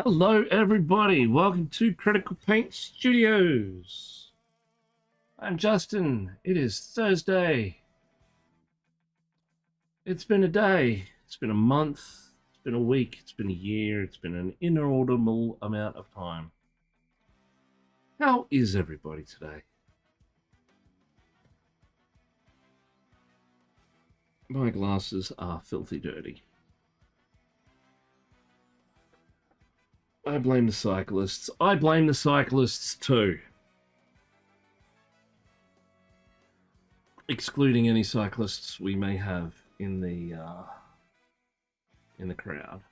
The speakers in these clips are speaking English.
Hello, everybody. Welcome to Critical Paint Studios. I'm Justin. It is Thursday. It's been a day. It's been a month. It's been a week. It's been a year. It's been an inordinable amount of time. How is everybody today? My glasses are filthy dirty. I blame the cyclists. I blame the cyclists too. Excluding any cyclists we may have in the crowd.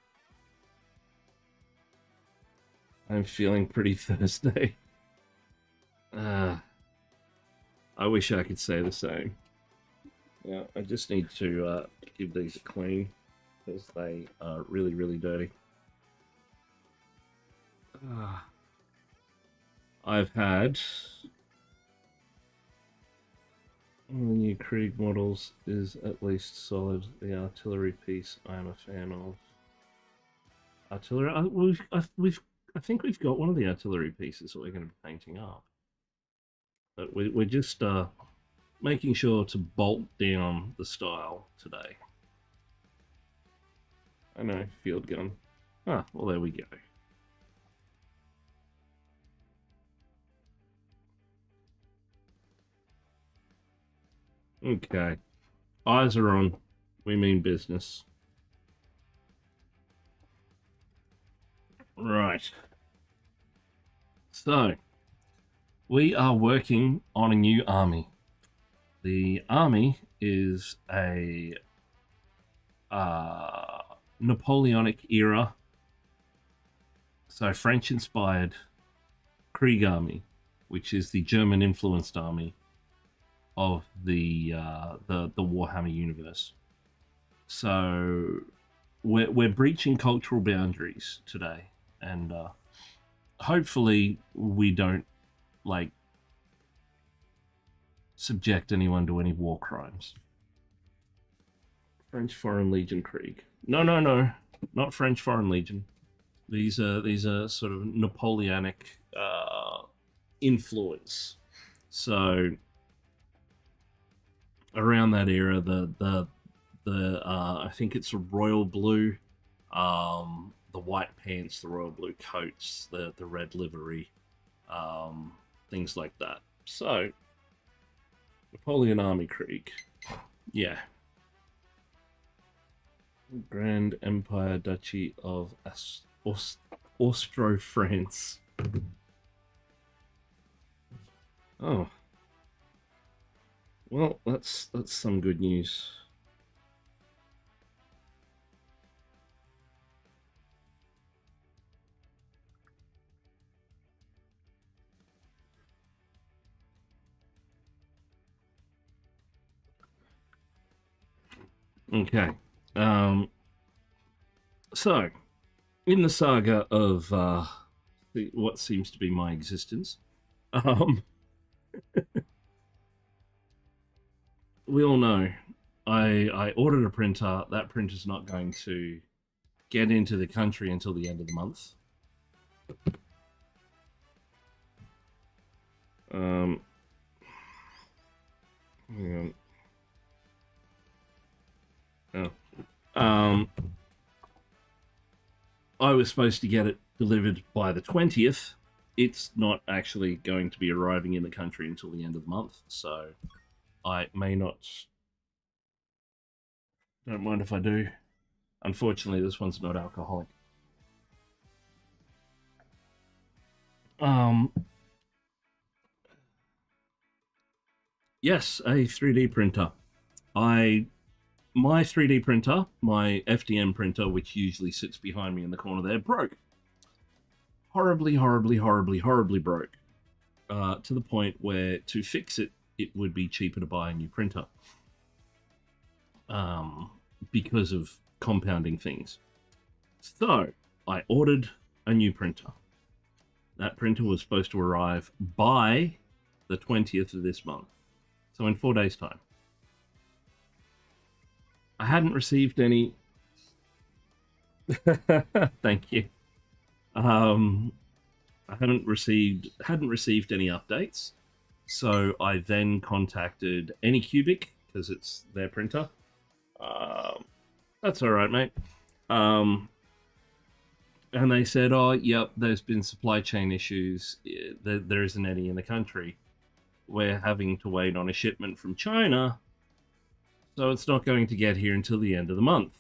I'm feeling pretty Thursday. I wish I could say the same. Yeah, I just need to give these a clean because they are really, really dirty. I've had one of the new Krieg models is at least solid. The artillery piece I am a fan of. Artillery, I think we've got one of the artillery pieces that we're going to be painting up. But we're just making sure to bolt down the style today. I know, field gun. Ah, well, there we go. Okay, eyes are on. We mean business. Right. So, we are working on a new army. The army is a Napoleonic era, so French-inspired Krieg army, which is the German-influenced army of the Warhammer universe. So we're breaching cultural boundaries today, and hopefully we don't like subject anyone to any war crimes. French Foreign Legion Krieg. No, not French Foreign Legion. These are sort of Napoleonic influence. So around that era, the I think it's a royal blue, the white pants, the royal blue coats, the red livery, things like that. So Napoleon Army Krieg, yeah. Grand Empire Duchy of Austro-France. Oh. Well, that's some good news. Okay. So, in the saga of what seems to be my existence, we all know I ordered a printer. That printer's not going to get into the country until the end of the month. Hang on. Oh. I was supposed to get it delivered by the 20th. It's not actually going to be arriving in the country until the end of the month, so I may not. Don't mind if I do. Unfortunately, this one's not alcoholic. Yes, a 3D printer. My 3D printer, my FDM printer, which usually sits behind me in the corner there, broke. Horribly broke. To the point where to fix it, it would be cheaper to buy a new printer. Because of compounding things. So, I ordered a new printer. That printer was supposed to arrive by the 20th of this month. So in 4 days' time. I hadn't received any... Thank you. I hadn't received any updates, so I then contacted Anycubic because it's their printer. That's all right, mate. And they said, "Oh, yep, there's been supply chain issues. There isn't any in the country. We're having to wait on a shipment from China, so it's not going to get here until the end of the month."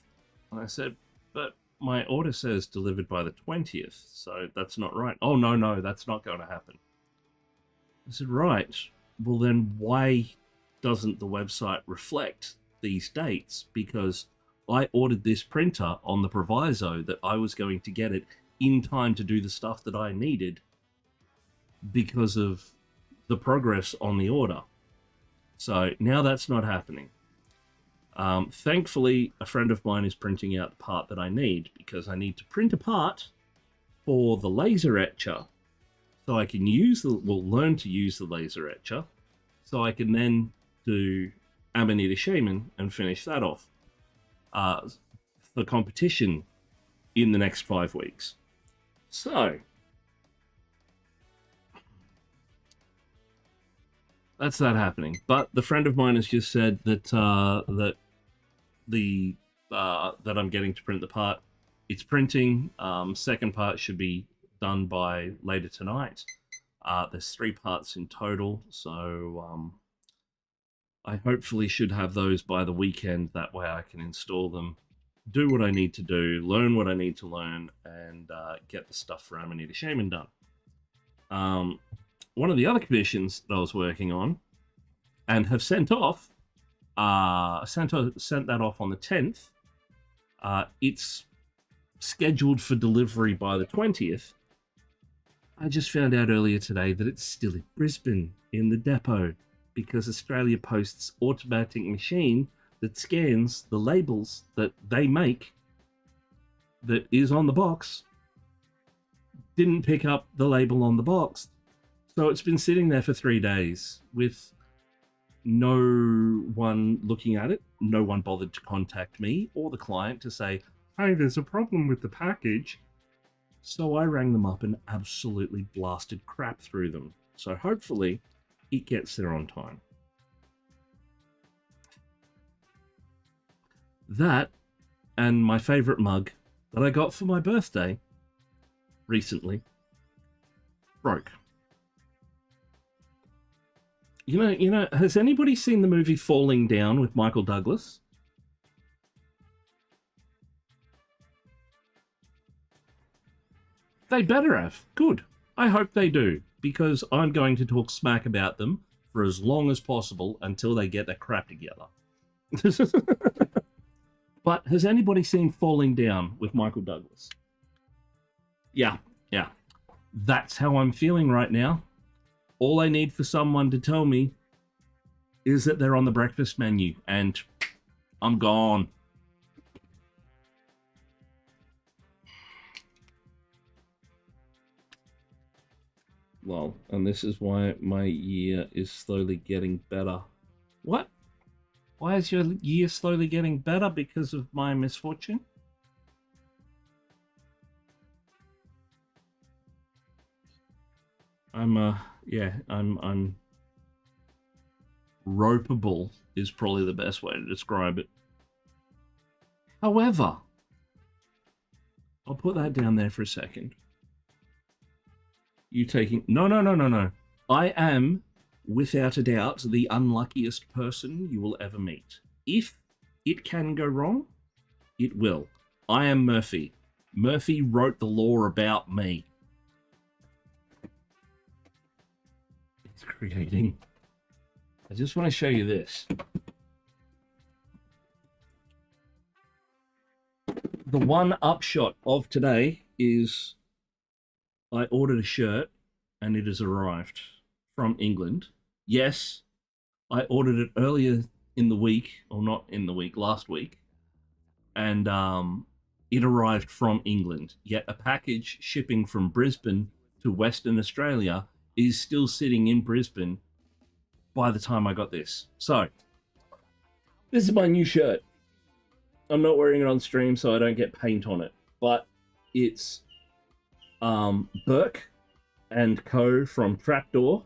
And I said, "But my order says delivered by the 20th, so that's not right." "Oh, no, that's not going to happen." I said, "Right. Well, then why doesn't the website reflect these dates? Because I ordered this printer on the proviso that I was going to get it in time to do the stuff that I needed because of the progress on the order. So now that's not happening. Thankfully, a friend of mine is printing out the part that I need because I need to print a part for the laser etcher so I can learn to use the laser etcher so I can then do Amanita Shaman and finish that off for competition in the next 5 weeks. So that's that happening. But the friend of mine has just said that that I'm getting to print the part. It's printing. Second part should be done by later tonight. There's 3 parts in total, so I hopefully should have those by the weekend. That way I can install them, do what I need to do, learn what I need to learn, and get the stuff for Amanita Shaman done. One of the other commissions that I was working on and have sent off, sent that off on the 10th. It's scheduled for delivery by the 20th. I just found out earlier today that it's still in Brisbane in the depot because Australia Post's automatic machine that scans the labels that they make that is on the box didn't pick up the label on the box. So it's been sitting there for 3 days with no one looking at it. No one bothered to contact me or the client to say, "Hey, there's a problem with the package." So I rang them up and absolutely blasted crap through them. So hopefully it gets there on time. That and my favorite mug that I got for my birthday recently broke. You know, has anybody seen the movie Falling Down with Michael Douglas? They better have. Good. I hope they do, because I'm going to talk smack about them for as long as possible until they get their crap together. But has anybody seen Falling Down with Michael Douglas? Yeah. That's how I'm feeling right now. All I need for someone to tell me is that they're on the breakfast menu, and I'm gone. Well, and this is why my year is slowly getting better. What? Why is your year slowly getting better? Because of my misfortune? I'm ropeable is probably the best way to describe it. However, I'll put that down there for a second. You taking... No. I am, without a doubt, the unluckiest person you will ever meet. If it can go wrong, it will. I am Murphy. Murphy wrote the law about me. It's creating... I just want to show you this. The one upshot of today is I ordered a shirt and it has arrived from England. Yes, I ordered it earlier in the week, or not in the week, last week, and it arrived from England. Yet a package shipping from Brisbane to Western Australia is still sitting in Brisbane by the time I got this. So, this is my new shirt. I'm not wearing it on stream so I don't get paint on it, but it's Burke and Co. from Trapdoor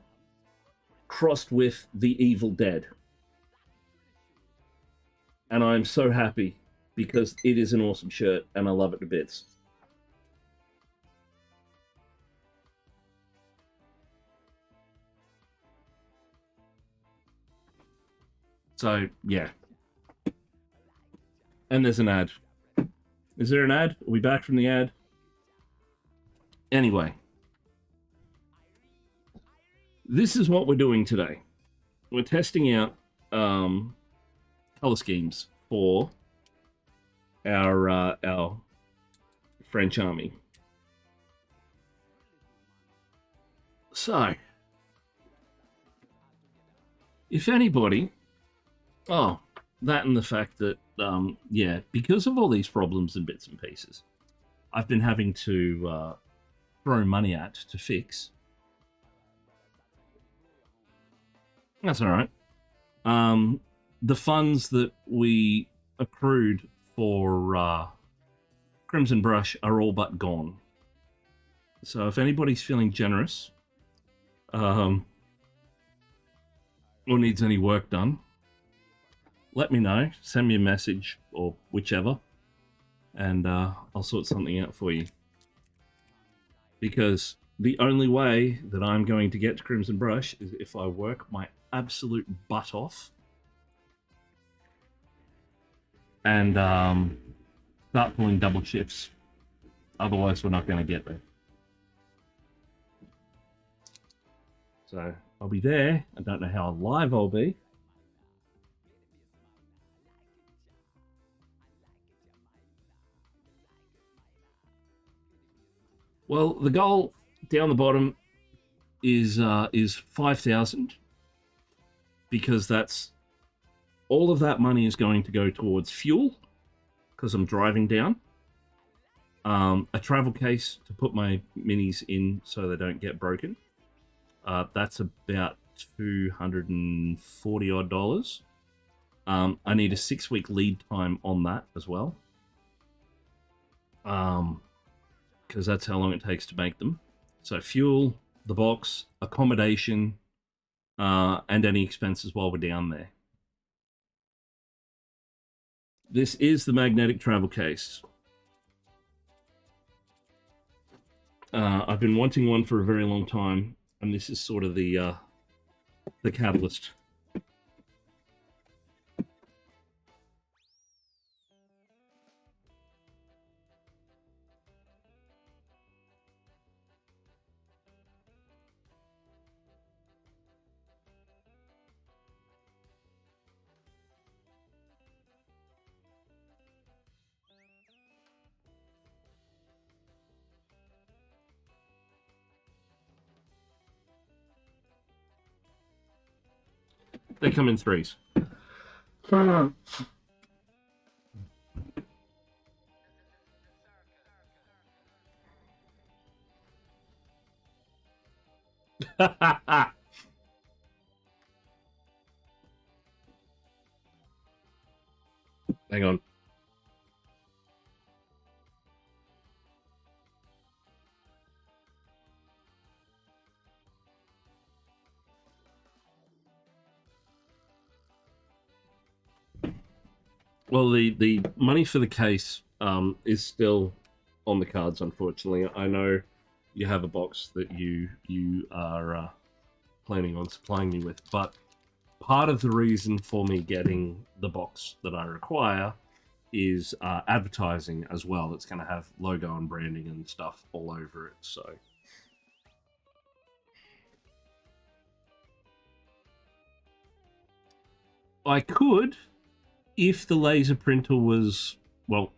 crossed with the Evil Dead. And I'm so happy because it is an awesome shirt and I love it to bits. So, yeah. And there's an ad. Is there an ad? Are we back from the ad? Anyway. This is what we're doing today. We're testing out color schemes for our French army. So, if anybody, that and the fact that, yeah, because of all these problems and bits and pieces, I've been having to throw money at to fix. That's all right. The funds that we accrued for Crimson Brush are all but gone. So if anybody's feeling generous, or needs any work done, let me know. Send me a message or whichever, and I'll sort something out for you. Because the only way that I'm going to get to Crimson Brush is if I work my absolute butt off and start pulling double shifts. Otherwise, we're not going to get there. So I'll be there. I don't know how live I'll be. Well, the goal down the bottom is 5,000, because that's all of that money is going to go towards fuel, because I'm driving down. A travel case to put my minis in so they don't get broken. That's about $240 odd. I need a 6-week lead time on that as well. Because that's how long it takes to make them. So fuel, the box, accommodation, and any expenses while we're down there. This is the magnetic travel case. I've been wanting one for a very long time, and this is sort of the catalyst. They come in threes. Hang on. Well, the money for the case is still on the cards, unfortunately. I know you have a box that you are planning on supplying me with, but part of the reason for me getting the box that I require is advertising as well. It's going to have logo and branding and stuff all over it, so... I could, if the laser printer was, well,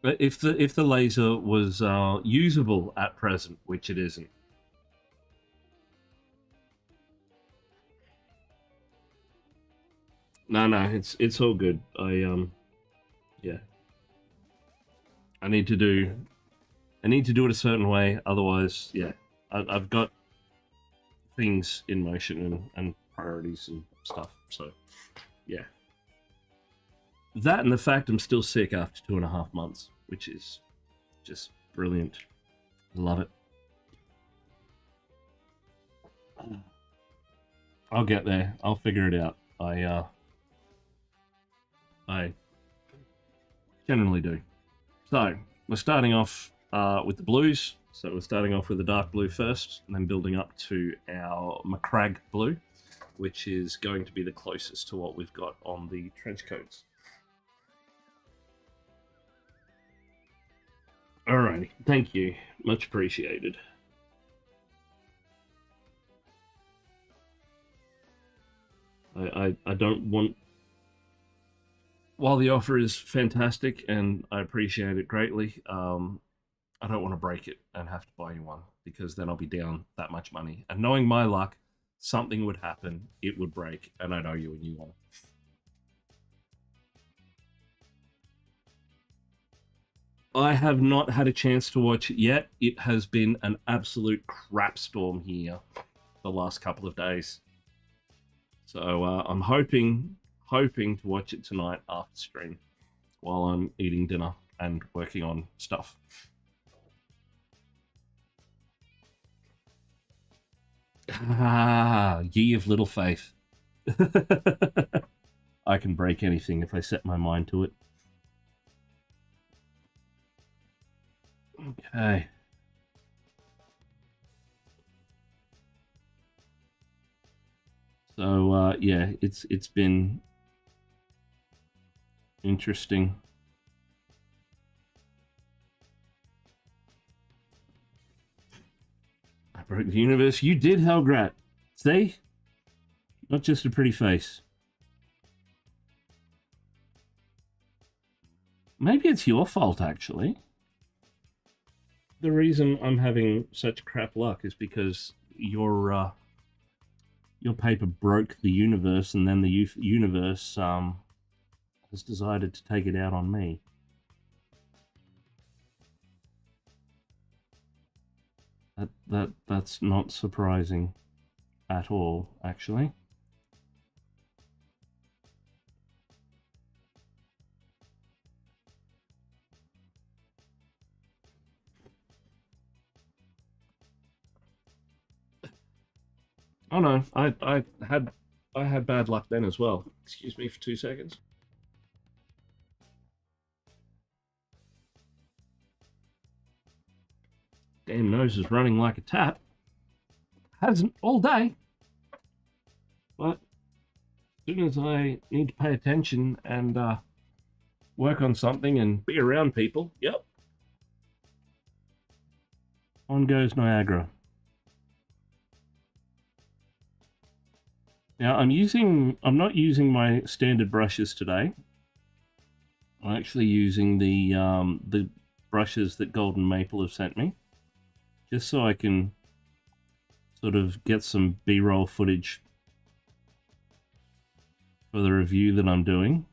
if the laser was usable at present, which it isn't. No, it's all good. Yeah. I need to do it a certain way, otherwise, yeah. I've got things in motion and priorities and stuff, so yeah. That and the fact I'm still sick after 2.5 months, which is just brilliant. Love it. I'll get there. I'll figure it out. I generally do. So we're starting off with the blues. So we're starting off with the dark blue first, and then building up to our Macragge blue, which is going to be the closest to what we've got on the trench coats. Alrighty, thank you. Much appreciated. I don't want... While the offer is fantastic and I appreciate it greatly, I don't want to break it and have to buy you one, because then I'll be down that much money. And knowing my luck, something would happen, it would break, and I'd owe you a new one. I have not had a chance to watch it yet. It has been an absolute crap storm here the last couple of days. So I'm hoping to watch it tonight after stream while I'm eating dinner and working on stuff. Ah, ye of little faith. I can break anything if I set my mind to it. Okay. So yeah, it's been interesting. I broke the universe. You did, Helgrat. See? Not just a pretty face. Maybe it's your fault, actually. The reason I'm having such crap luck is because your paper broke the universe, and then the universe has decided to take it out on me. That's not surprising at all, actually. Oh no, I had bad luck then as well. Excuse me for 2 seconds. Damn nose is running like a tap. Hasn't all day. But as soon as I need to pay attention and work on something and be around people, yep. On goes Niagara. Now I'm not using my standard brushes today. I'm actually using the brushes that Golden Maple have sent me, just so I can sort of get some B-roll footage for the review that I'm doing.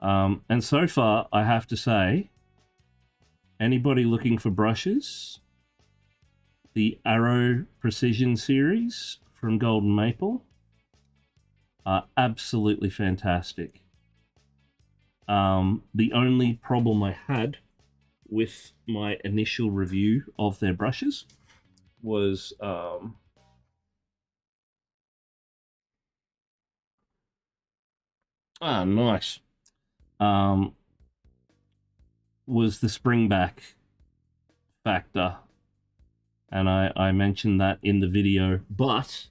And so far, I have to say, anybody looking for brushes, the Arrow Precision series from Golden Maple are absolutely fantastic. The only problem I had with my initial review of their brushes was nice. Was the springback factor, and I mentioned that in the video, but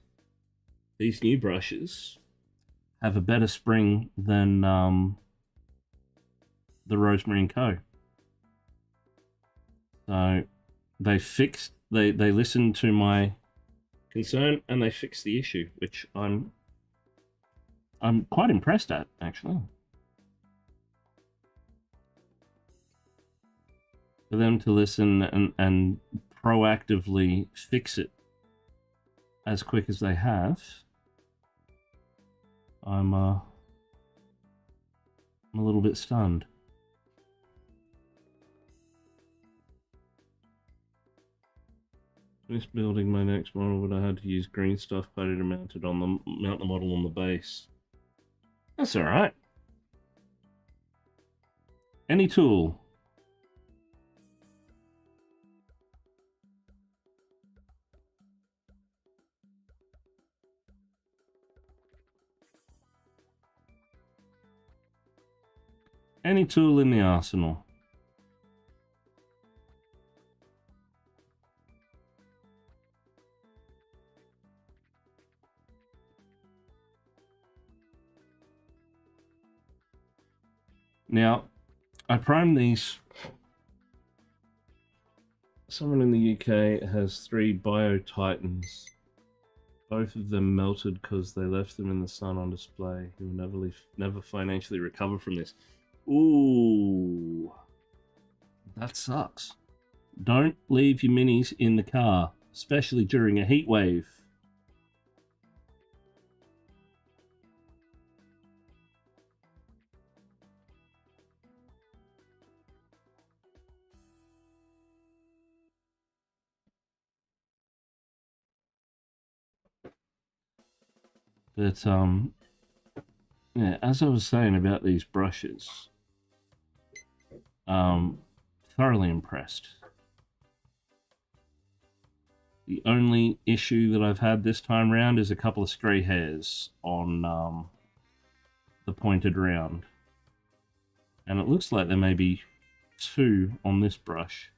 these new brushes have a better spring than the Rosemary & Co. So they listened to my concern and they fixed the issue, which I'm quite impressed at, actually. For them to listen and proactively fix it as quick as they have, I'm a little bit stunned. This building my next model, but I had to use green stuff coated and mount the model on the base. That's alright. Any tool. Any tool in the arsenal. Now, I primed these. Someone in the UK has 3 Bio Titans. Both of them melted because they left them in the sun on display. He will never financially recover from this. Ooh. That sucks. Don't leave your minis in the car, especially during a heat wave. But, yeah, as I was saying about these brushes, thoroughly impressed. The only issue that I've had this time round is a couple of stray hairs on the pointed round. And it looks like there may be 2 on this brush.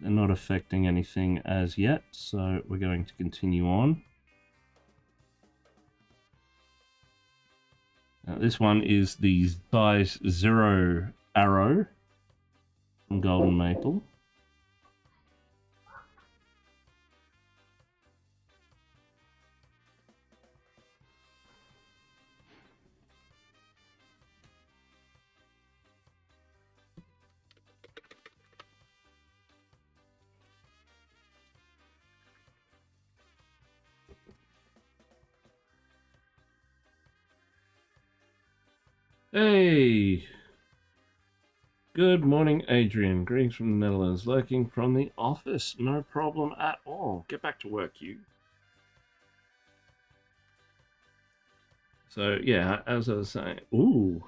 They're not affecting anything as yet, so we're going to continue on. Now, this one is the size 0 arrow from Golden Maple. Hey! Good morning, Adrian. Greetings from the Netherlands. Lurking from the office. No problem at all. Get back to work, you. So, yeah, as I was saying... Ooh!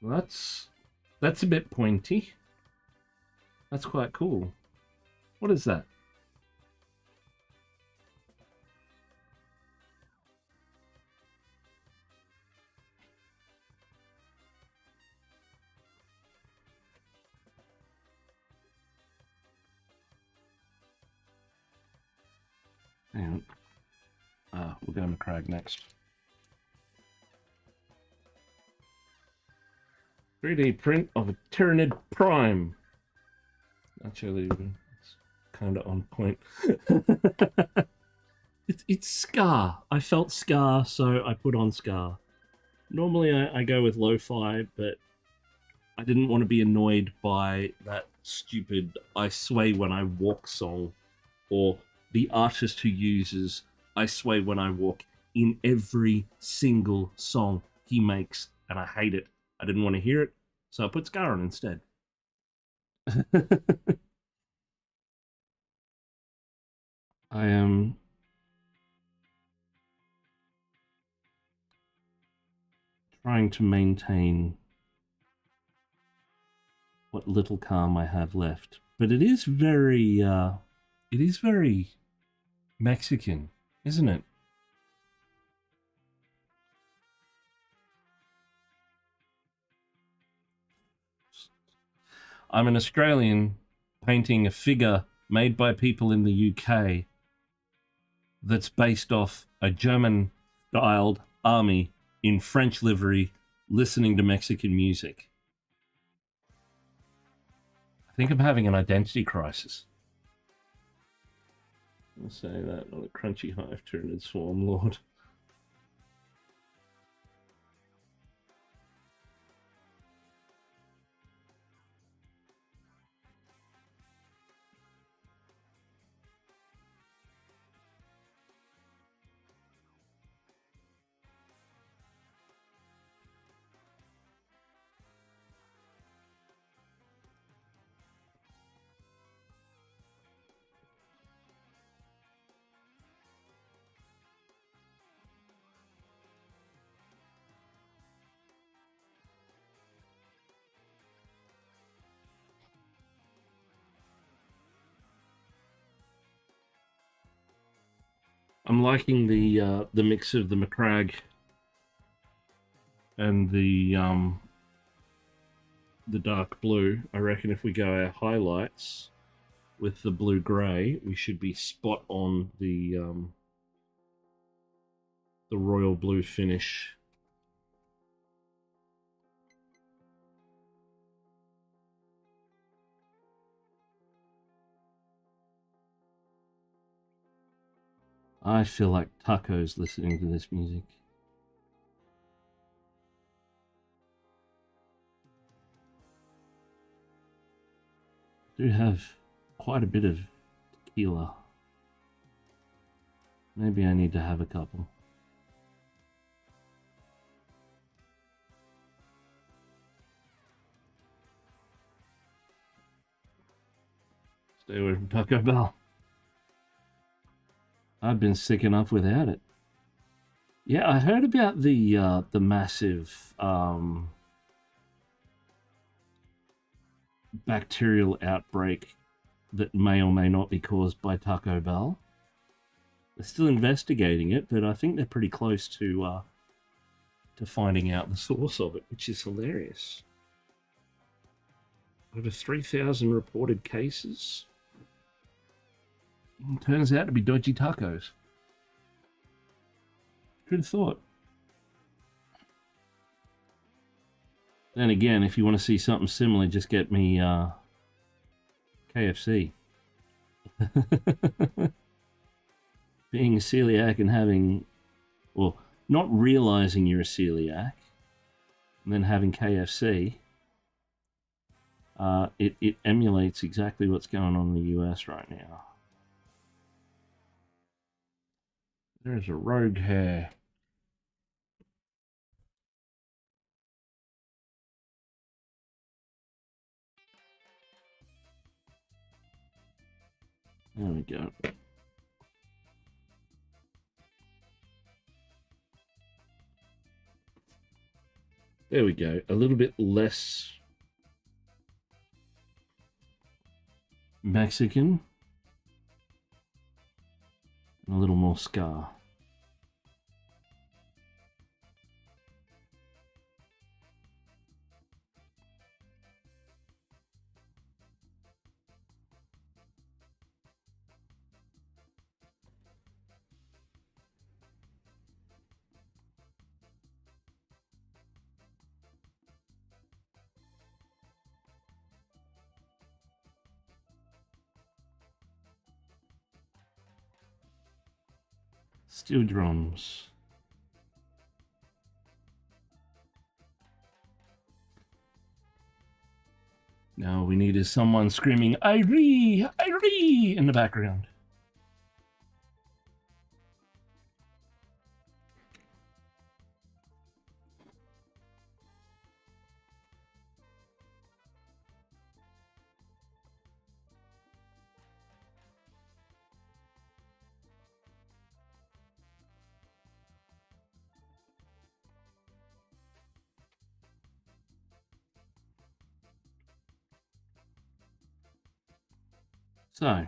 That's a bit pointy. That's quite cool. What is that? Hang on. We're going to Krieg next. 3D print of a Tyranid Prime. Actually, it's kind of on point. It's Scar. I felt Scar, so I put on Scar. Normally I go with lo-fi, but I didn't want to be annoyed by that stupid I sway when I walk song, or the artist who uses I sway when I walk in every single song he makes, and I hate it. I didn't want to hear it, so I put Scar on instead. I am trying to maintain what little calm I have left, but it is very Mexican, isn't it? I'm an Australian painting a figure made by people in the UK that's based off a German-styled army in French livery listening to Mexican music. I think I'm having an identity crisis. I'll say that on a crunchy hive Tyranid Swarm Lord. I'm liking the mix of the McCrag and the dark blue. I reckon if we go our highlights with the blue grey, we should be spot on the royal blue finish. I feel like tacos listening to this music. I do have quite a bit of tequila. Maybe I need to have a couple. Stay away from Taco Bell. I've been sick enough without it. Yeah, I heard about the massive bacterial outbreak that may or may not be caused by Taco Bell. They're still investigating it, but I think they're pretty close to finding out the source of it, which is hilarious. Over 3,000 reported cases. Turns out to be dodgy tacos. Who'd have thought? Then again, if you want to see something similar, just get me KFC. Being a celiac and having, well, not realizing you're a celiac, and then having KFC, it emulates exactly what's going on in the US right now. There's a rogue hair. There we go. There we go. A little bit less Mexican and a little more scar. Steel drums. Now we need is someone screaming, "Irie! Irie!" in the background. So,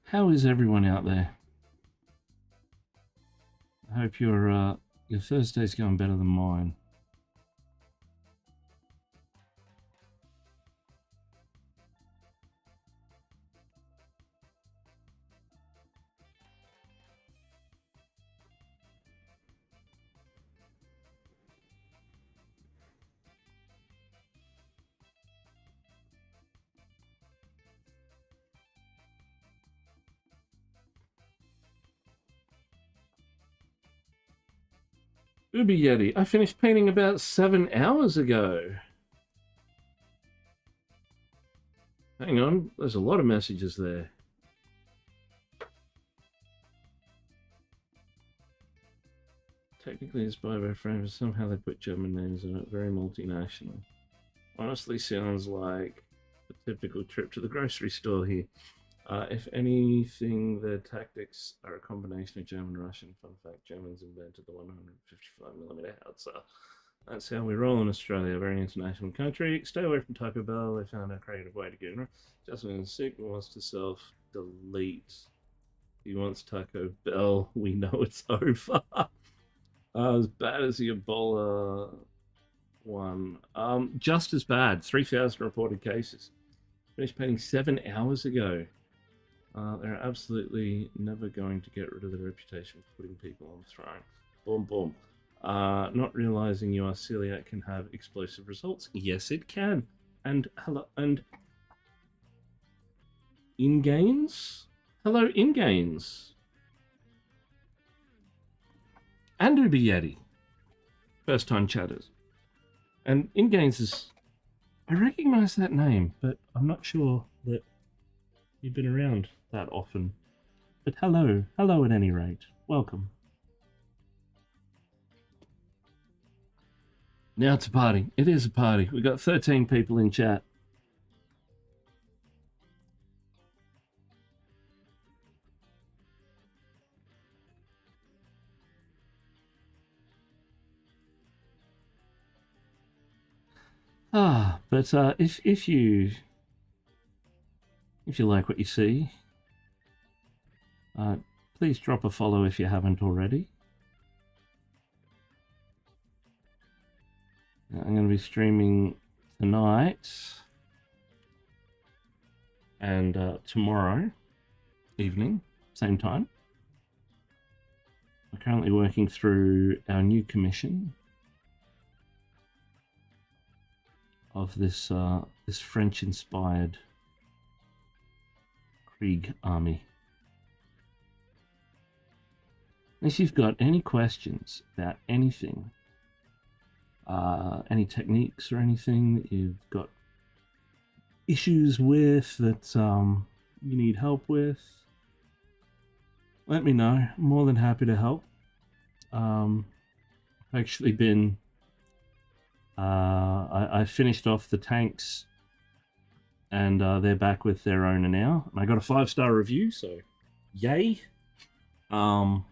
how is everyone out there? I hope your Thursday's going better than mine. Ubi Yeti, I finished painting about 7 hours ago. Hang on, there's a lot of messages there. Technically inspired by France, but somehow they put German names in it. Very multinational. Honestly, sounds like a typical trip to the grocery store here. If anything, the tactics are a combination of German and Russian. Fun fact, Germans invented the 155mm howitzer. That's how we roll in Australia, a very international country. Stay away from Taco Bell. They found a creative way to get in. Justin is sick and wants to self-delete. He wants Taco Bell. We know it's over. As bad as the Ebola one. Just as bad. 3,000 reported cases. Finished painting 7 hours ago. They're absolutely never going to get rid of the reputation for putting people on the throne. Boom, boom. Not realizing you are celiac can have explosive results. Yes, it can. And hello, and Ingains? Hello, Ingains. And Ubi Yeti. First time chatters. And Ingains is. I recognize that name, but I'm not sure that you've been around that often. But hello. Hello at any rate. Welcome. Now it's a party. It is a party. We've got 13 people in chat. But if you like what you see, please drop a follow if you haven't already. I'm going to be streaming tonight and tomorrow evening, same time. We're currently working through our new commission of this this French-inspired Krieg army. If you've got any questions about anything, any techniques or anything that you've got issues with that you need help with, let me know. I'm more than happy to help. I've actually been I finished off the tanks and they're back with their owner now. And I got a 5-star review, so yay. But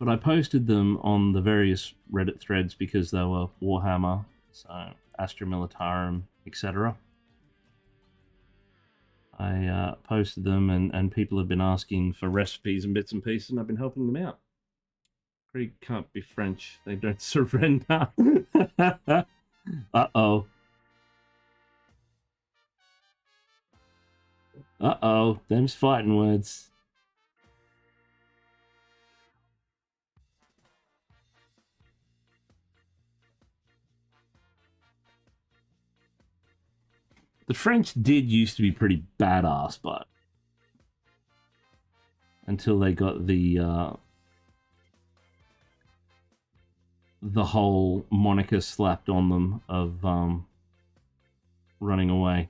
I posted them on the various Reddit threads because they were Warhammer, so Astra Militarum, etc. I posted them and people have been asking for recipes and bits and pieces, and I've been helping them out. Krieg can't be French. They don't surrender. Uh-oh. Uh-oh. Them's fighting words. The French did used to be pretty badass, but until they got the whole moniker slapped on them of running away.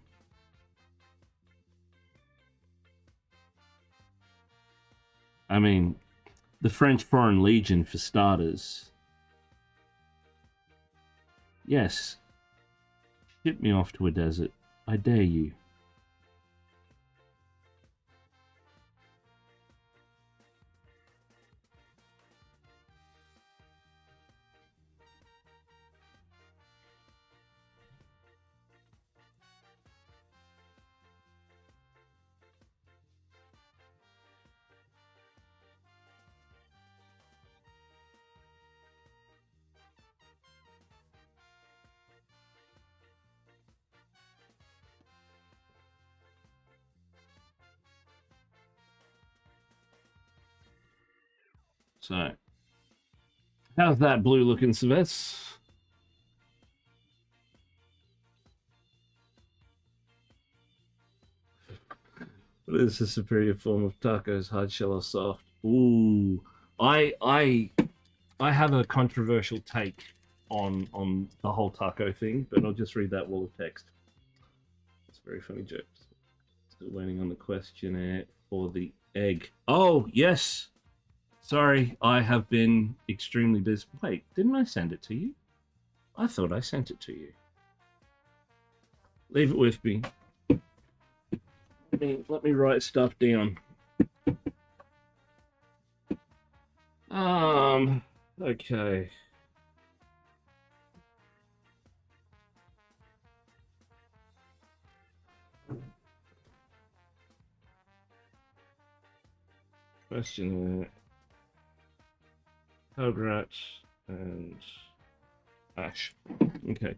I mean, the French Foreign Legion, for starters. Yes. Ship me off to a desert. I dare you. So, how's that blue looking, Sylvester? What is the superior form of tacos, hard shell or soft? Ooh, I have a controversial take on the whole taco thing, but I'll just read that wall of text. It's a very funny joke. Still waiting on the questionnaire for the egg. Oh yes. Sorry, I have been extremely busy. Wait, didn't I send it to you? I thought I sent it to you. Leave it with me. Let me write stuff down. Okay. Question. Cobrat, and Ash. Okay.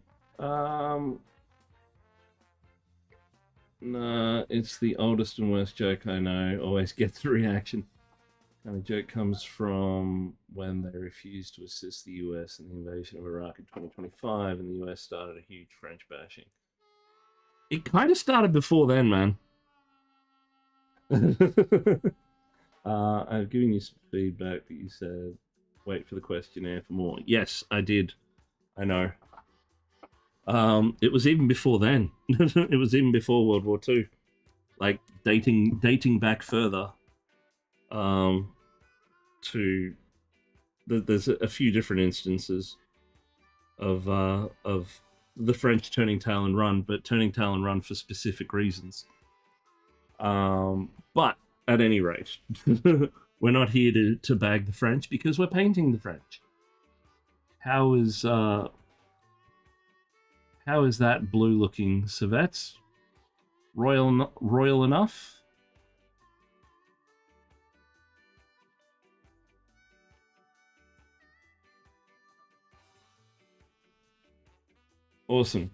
Nah, it's the oldest and worst joke I know. Always gets a reaction. Kind of joke comes from when they refused to assist the US in the invasion of Iraq in 2025, and the US started a huge French bashing. It kind of started before then, man. I've given you some feedback, but you said wait for the questionnaire for more. Yes, I did. I know. It was even before then. It was even before World War II. Like dating back further. To there's a few different instances of the French turning tail and run, but turning tail and run for specific reasons. But at any rate, we're not here to bag the French because we're painting the French. How is that blue-looking civet? Royal enough? Awesome.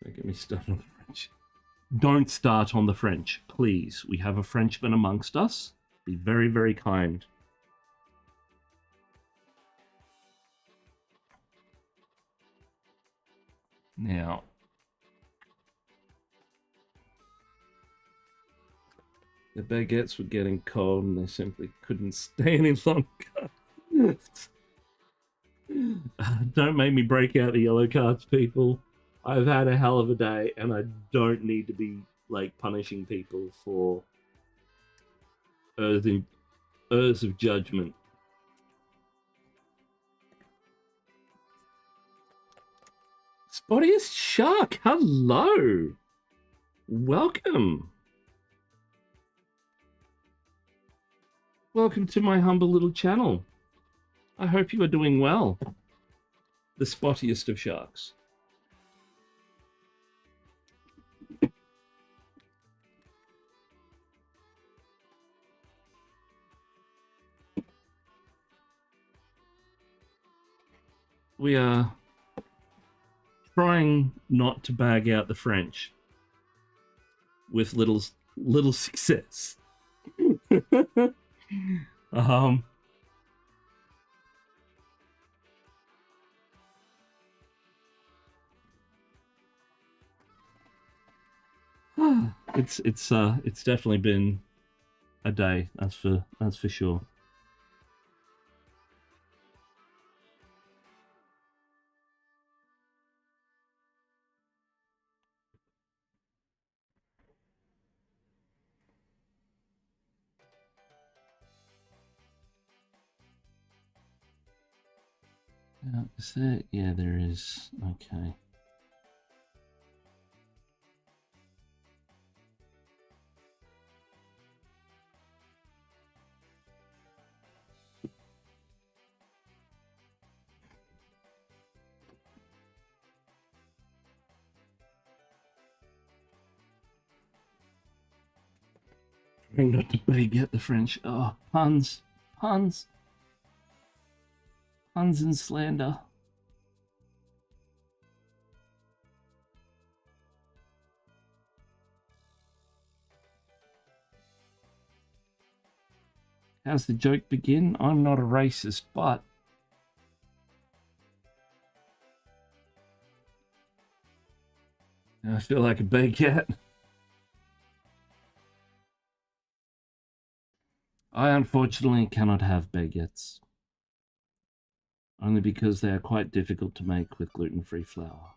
Don't get me started on the French. Don't start on the French, please. We have a Frenchman amongst us. Be very, very kind. Now, the baguettes were getting cold and they simply couldn't stay any longer. Don't make me break out the yellow cards, people. I've had a hell of a day and I don't need to be like punishing people for errors of judgment. Spottiest Shark, hello. Welcome. Welcome to my humble little channel. I hope you are doing well. The spottiest of sharks. We are trying not to bag out the French with little success. It's definitely been a day, that's for sure. Is there? Yeah, there is. Okay. Trying not to get the French. Oh, puns and slander. How's the joke begin? I'm not a racist, but I feel like a baguette. I unfortunately cannot have baguettes. Only because they are quite difficult to make with gluten-free flour.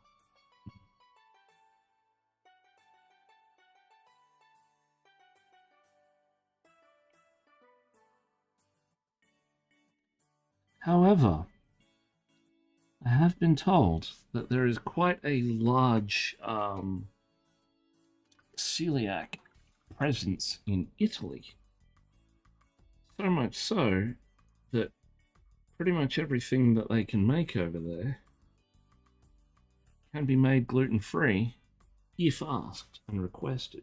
However, I have been told that there is quite a large celiac presence in Italy. So much so that pretty much everything that they can make over there can be made gluten-free if asked and requested.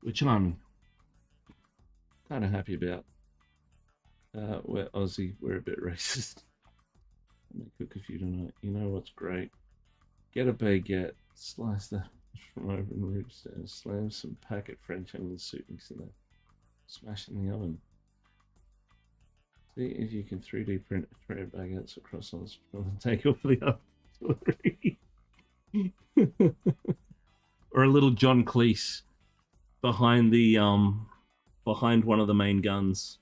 Which I'm kind of happy about. We're Aussie. We're a bit racist. I may cook a few tonight. You know what's great? Get a baguette, slice that from over and roots down, slam some packet French onion soup mix in there, smash in the oven. See if you can 3D print a tray of baguettes across on the spoon and take off the artillery. Or a little John Cleese behind the behind one of the main guns.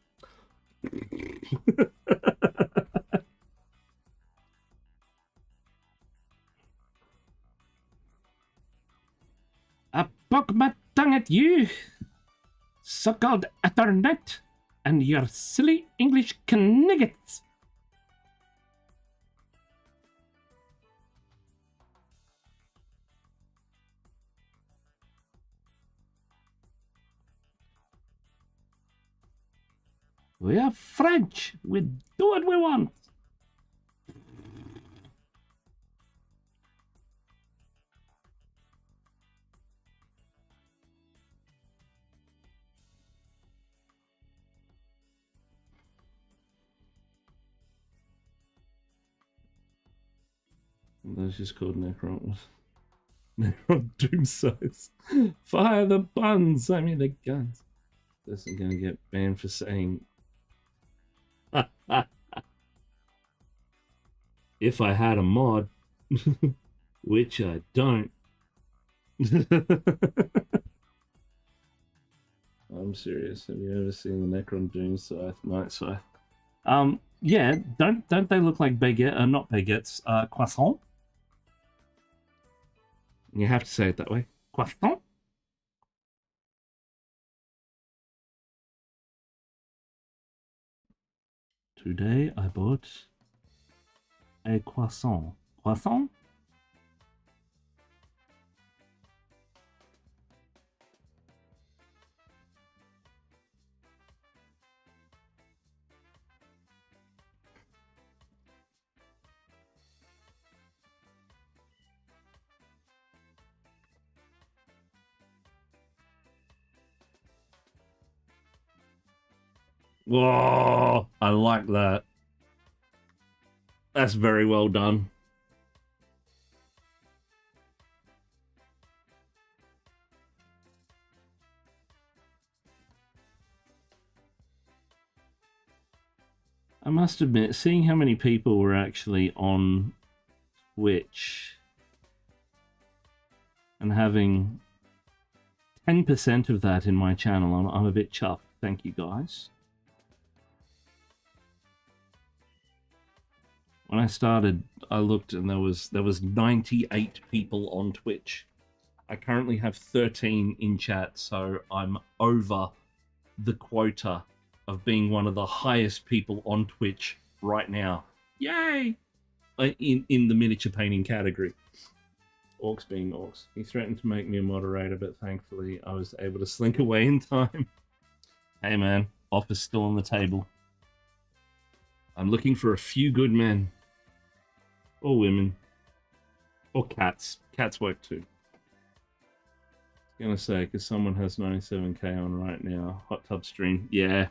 I poke my tongue at you, so-called Ethernet, and your silly English kniggets. We are French. We do what we want. That's just called Necron. Necron Doomsize. Fire the buns. I mean the guns. This is gonna get banned for saying. If I had a mod, which I don't. I'm serious. Have you ever seen the Necron Doomsize Night Scythe? Yeah. Don't they look like baguette? Not baguettes. Croissant. You have to say it that way. Croissant. Today I bought a croissant. Croissant? Whoa, I like that. That's very well done. I must admit, seeing how many people were actually on Twitch and having 10% of that in my channel, I'm a bit chuffed. Thank you, guys. When I started, I looked and there was 98 people on Twitch. I currently have 13 in chat, so I'm over the quota of being one of the highest people on Twitch right now. Yay! In the miniature painting category. Orcs being orcs. He threatened to make me a moderator, but thankfully I was able to slink away in time. Hey man, offer's still on the table. I'm looking for a few good men. Or women. Or cats. Cats work too. I was gonna say, because someone has 97k on right now. Hot tub stream. Yeah.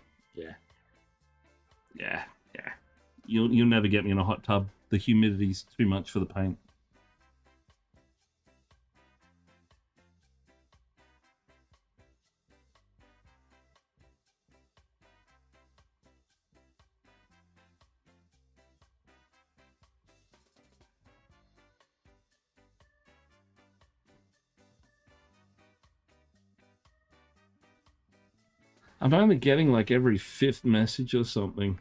You'll never get me in a hot tub. The humidity's too much for the paint. I'm only getting like every 5th message or something.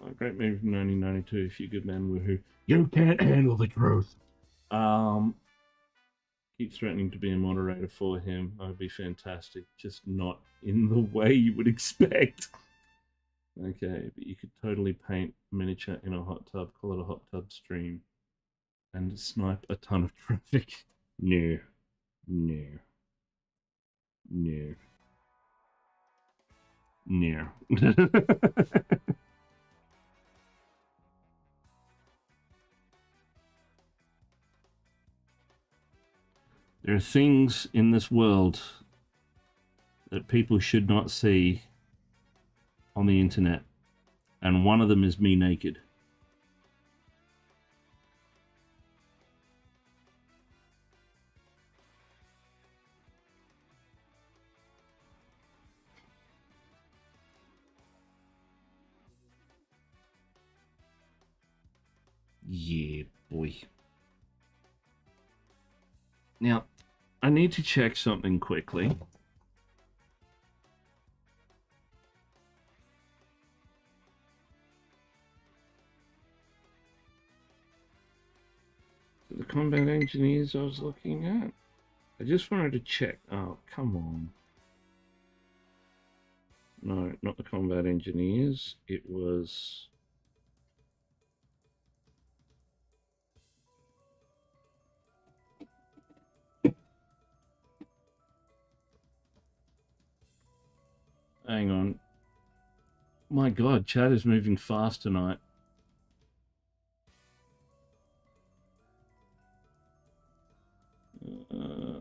Oh, great movie from 1992. If you good men woohoo. You can't handle the truth. Keep threatening to be a moderator for him. That would be fantastic. Just not in the way you would expect. Okay, but you could totally paint miniature in a hot tub, call it a hot tub stream, and snipe a ton of traffic. No. There are things in this world that people should not see on the internet, and one of them is me naked. Yeah, boy. Now, I need to check something quickly. The combat engineers I was looking at. I just wanted to check. Oh, come on. No, not the combat engineers. It was... Hang on. My God, chat is moving fast tonight.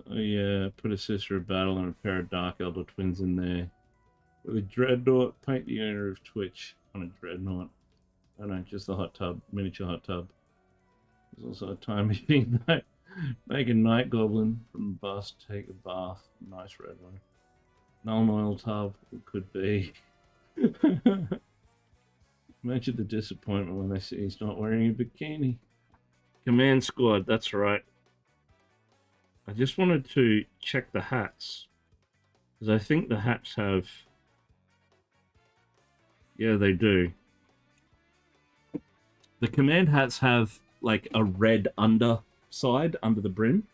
Yeah, put a sister of battle and a pair of Dark Elder twins in there. With a dreadnought, paint the owner of Twitch on a dreadnought. Oh no, just the hot tub, miniature hot tub. There's also a time machine. Make a night goblin from the bust, take a bath. Nice red one. Null oil tub, it could be. Imagine the disappointment when they see he's not wearing a bikini. Command squad, that's right. I just wanted to check the hats. Because I think the hats have... Yeah, they do. The command hats have like a red underside under the brim.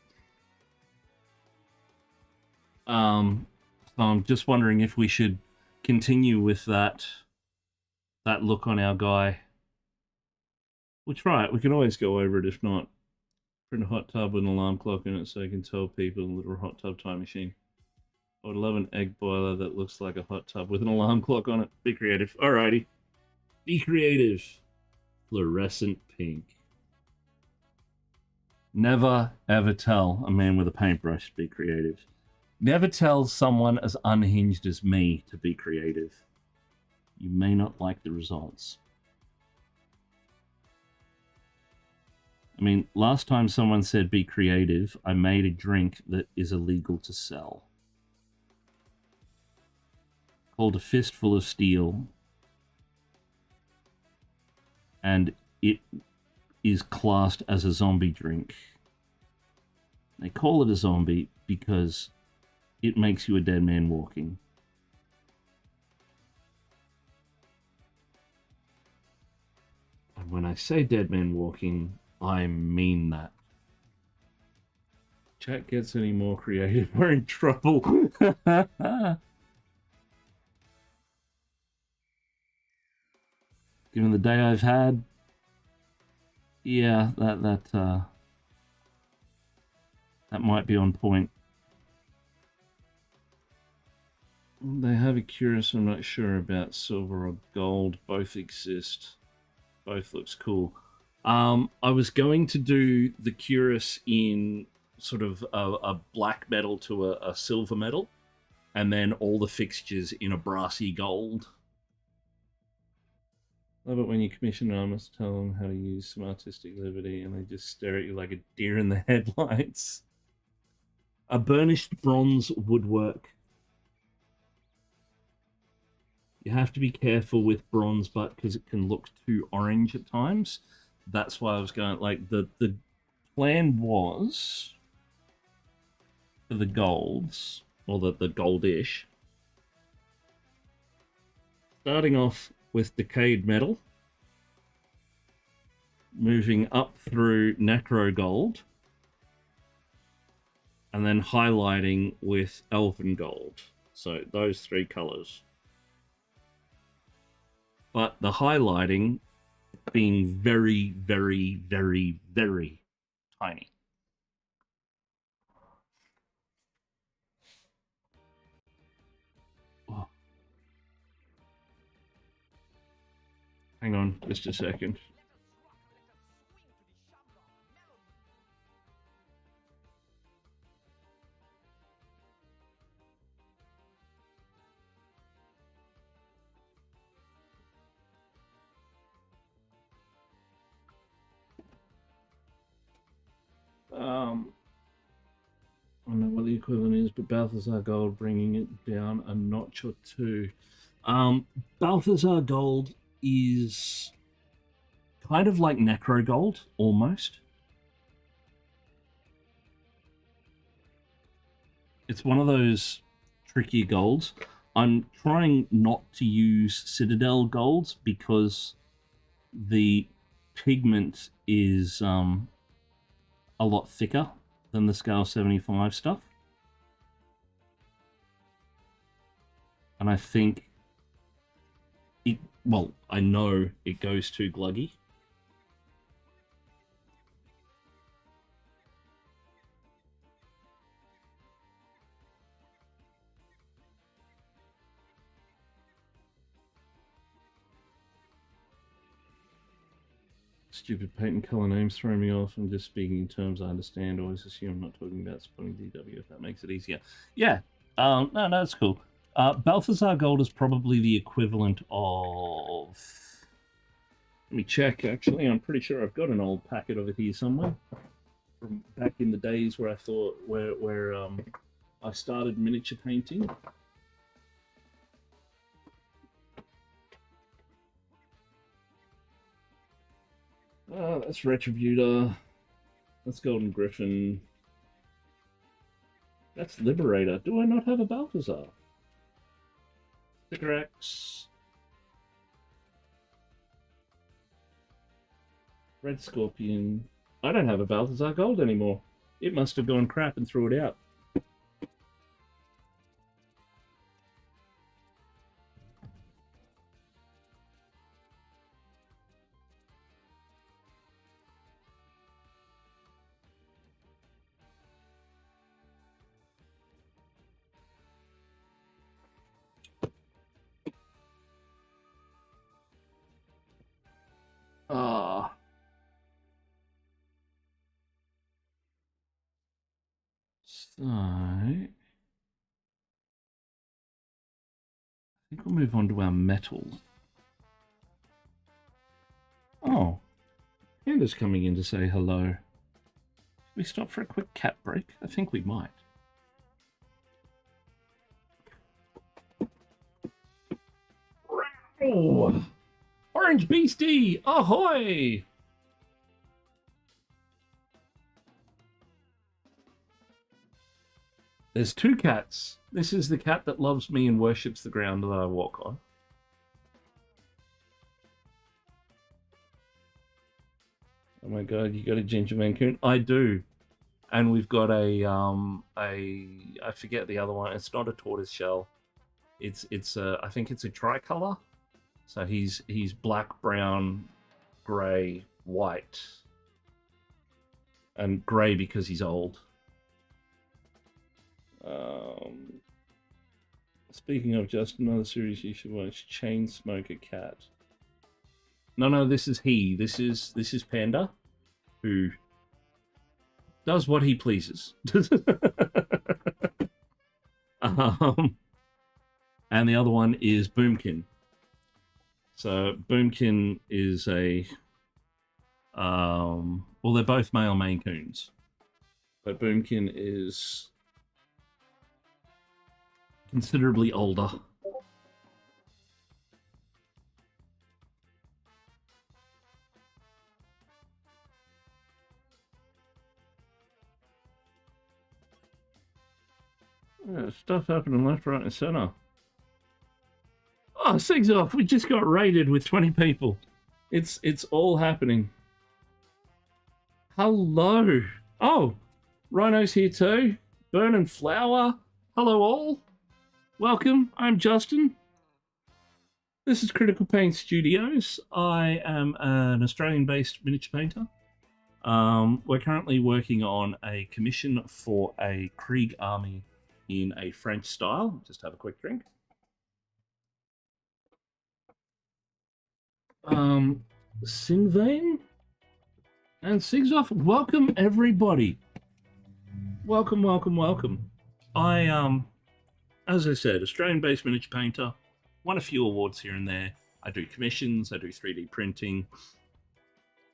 So I'm just wondering if we should continue with that look on our guy. We'll try it. We can always go over it if not. Print a hot tub with an alarm clock in it so I can tell people a little hot tub time machine. I would love an egg boiler that looks like a hot tub with an alarm clock on it. Be creative. Alrighty. Be creative. Fluorescent pink. Never ever tell a man with a paintbrush to be creative. Never tell someone as unhinged as me to be creative. You may not like the results. I mean, last time someone said be creative, I made a drink that is illegal to sell. Called a Fistful of Steel. And it is classed as a zombie drink. They call it a zombie because it makes you a dead man walking. And when I say dead man walking, I mean that. Chat gets any more creative, we're in trouble. Given the day I've had, yeah, that might be on point. They have a curious, I'm not sure about silver or gold. Both exist. Both looks cool. I was going to do the curious in sort of a black metal to a silver metal, and then all the fixtures in a brassy gold. Love it when you commission an artist, tell them how to use some artistic liberty, and they just stare at you like a deer in the headlights. A burnished bronze woodwork. You have to be careful with bronze, but because it can look too orange at times. That's why I was going, like, the plan was for the golds, or the goldish, starting off with decayed metal, moving up through necro gold, and then highlighting with elven gold. So those three colors. But the highlighting being very, very, very, very tiny. Oh. Hang on just a second. I don't know what the equivalent is, but Balthazar Gold bringing it down a notch or two. Balthazar Gold is kind of like Necro Gold, almost. It's one of those tricky golds. I'm trying not to use Citadel golds because the pigment is a lot thicker than the Scale 75 stuff. And I think it, well, I know it goes too gluggy. Stupid paint and color names throw me off. I'm just speaking in terms I understand. I always assume I'm not talking about supporting DW if that makes it easier. Yeah, no, that's cool. Balthazar Gold is probably the equivalent of... Let me check, actually. I'm pretty sure I've got an old packet of it here somewhere. From back in the days where I thought... where I started miniature painting. That's Retributor. That's Golden Griffin. That's Liberator. Do I not have a Balthazar? Sycorax. Red Scorpion. I don't have a Balthazar Gold anymore. It must have gone crap and threw it out. Ah. So, I think we'll move on to our metals. Oh, Panda's coming in to say hello. Should we stop for a quick cat break? I think we might. Oh, Orange Beastie, ahoy! There's two cats. This is the cat that loves me and worships the ground that I walk on. Oh my god, you got a ginger mancoon? I do. And we've got I forget the other one. It's not a tortoise shell. It's I think it's a tricolor. So he's black, brown, grey, white. And grey because he's old. Speaking of just another series you should watch, Chainsmoker Cat. No, this is he. This is Panda, who does what he pleases. And the other one is Boomkin. So Boomkin is a well, they're both male Maine Coons, but Boomkin is considerably older. Yeah, stuff happening left, right, and center. Oh, Sig's off. We just got raided with 20 people. It's all happening. Hello. Oh, Rhino's here too. Burn and Flower. Hello all. Welcome. I'm Justin. This is Critical Paint Studios. I am an Australian-based miniature painter. We're currently working on a commission for a Krieg army in a French style. Just have a quick drink. Sinvain and Sigzoff, welcome everybody. Welcome. I as I said, Australian-based miniature painter. Won a few awards here and there. I do commissions. I do 3D printing.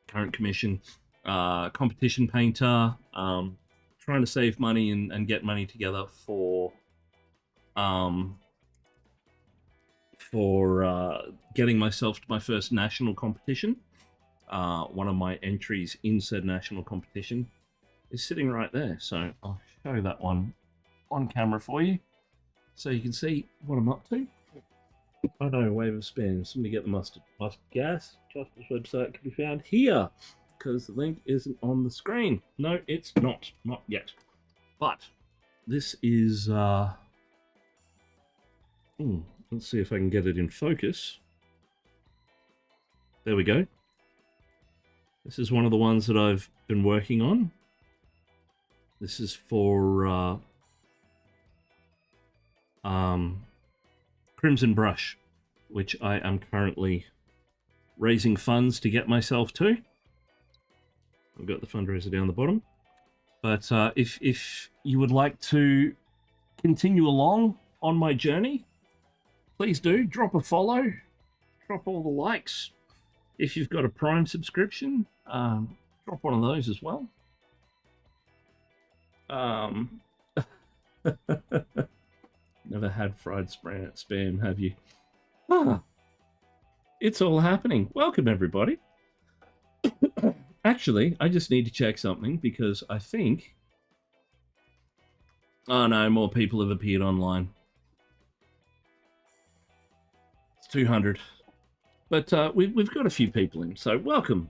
Current commission competition painter, trying to save money and get money together for getting myself to my first national competition. One of my entries in said national competition is sitting right there, so I'll show that one on camera for you so you can see what I'm up to. I know, wave of spam. Somebody get the mustard. Mustard gas. Justice website can be found here because the link isn't on the screen. No, it's not. Not yet. But this is... let's see if I can get it in focus. There we go. This is one of the ones that I've been working on. This is for Crimson Brush, which I am currently raising funds to get myself to. I've got the fundraiser down the bottom. But if you would like to continue along on my journey, please do. Drop a follow. Drop all the likes. If you've got a Prime subscription, drop one of those as well. Never had fried spam, have you? It's all happening. Welcome, everybody. Actually, I just need to check something because I think... Oh no, more people have appeared online. It's 200. But we've got a few people in, so welcome.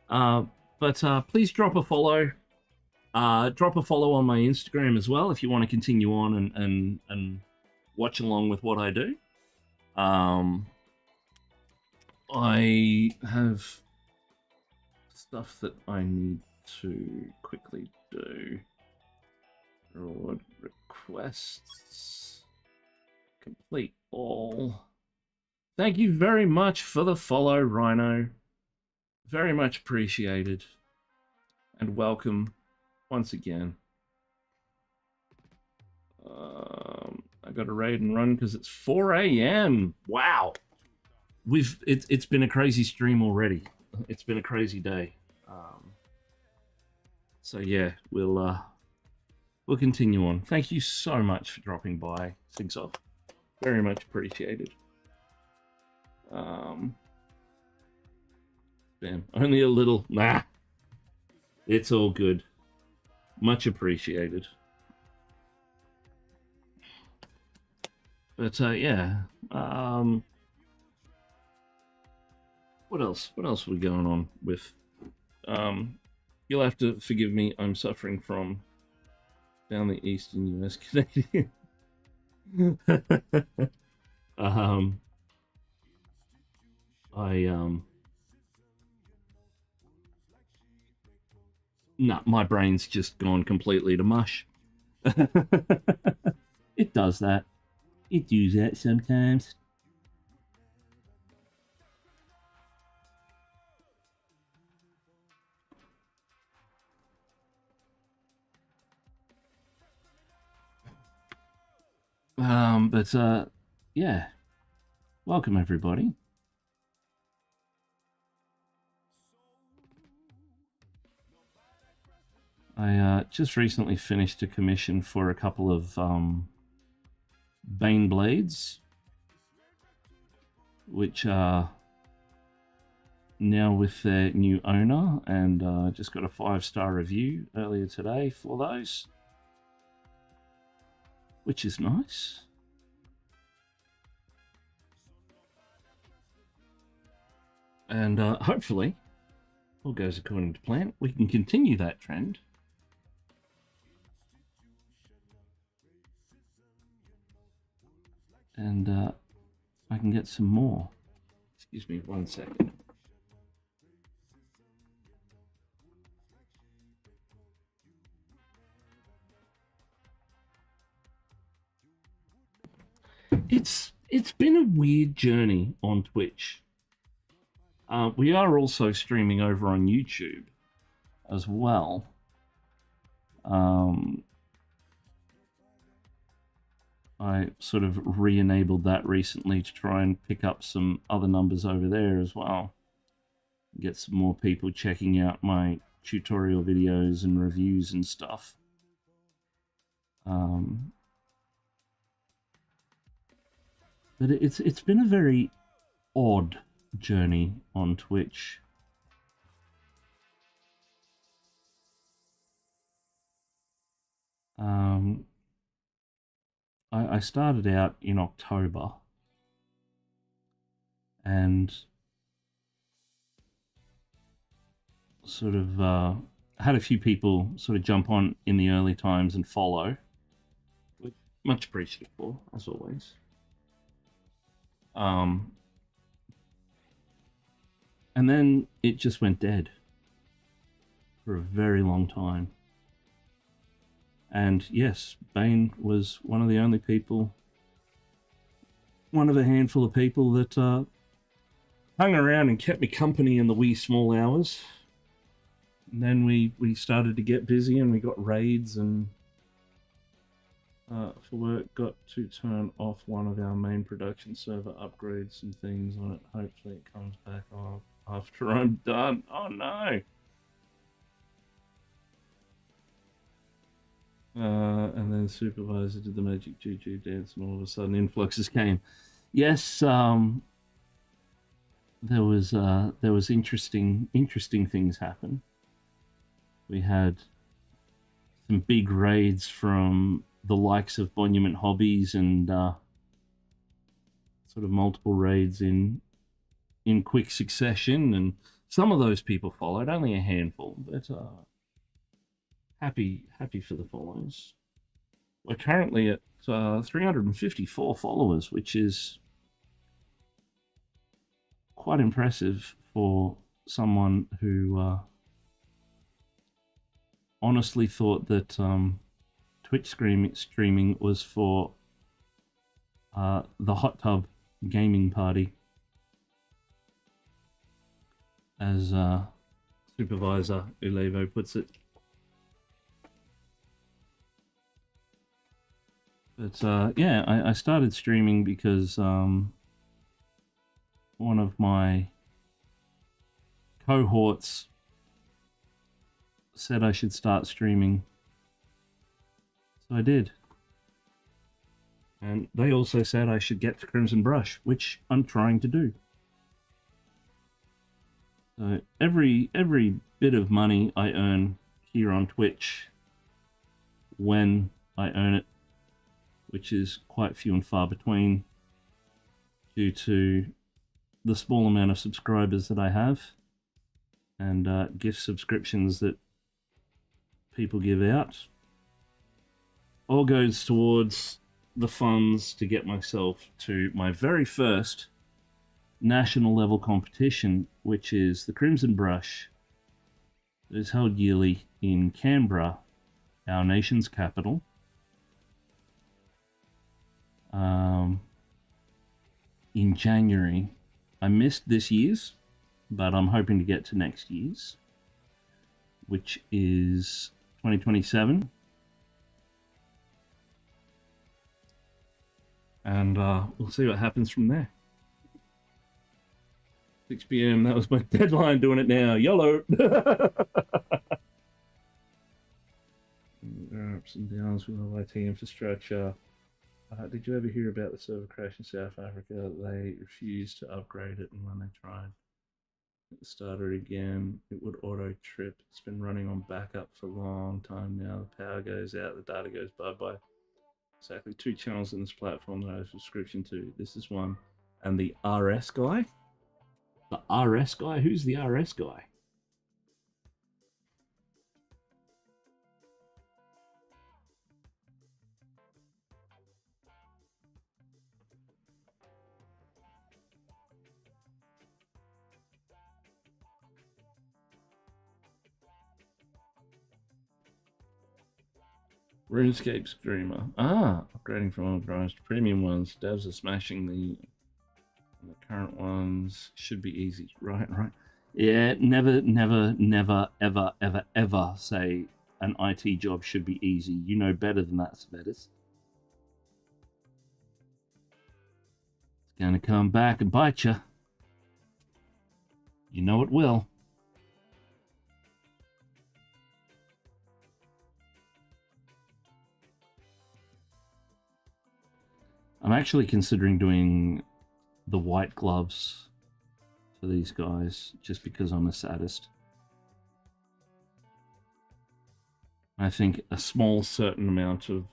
But please drop a follow. Drop a follow on my Instagram as well if you want to continue on and watch along with what I do. I have stuff that I need to quickly do. Reward requests. Complete all. Thank you very much for the follow, Rhino. Very much appreciated. And welcome once again. I got to raid and run because it's 4 a.m. Wow. It's been a crazy stream already. It's been a crazy day. So yeah, we'll continue on. Thank you so much for dropping by, Sigsoff. Very much appreciated. Damn, only a little. Nah, it's all good. Much appreciated. But yeah, what else? What else are we going on with? You'll have to forgive me. I'm suffering from down the eastern US Canadian. Nah, my brain's just gone completely to mush. It does that. It does that sometimes. But yeah. Welcome everybody. I just recently finished a commission for a couple of Bane Blades, which are now with their new owner, and just got a 5-star review earlier today for those, which is nice. And hopefully, all goes according to plan, we can continue that trend. And I can get some more. Excuse me 1 second. It's been a weird journey on Twitch. We are also streaming over on YouTube as well. I sort of re-enabled that recently to try and pick up some other numbers over there as well. get some more people checking out my tutorial videos and reviews and stuff. But it's been a very odd journey on Twitch. I started out in October, and sort of had a few people sort of jump on in the early times and follow, which much appreciated for, as always. And then it just went dead for a very long time. And yes, Bane was one of the only people, one of a handful of people that hung around and kept me company in the wee small hours. And then we started to get busy and we got raids, and for work got to turn off one of our main production server upgrades and things on it. Hopefully it comes back on after I'm done. Oh no! And then supervisor did the magic juju dance, and all of a sudden influxes came. Yes, there was interesting things happen. We had some big raids from the likes of Monument Hobbies, and sort of multiple raids in quick succession, and some of those people followed, only a handful, but happy for the follows. We're currently at 354 followers, which is quite impressive for someone who honestly thought that Twitch streaming was for the hot tub gaming party, as Supervisor Ulevo puts it. But yeah, I started streaming because one of my cohorts said I should start streaming, so I did. And they also said I should get to Crimson Brush, which I'm trying to do. So every bit of money I earn here on Twitch, when I earn it, which is quite few and far between due to the small amount of subscribers that I have, and gift subscriptions that people give out, all goes towards the funds to get myself to my very first national level competition, which is the Crimson Brush. It is held yearly in Canberra, our nation's capital. In January. I missed this year's, but I'm hoping to get to next year's, which is 2027. And we'll see what happens from there. 6 p.m. That was my deadline, doing it now. YOLO! There are ups and downs with the IT infrastructure. Did you ever hear about the server crash in South Africa? They refused to upgrade it, and when they tried it started again, it would auto trip. It's been running on backup for a long time now. The power goes out, the data goes bye-bye. Exactly 2 channels in this platform that I have a subscription to. This is one. And the RS guy? The RS guy? Who's the RS guy? RuneScape streamer. Ah, upgrading from old drives to premium ones. Devs are smashing the current ones. Should be easy. Right. Yeah, never, ever say an IT job should be easy. You know better than that, Svetis. It's gonna come back and bite you. You know it will. I'm actually considering doing the white gloves for these guys, just because I'm a sadist. I think a small certain amount of,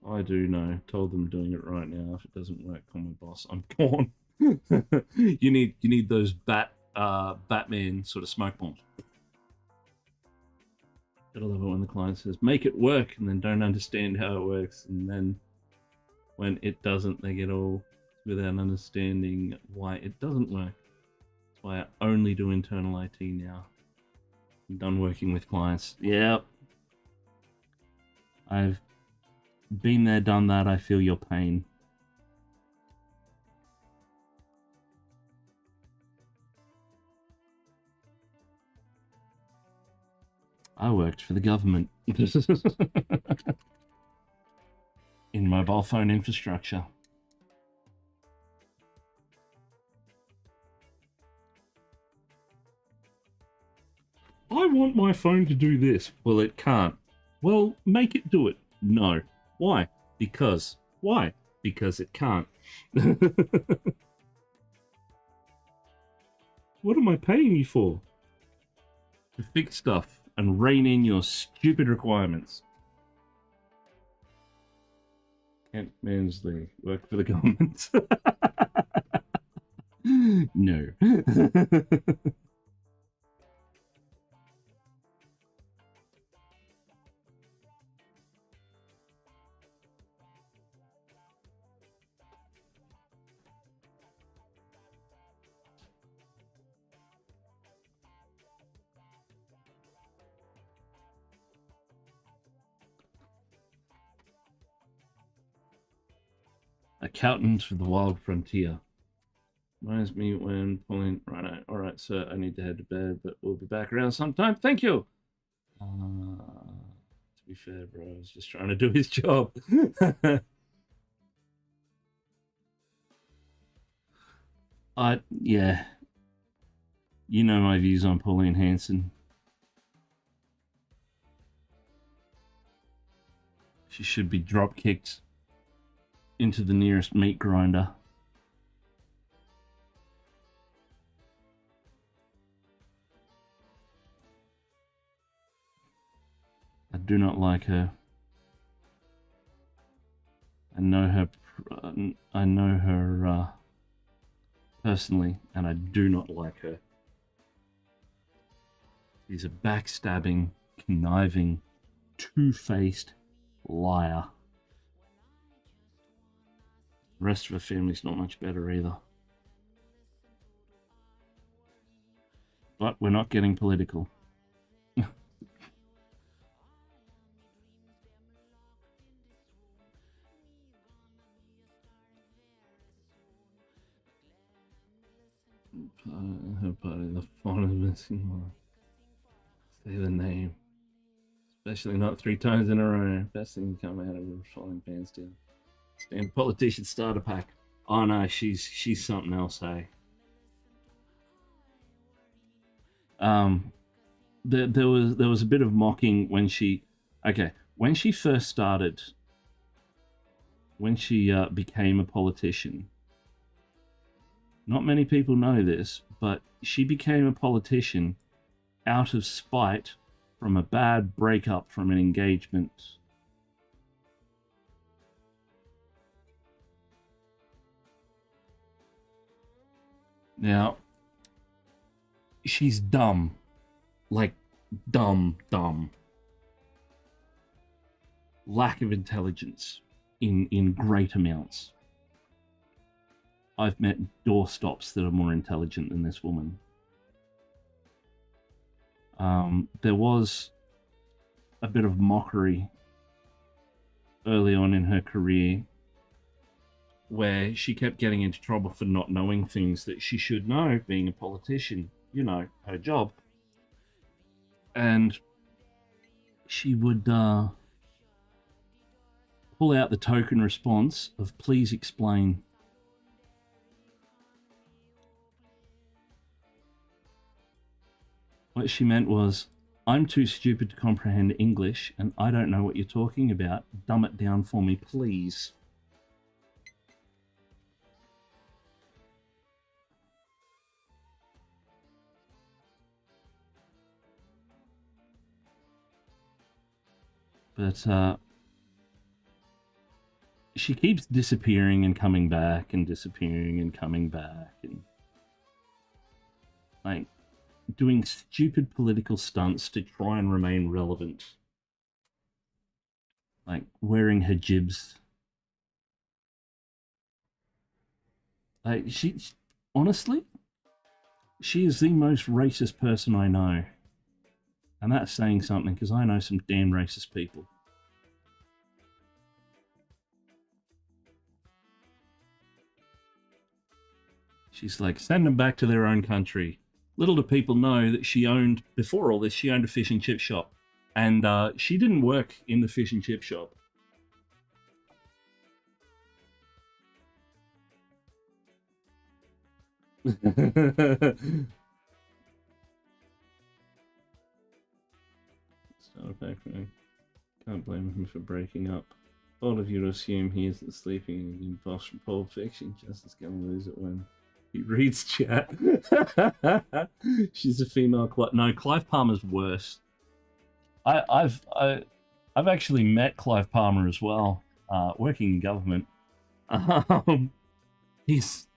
I do know, told them doing it right now. If it doesn't work, call my boss. I'm gone. You need those Batman sort of smoke bombs. Gotta love it when the client says, make it work, and then don't understand how it works. And then when it doesn't, they get all without understanding why it doesn't work. That's why I only do internal IT now. I'm done working with clients. Yep. I've been there, done that. I feel your pain. I worked for the government. In mobile phone infrastructure. I want my phone to do this. Well, it can't. Well, make it do it. No. Why? Because. Why? Because it can't. What am I paying you for? To fix stuff and rein in your stupid requirements. Kent Mansley, work for the government. No. Accountant for the Wild Frontier. Reminds me when pulling. Right, all right, sir. I need to head to bed, but we'll be back around sometime. Thank you. To be fair, bro, I was just trying to do his job. Yeah. You know my views on Pauline Hanson. She should be drop kicked into the nearest meat grinder. I do not like her. I know her personally, and I do not like her. She's a backstabbing, conniving, two-faced liar. The rest of her family's not much better either. But we're not getting political. Her party, the font is missing one. Say the name. Especially not 3 times in a row. Best thing to come out of a frying pan still. Stand politician starter pack. Oh no, she's something else, hey. There was a bit of mocking when she first started, when she became a politician. Not many people know this, but she became a politician out of spite from a bad breakup from an engagement. Now, she's dumb. Like, dumb. Lack of intelligence in great amounts. I've met doorstops that are more intelligent than this woman. There was a bit of mockery early on in her career where she kept getting into trouble for not knowing things that she should know, being a politician, you know, her job. And she would pull out the token response of please explain. What she meant was, I'm too stupid to comprehend English and I don't know what you're talking about. Dumb it down for me, please. But she keeps disappearing and coming back and disappearing and coming back and like doing stupid political stunts to try and remain relevant. Like wearing hijabs. Like honestly, she is the most racist person I know. And that's saying something because I know some damn racist people. She's like, send them back to their own country. Little do people know that she owned, before all this, she owned a fish and chip shop. And she didn't work in the fish and chip shop. Start background. Can't blame him for breaking up. All of you assume he isn't sleeping in boss from Pulp Fiction. Justin's gonna lose it when he reads chat. She's a female. No, Clive Palmer's worse. I've actually met Clive Palmer as well, working in government. He's,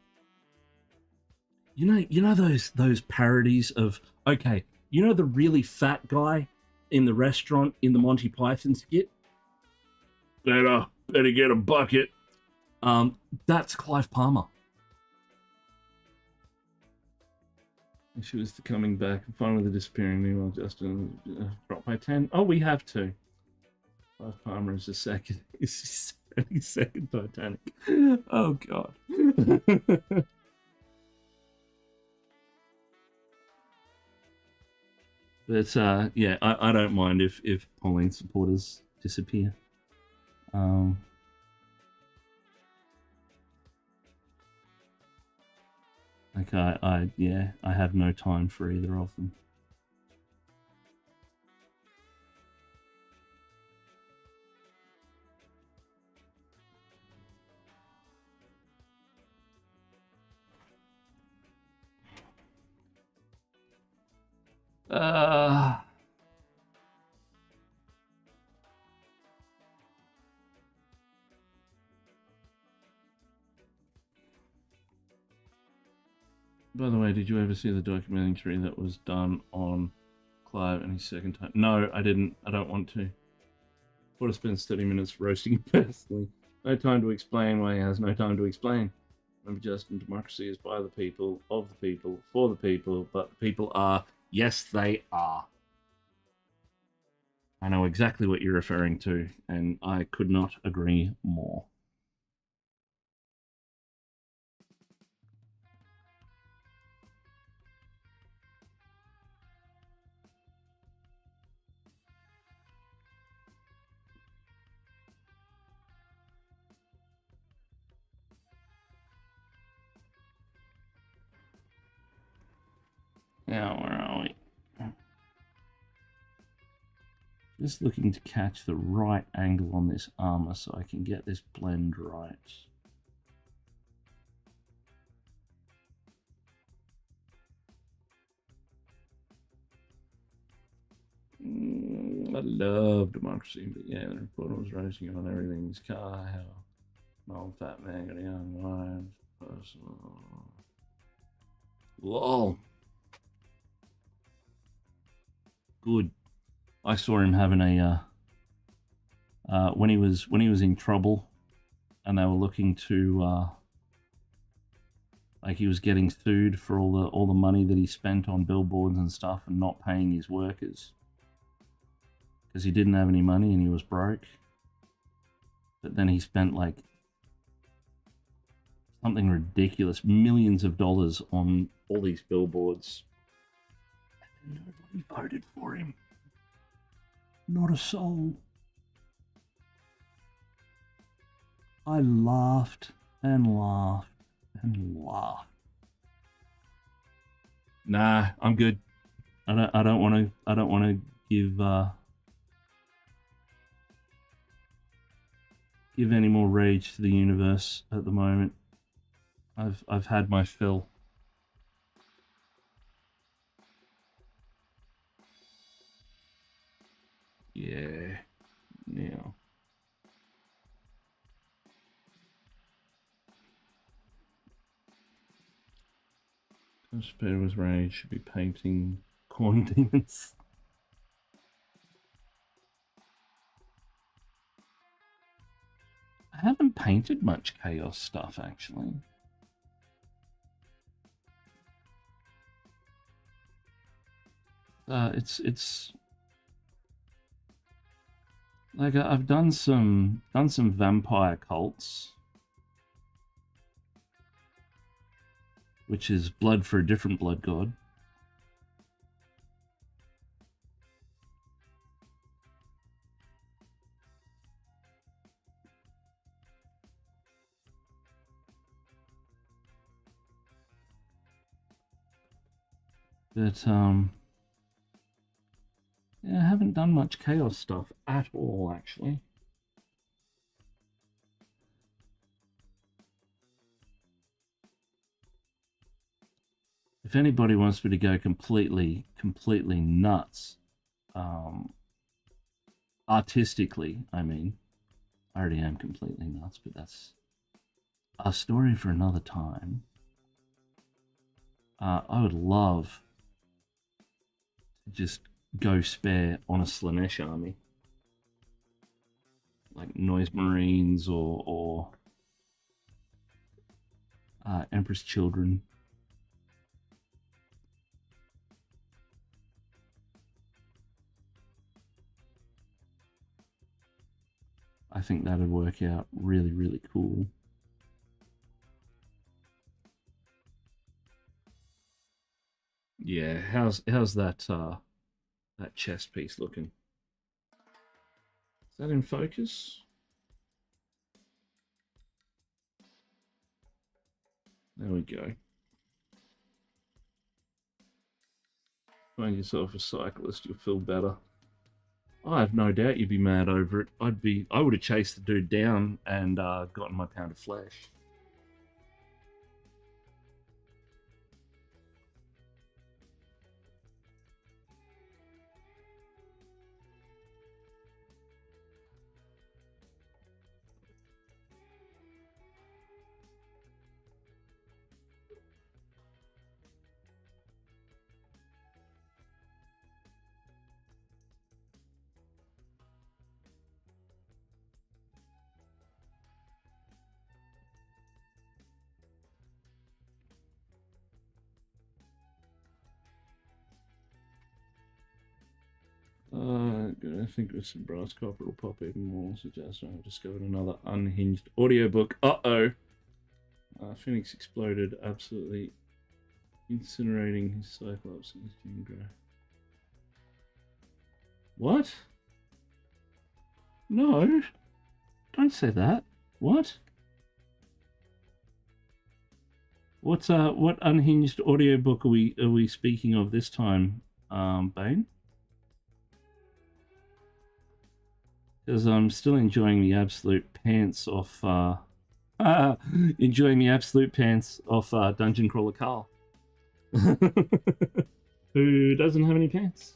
you know those parodies of, okay, you know the really fat guy in the restaurant in the Monty Python skit? Better get a bucket. That's Clive Palmer. She was coming back and finally the disappearing. Meanwhile, Justin dropped by 10. Oh, we have to. Clive Palmer is the second. Is his second Titanic. Oh God. But yeah, I don't mind if Pauline supporters disappear. Like I have no time for either of them. By the way, did you ever see the documentary that was done on Clive and his second time? No, I didn't. I don't want to. Would have spent 30 minutes roasting him personally. No time to explain why he has no time to explain. Remember, Justin, democracy is by the people, of the people, for the people, but the people are, yes, they are. I know exactly what you're referring to, and I could not agree more. Now, where are we? Just looking to catch the right angle on this armor so I can get this blend right. I love democracy, but yeah, the reporter was racing on everything in his car. How an old fat man got a young wife. Personal. Lol. Good. I saw him having a when he was in trouble, and they were looking to like he was getting sued for all the money that he spent on billboards and stuff and not paying his workers because he didn't have any money and he was broke. But then he spent like something ridiculous, millions of dollars on all these billboards. And nobody voted for him. Not a soul. I laughed and laughed and laughed. Nah, I'm good. I don't want to give any more rage to the universe at the moment. I've had my fill. Yeah. now. Constipated with rage, should be painting corn demons. I haven't painted much chaos stuff, actually. It's like I've done some vampire cults, which is blood for a different blood god. But yeah, I haven't done much chaos stuff at all, actually. If anybody wants me to go completely nuts, artistically, I mean, I already am completely nuts, but that's a story for another time. I would love to just go spare on a Slanesh army, like Noise Marines or Empress Children. I think that'd work out really, really cool. Yeah, how's that that chest piece looking? Is that in focus? There we go. Find yourself a cyclist, you'll feel better. I have no doubt you'd be mad over it. I would have chased the dude down and gotten my pound of flesh. I think with some brass copper will pop even more. Suggest I've discovered another unhinged audiobook. Uh-oh. Phoenix exploded, absolutely incinerating his Cyclops and his Jean Grey. What? No. Don't say that. What? What unhinged audiobook are we speaking of this time, Bane? Because I'm still enjoying the absolute pants off enjoying the absolute pants off Dungeon Crawler Carl. Who doesn't have any pants?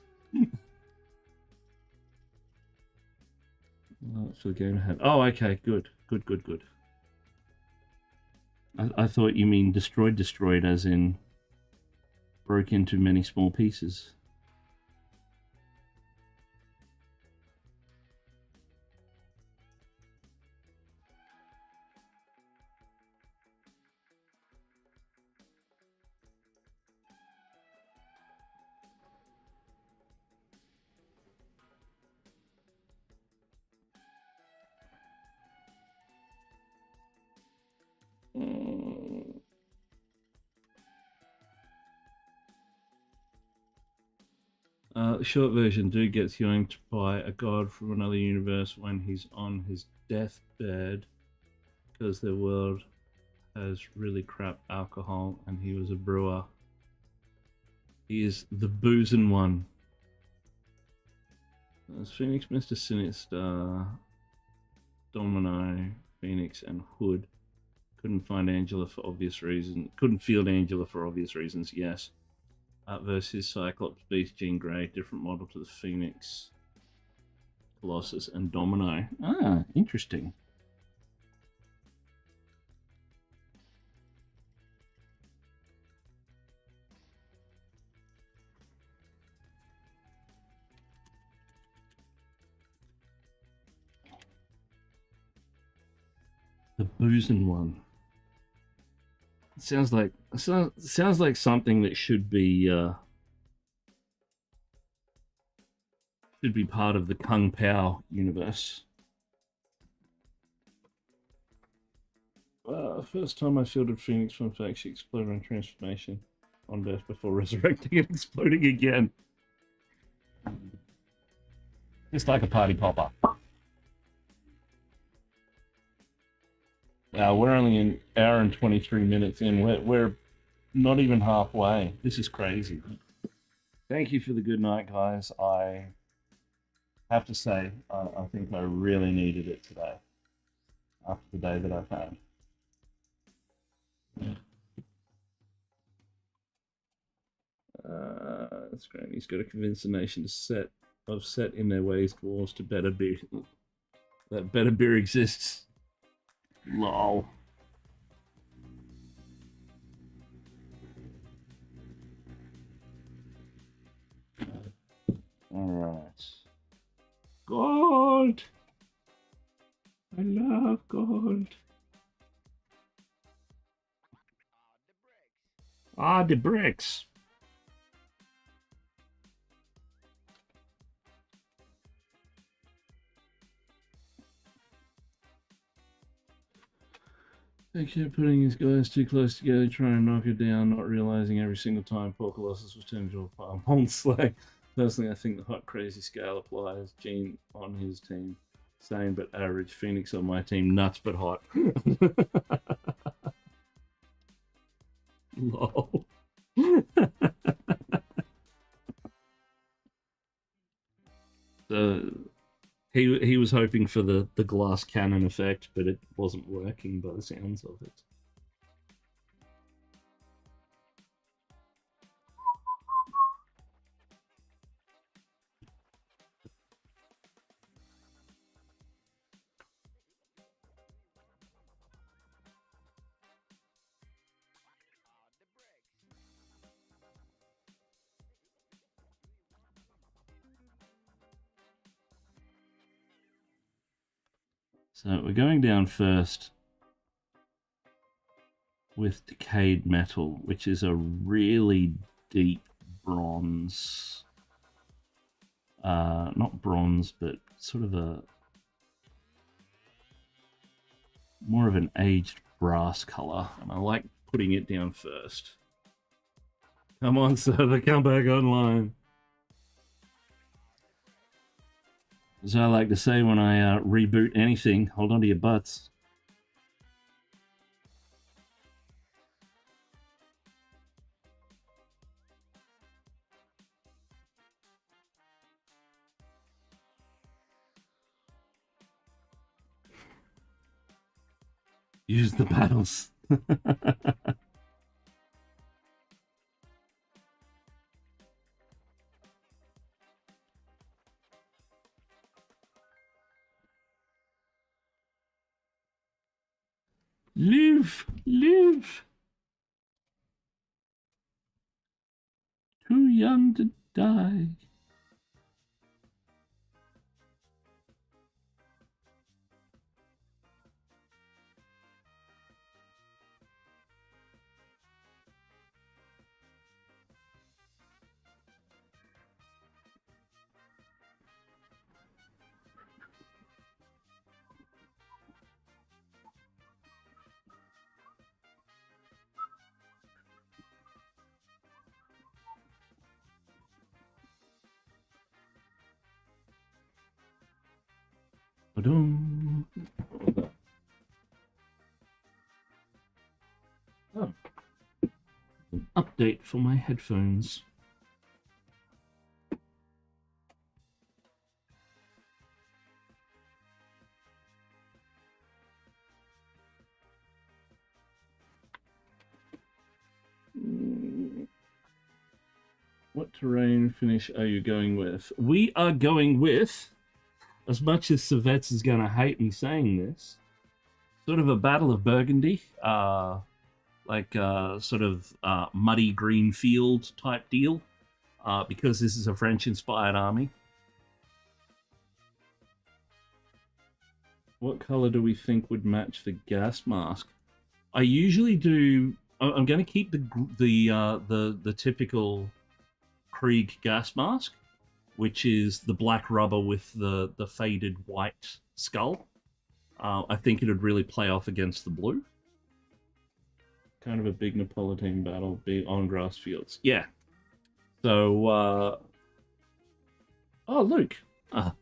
For the game ahead. Oh, okay, good. I thought you mean destroyed as in broke into many small pieces. The short version, dude gets yoinked by a god from another universe when he's on his deathbed because their world has really crap alcohol and he was a brewer. He is the boozing one. As Phoenix, Mr. Sinister, Domino, Phoenix, and Hood couldn't find Angela for obvious reasons. Couldn't field Angela for obvious reasons, yes. Versus Cyclops, Beast, Jean Grey, different model to the Phoenix. Colossus and Domino. Ah, interesting. The boozing one. Sounds like something that should be part of the Kung Pao universe. First time I fielded Phoenix from fact she exploded on transformation on death before resurrecting and exploding again. Just like a party popper. We're only an hour and 23 minutes in. We're not even halfway. This is crazy. Thank you for the good night, guys. I have to say, I think I really needed it today after the day that I've had. That's great. He's got to convince the nation to set in their ways towards to better beer. That better beer exists. Lol. All right. Gold. I love gold. Ah, the bricks. They kept putting his guys too close together, trying to knock it down, not realizing every single time poor Colossus was turned into a farm on sleigh. Personally, I think the hot crazy scale applies. Gene on his team. Same but average. Phoenix on my team. Nuts but hot. Lol. He was hoping for the glass cannon effect, but it wasn't working by the sounds of it. So we're going down first with decayed metal, which is a really deep bronze. Not bronze, but sort of a more of an aged brass color. And I like putting it down first. Come on, server, come back online. As I like to say when I reboot anything, hold on to your butts. Use the paddles. Live, live. Too young to die. Ba-dum. Oh. An update for my headphones. What terrain finish are you going with? We are going with as much as Savets is going to hate me saying this, sort of a Battle of Burgundy, sort of muddy green field type deal, because this is a French-inspired army. What color do we think would match the gas mask? I usually do. I'm going to keep the typical Krieg gas mask, which is the black rubber with the faded white skull. I think it would really play off against the blue. Kind of a big Napoleonic battle, big on grass fields. Yeah. So, oh, Luke. How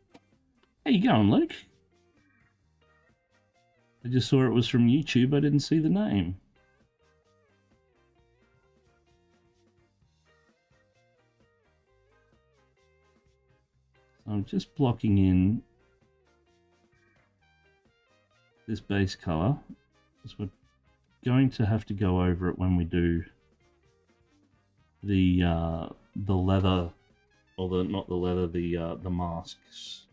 you going, Luke? I just saw it was from YouTube. I didn't see the name. So I'm just blocking in this base color, because we're going to have to go over it when we do the leather, or the not the leather, the masks.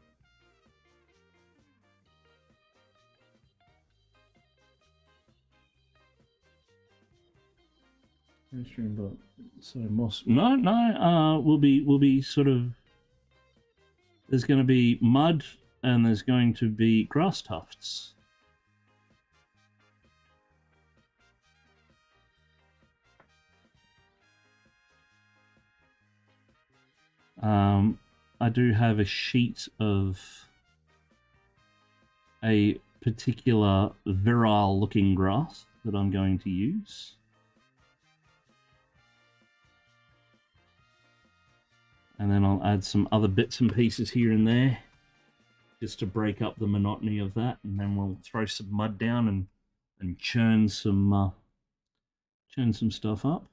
So moss. No. We'll be sort of. There's going to be mud, and there's going to be grass tufts. I do have a sheet of a particular virile looking grass that I'm going to use. And then I'll add some other bits and pieces here and there just to break up the monotony of that. And then we'll throw some mud down and churn some stuff up.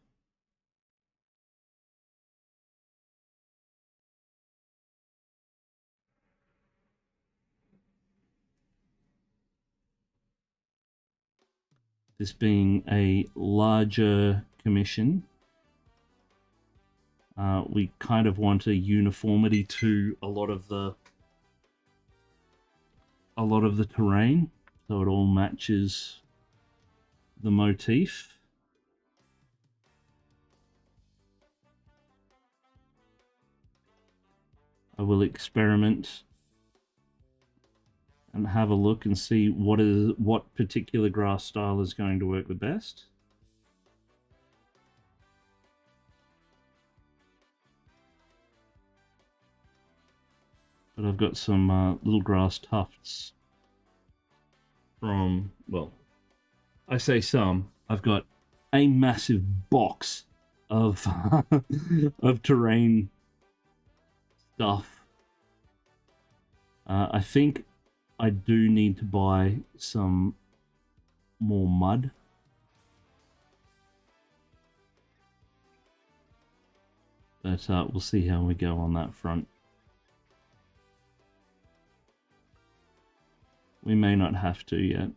This being a larger commission, we kind of want a uniformity to a lot of the terrain, so it all matches the motif. I will experiment and have a look and see what particular grass style is going to work the best. But I've got some little grass tufts from, well, I say some. I've got a massive box of of terrain stuff. I think I do need to buy some more mud. But we'll see how we go on that front. We may not have to yet.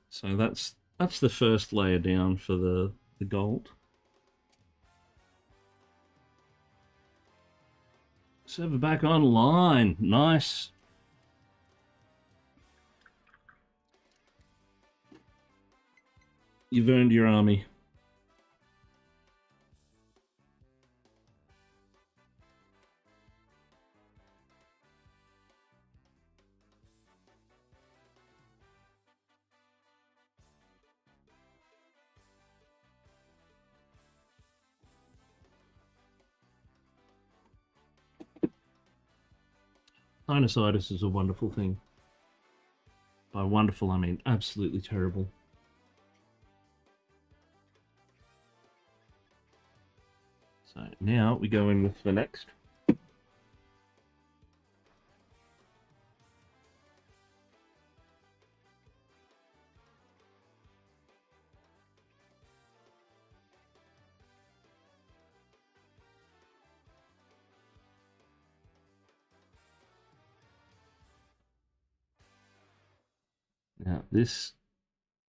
So that's the first layer down for the gold. Server back online. Nice. You've earned your army. Sinusitis is a wonderful thing. By wonderful, I mean absolutely terrible. So now we go in with the next. Now this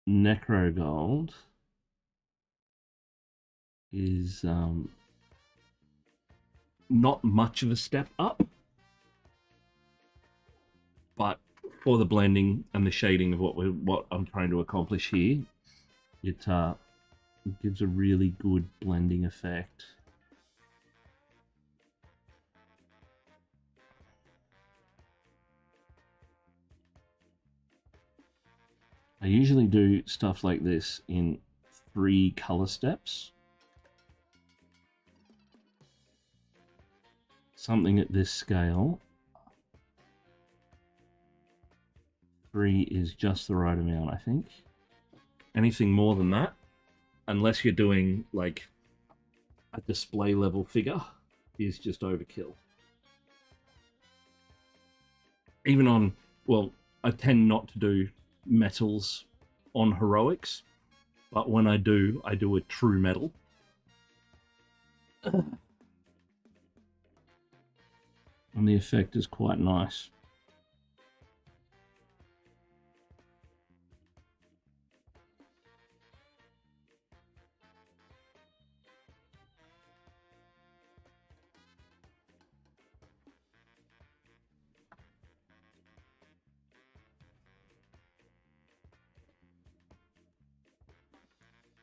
necro gold is not much of a step up, but for the blending and the shading of what I'm trying to accomplish here, it gives a really good blending effect. I usually do stuff like this in 3 color steps. Something at this scale, 3 is just the right amount, I think. Anything more than that, unless you're doing like a display level figure, is just overkill. Even on, well, I tend not to do metals on heroics, but when I do a true metal. And the effect is quite nice.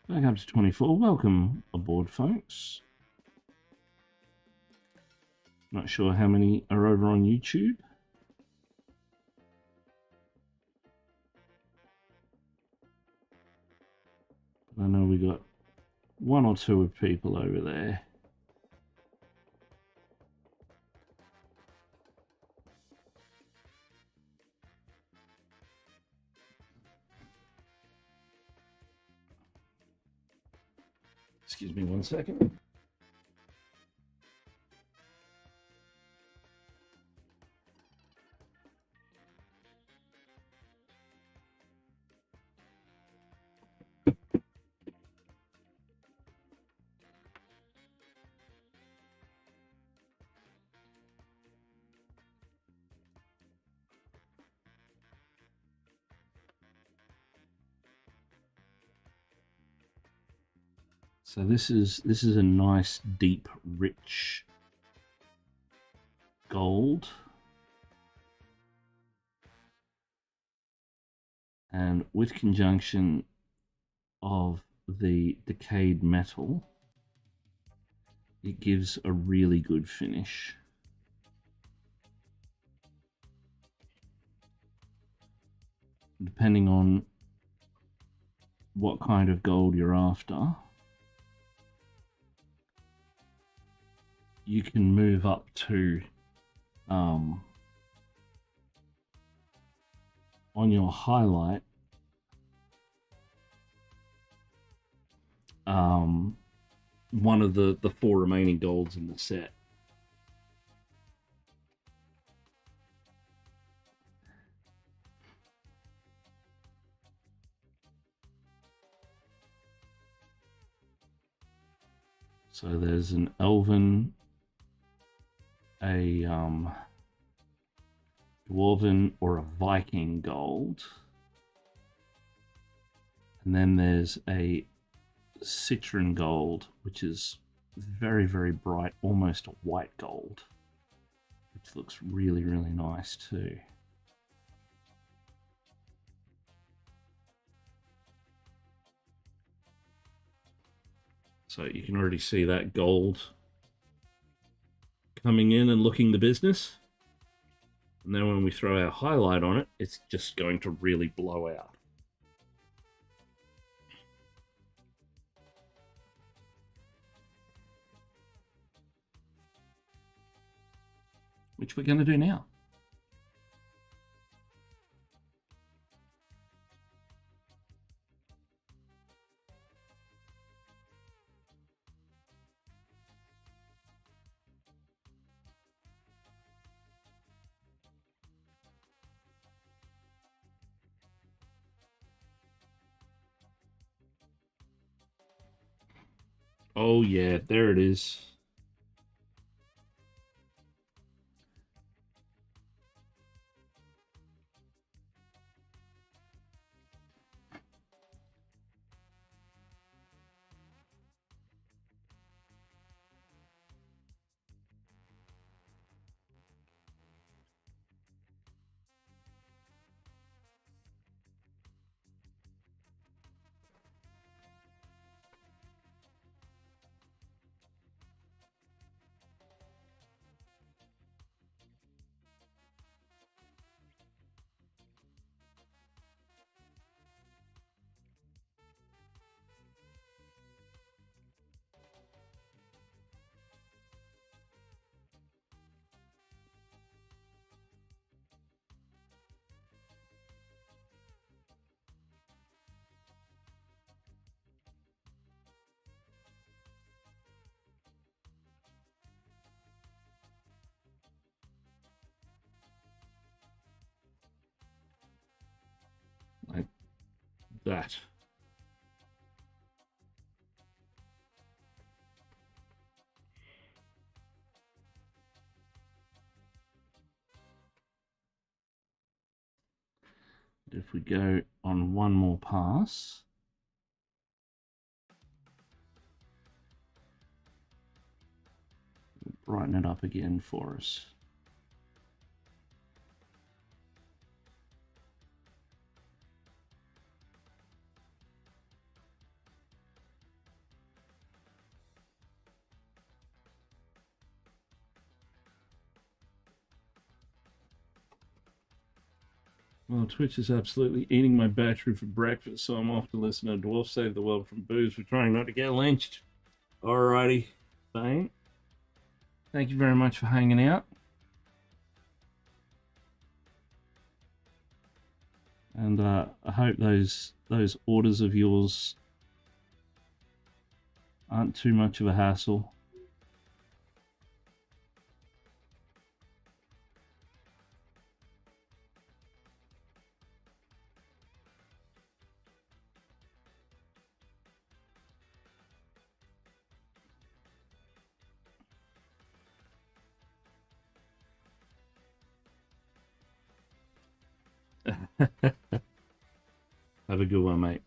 Back up to 24. Welcome aboard, folks. Not sure how many are over on YouTube. I know we got 1 or 2 of people over there. Excuse me 1 second. So this is a nice, deep, rich gold. And with conjunction of the decayed metal, it gives a really good finish. Depending on what kind of gold you're after, you can move up to on your highlight one of the 4 remaining golds in the set. So there's an elven, a dwarven, or a Viking gold. And then there's a citron gold, which is very, very bright, almost a white gold, which looks really, really nice too. So you can already see that gold coming in and looking the business. And then when we throw our highlight on it, it's just going to really blow out. Which we're going to do now. Oh yeah, there it is. that. If we go on one more pass, we'll brighten it up again for us. Well, Twitch is absolutely eating my battery for breakfast, so I'm off to listen to Dwarf Save the World from Booze. We're trying not to get lynched. Alrighty, Bane. Thank you very much for hanging out. And I hope those orders of yours aren't too much of a hassle. Have a good one, mate.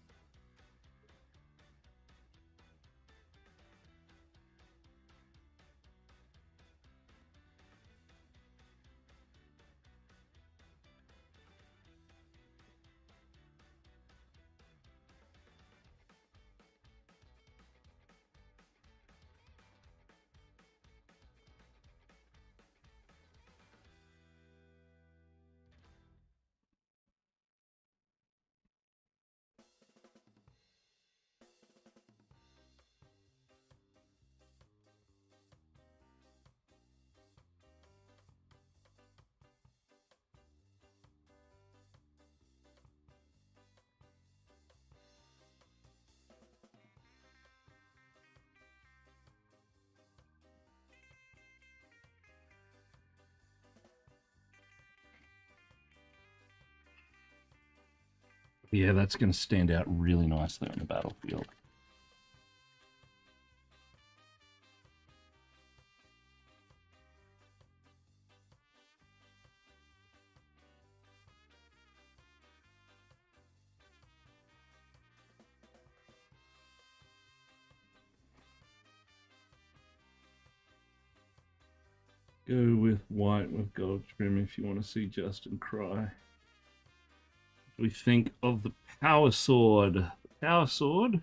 Yeah, that's going to stand out really nicely on the battlefield. Go with white with gold trim if you want to see Justin cry. We think of the power sword. The power sword,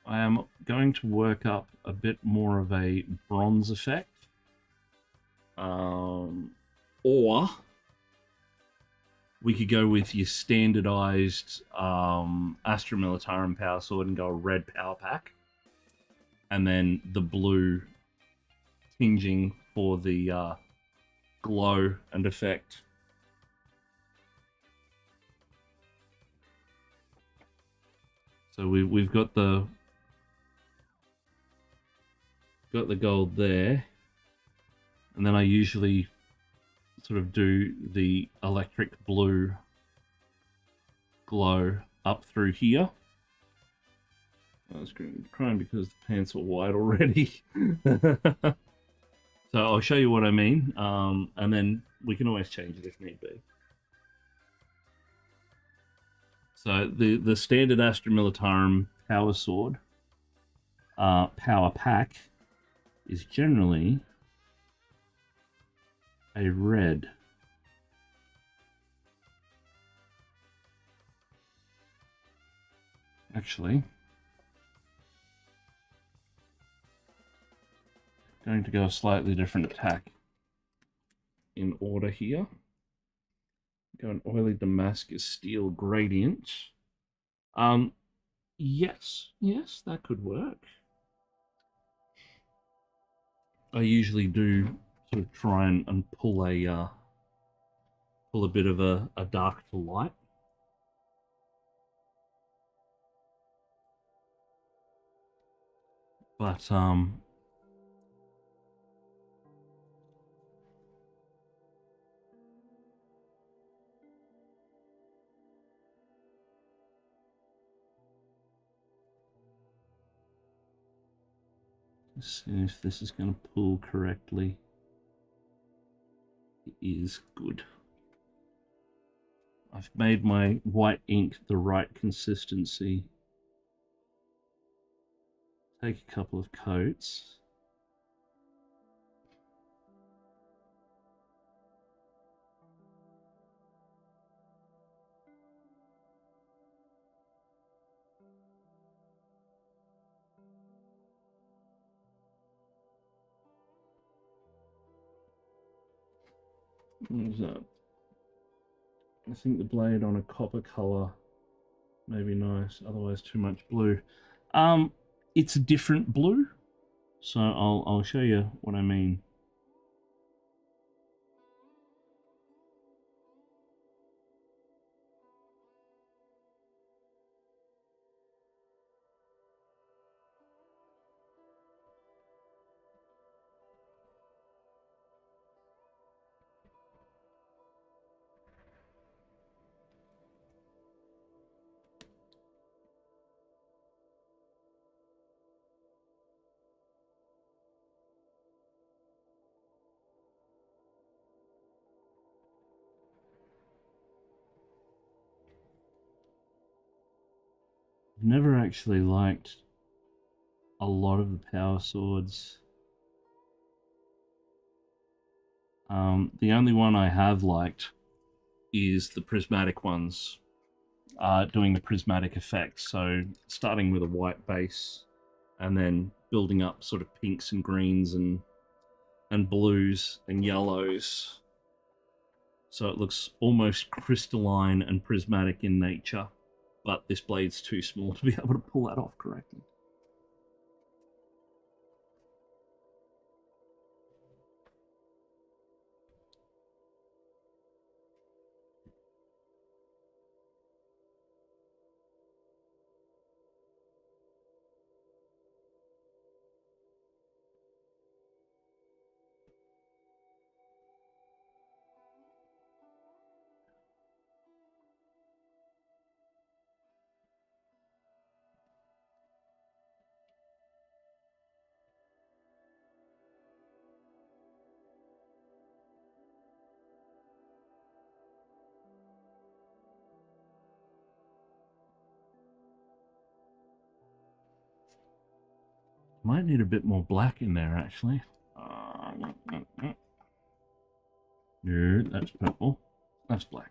I am going to work up a bit more of a bronze effect. Or we could go with your standardized Astra Militarum power sword and go a red power pack. And then the blue tinging for the glow and effect. So we've got the gold there, and then I usually sort of do the electric blue glow up through here. I was crying because the pants were white already. So I'll show you what I mean, and then we can always change it if need be. So the standard Astra Militarum power sword power pack is generally a red. Actually, going to go a slightly different attack in order here. Go an oily Damascus steel gradient. Yes, that could work. I usually do sort of try and pull a bit of a dark to light. But Let's see if this is going to pull correctly. It is good. I've made my white ink the right consistency. Take a couple of coats. What is that? I think the blade on a copper color may be nice, otherwise too much blue. It's a different blue, so I'll show you what I mean. I've never actually liked a lot of the power swords. The only one I have liked is the prismatic ones, doing the prismatic effect. So starting with a white base and then building up sort of pinks and greens and blues and yellows. So it looks almost crystalline and prismatic in nature, but this blade's too small to be able to pull that off correctly. Might need a bit more black in there, actually. No, that's purple. That's black.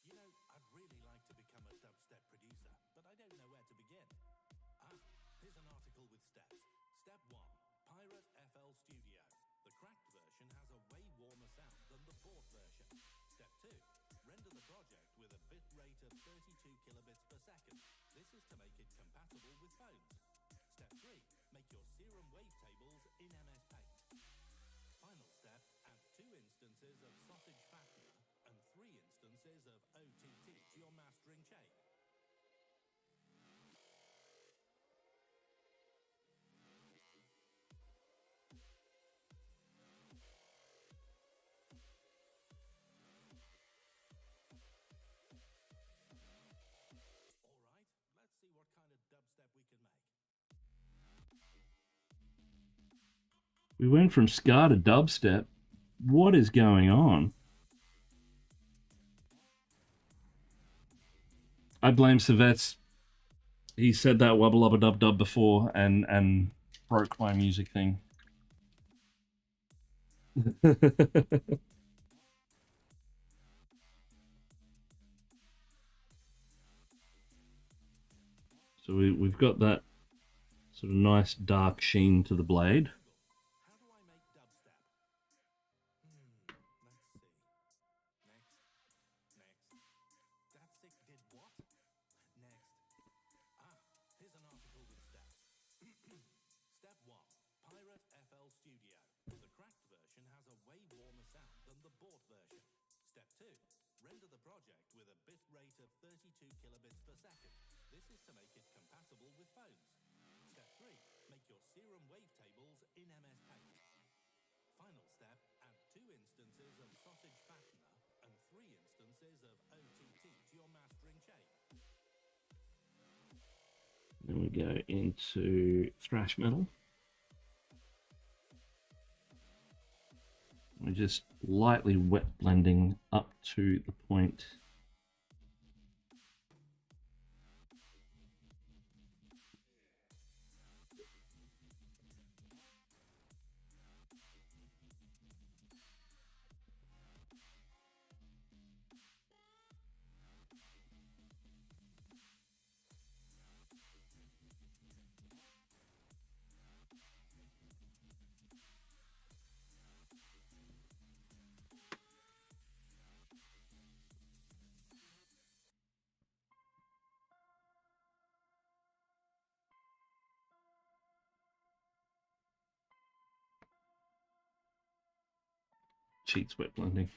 You know, I'd really like to become a dubstep producer, but I don't know where to begin. Here's an article with steps. Step 1. Pirate FL Studio. The cracked version has a way warmer sound than the bought version. Step 2. Render the project with a bit rate of 32 kilobits per second. This is to make it compatible with phones. Step 3. Make your serum wavetables in MS Paint. Final step, add 2 instances of sausage fattener and 3 instances of OTT to your mastering chain. We went from ska to dubstep. What is going on? I blame Savets. He said that wubba lubba dub dub before and broke my music thing. So we've got that sort of nice dark sheen to the blade. How do I make dubstep? Let's see. Next. Danzig did what? Next. Here's an article with steps. Step 1. Pirate FL Studio. The cracked version has a way warmer sound than the bought version. Step 2. Render the project with a bit rate of 32 kilobits per second. This is to make it compatible with phones. Step 3. Make your serum wavetables in MS Paint. Final step, add 2 instances of sausage fattener and 3 instances of OTT to your mastering chain. Then we go into thrash metal. We're just lightly wet blending up to the point cheats wet blending.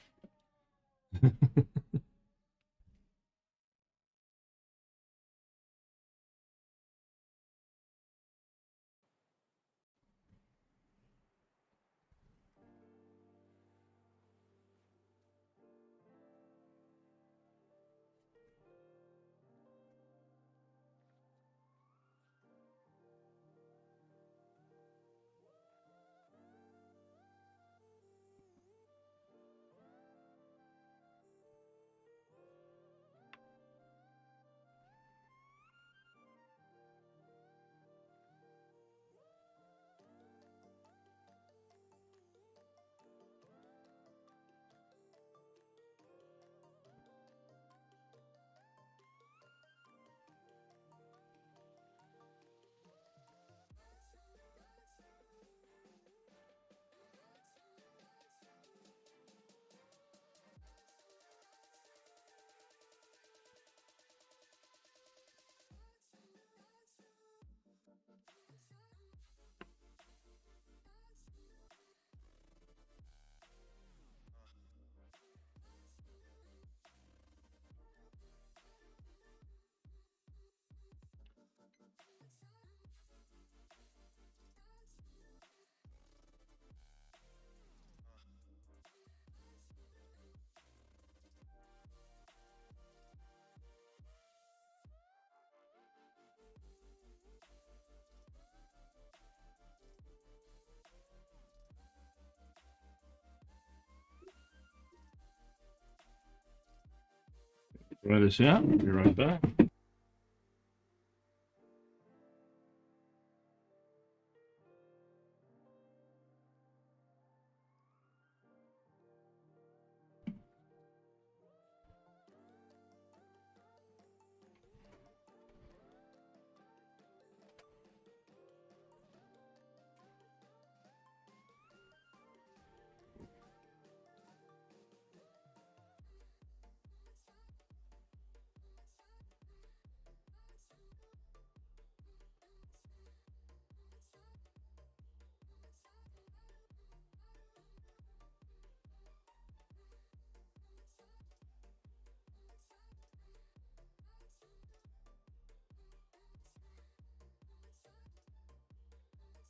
Try this out. I'll be right back.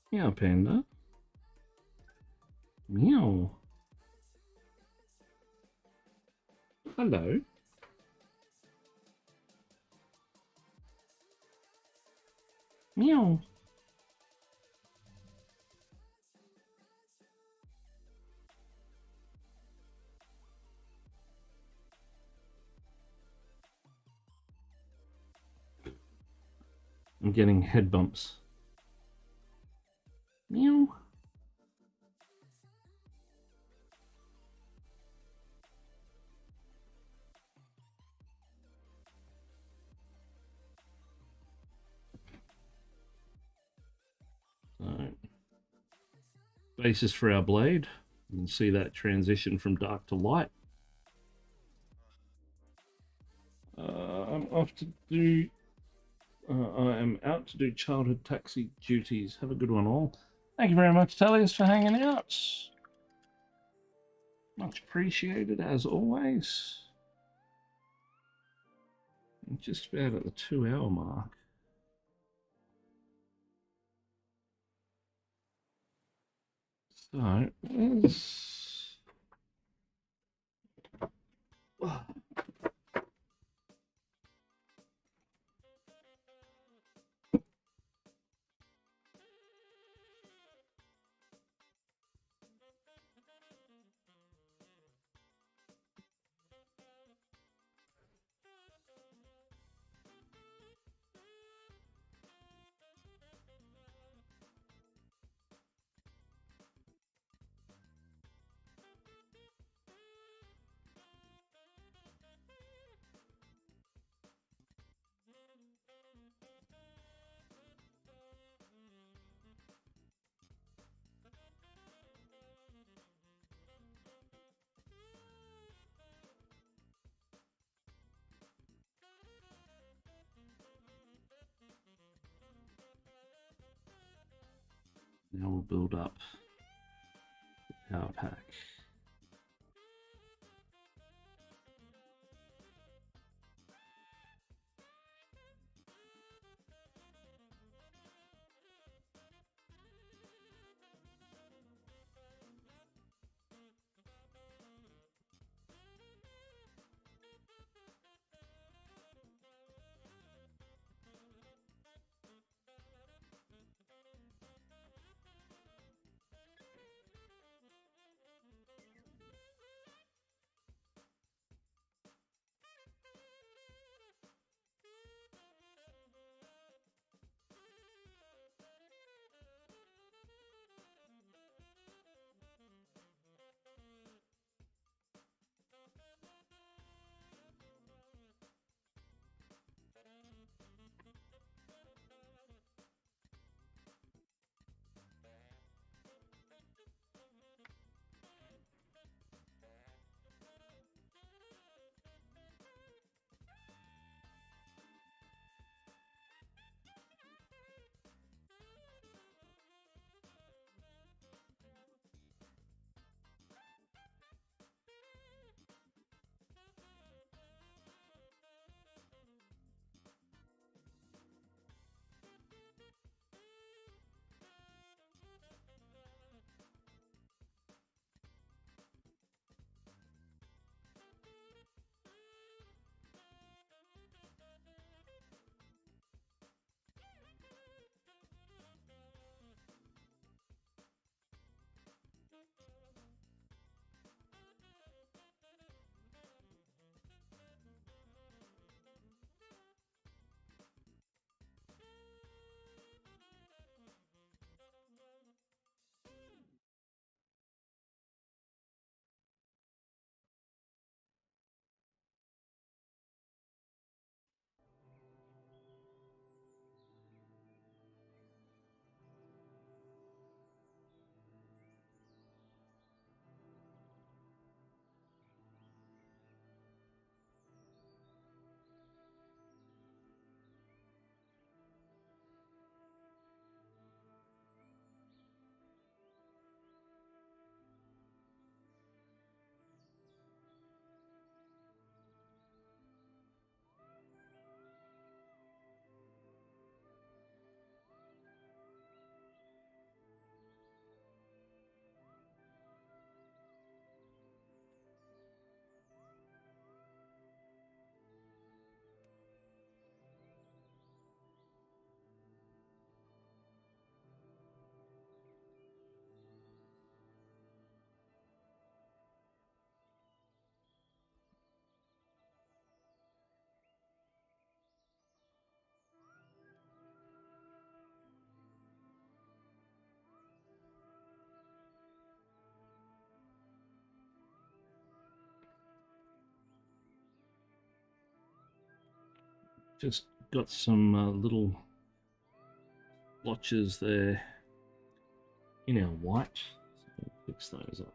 Meow, panda. Meow. Hello. Meow. I'm getting head bumps. Meow. So, basis for our blade. You can see that transition from dark to light. I'm off to do. I am out to do childhood taxi duties. Have a good one, all. Thank you very much, Tellius, for hanging out. Much appreciated, as always. I'm just about at the 2-hour mark. So, let's- now we'll build up the power pack. Just got some little blotches there in our white. So we'll fix those up.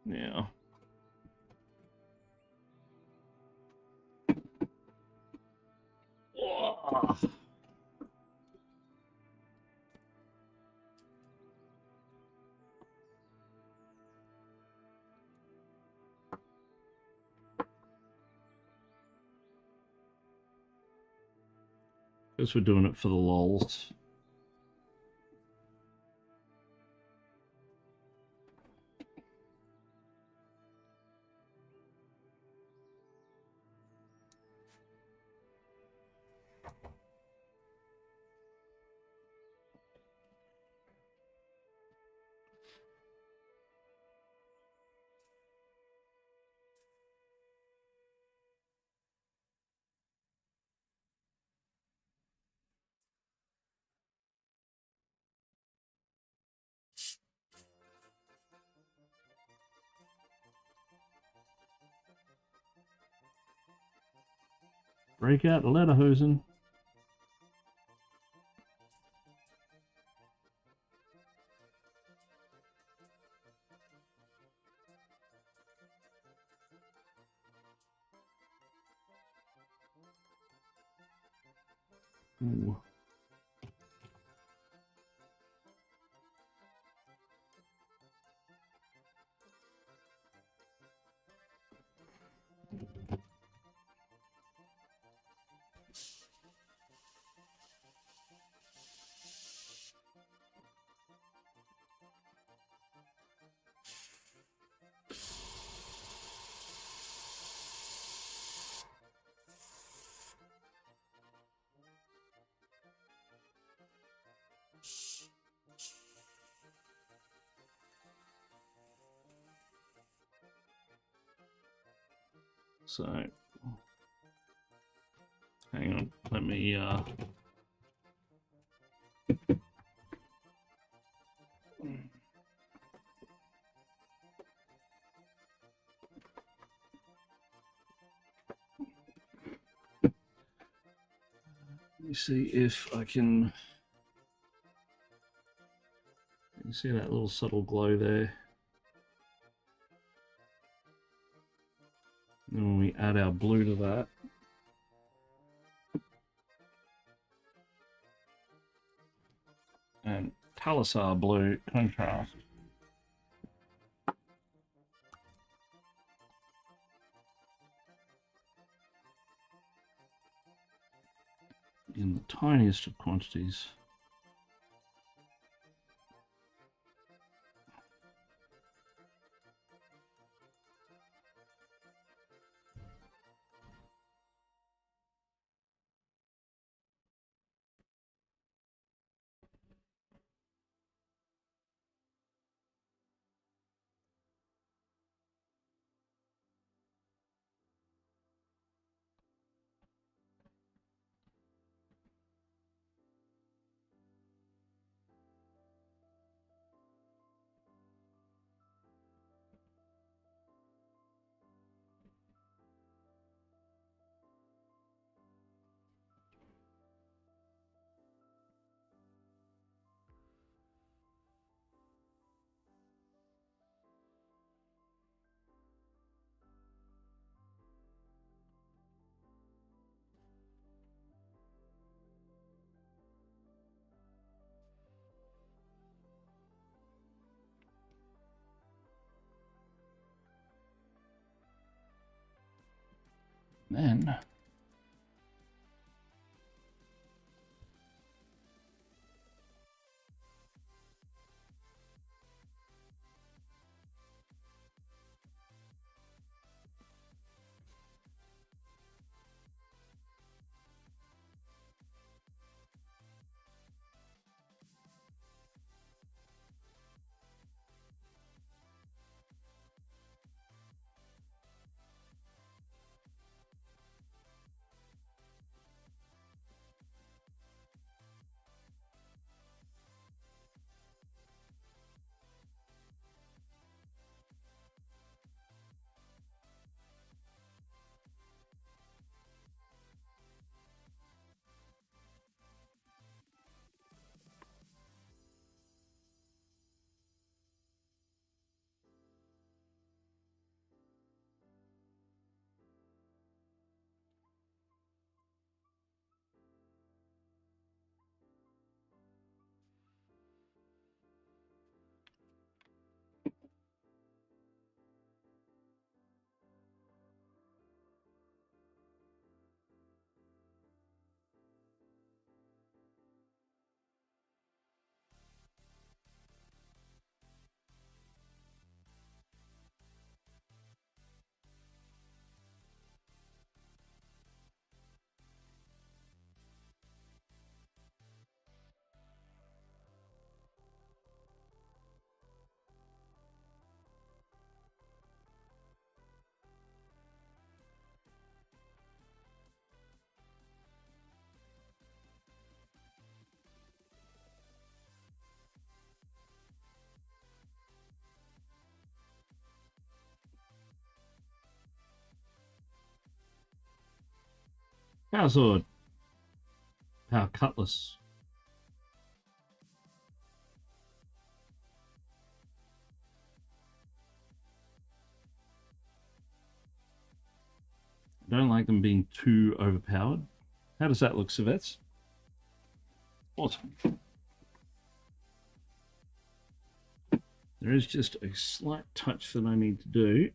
Yeah. Oh. Guess we're doing it for the lols. Break out the lederhosen. Ooh. So, hang on, let me see if I can. You see that little subtle glow there? And when we add our blue to that, and Talisar blue contrast. In the tiniest of quantities. Then Power sword. Power cutlass. I don't like them being too overpowered. How does that look, Savets? Awesome. There is just a slight touch that I need to do.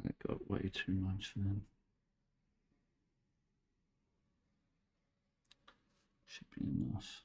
That got way too much then. Should be enough.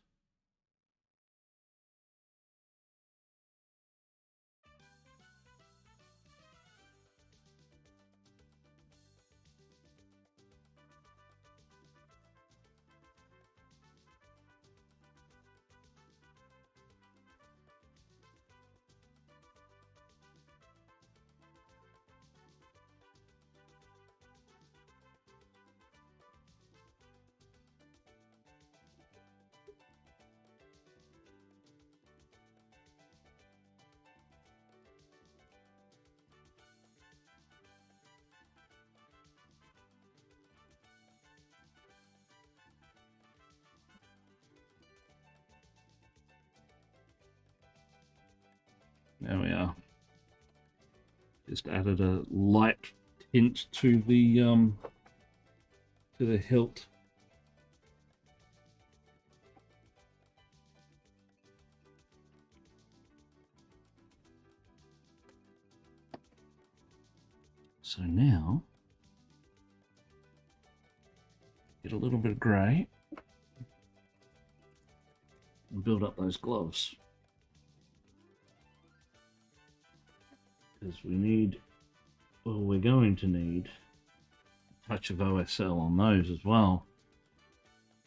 There we are. Just added a light tint to the hilt. So now get a little bit of grey and build up those gloves. Because we need, well, we're going to need a touch of OSL on those as well.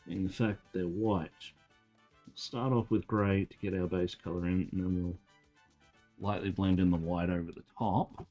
In fact, they're white. We'll start off with grey to get our base colour in, and then we'll lightly blend in the white over the top.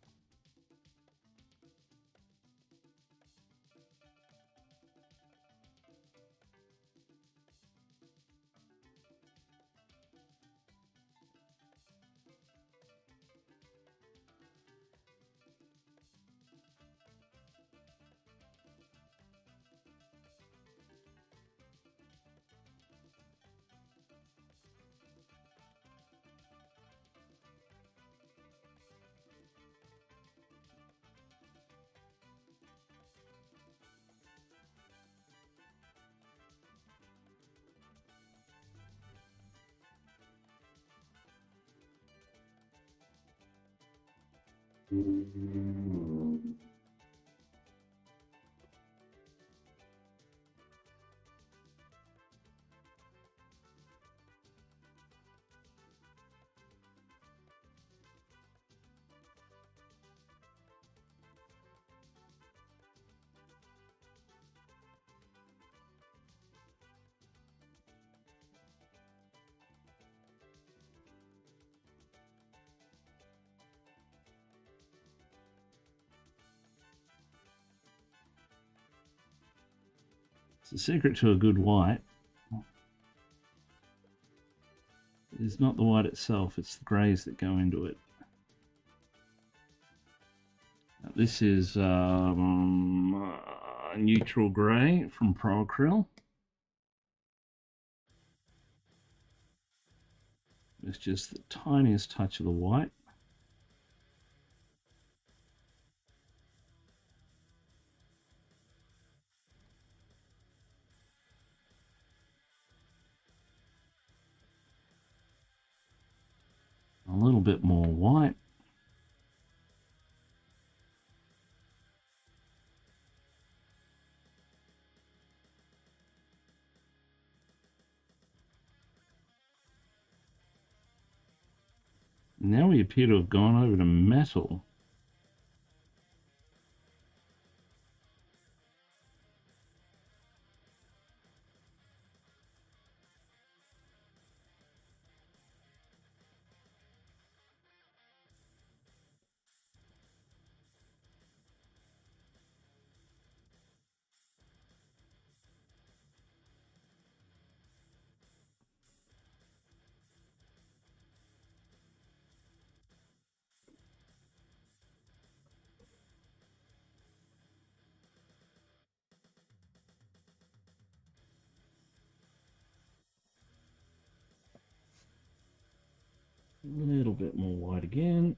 The secret to a good white is not the white itself, it's the greys that go into it. Now, this is a neutral grey from Pro Acryl. It's just the tiniest touch of the white. A little bit more white. Now we appear to have gone over to metal. bit more wide again.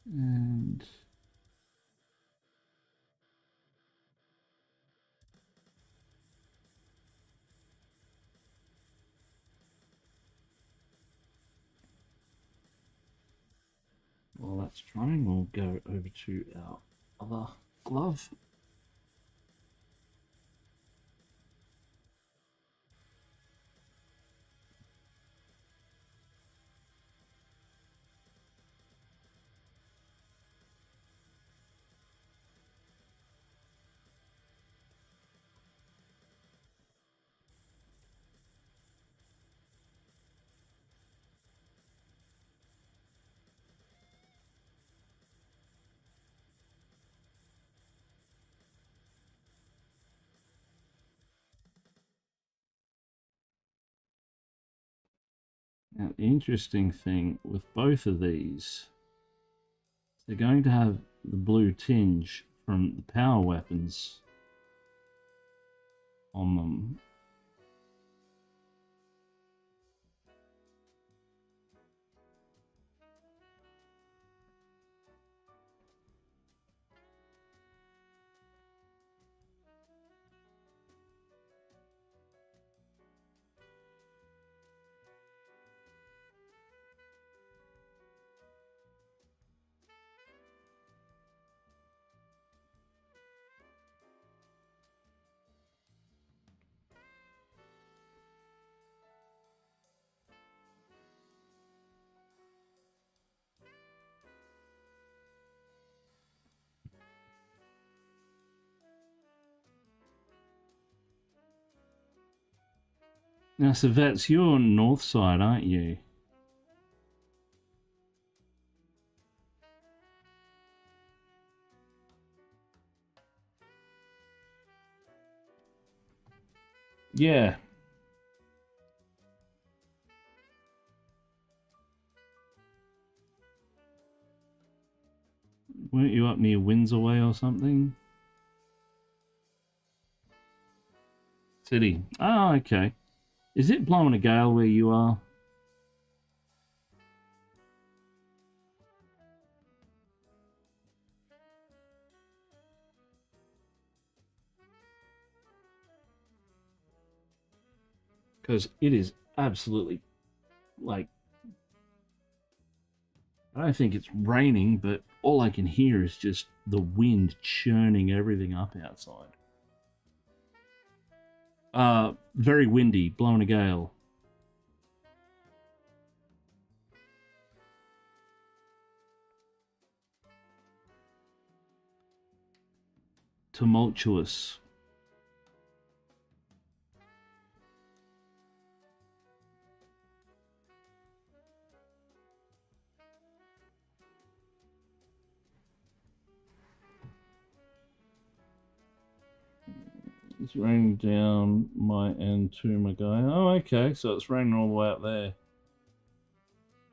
And while that's trying, we'll go over to our other glove. Now, the interesting thing with both of these, they're going to have the blue tinge from the power weapons on them. Now, so that's your north side, aren't you? Yeah. Weren't you up near Windsor Way or something? City. Oh, okay. Is it blowing a gale where you are? Because it is absolutely, like, I don't think it's raining, but all I can hear is just the wind churning everything up outside. Very windy, blowing a gale. Tumultuous. It's raining down my end too, my guy. Oh, okay, so it's raining all the way up there.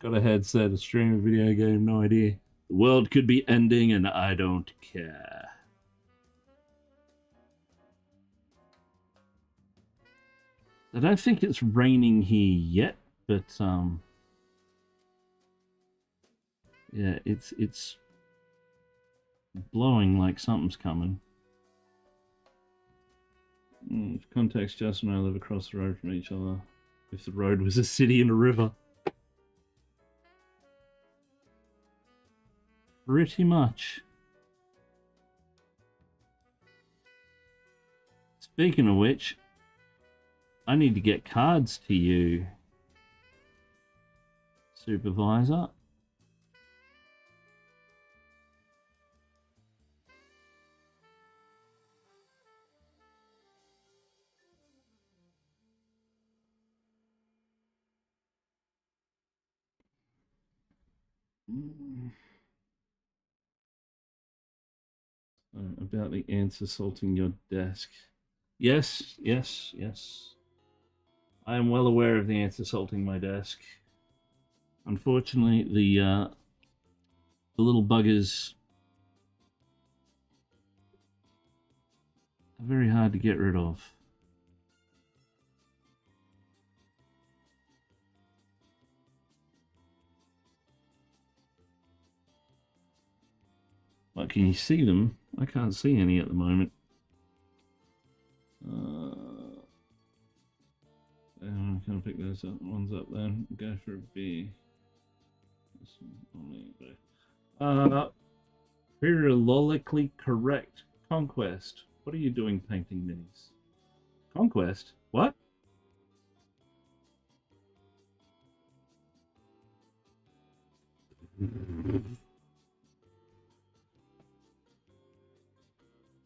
Got a headset, a stream a video game, no idea. The world could be ending and I don't care. I don't think it's raining here yet, but yeah, it's blowing like something's coming. Context, Justin and I live across the road from each other. If the road was a city and a river. Pretty much. Speaking of which, I need to get cards to you, Supervisor. About the ants assaulting your desk. Yes, yes, yes. I am well aware of the ants assaulting my desk. Unfortunately, the little buggers are very hard to get rid of. Well, can you see them? I can't see any at the moment. I'm gonna pick those ones up then. Go for a B. Periodically correct. Conquest. What are you doing painting minis? Conquest? What?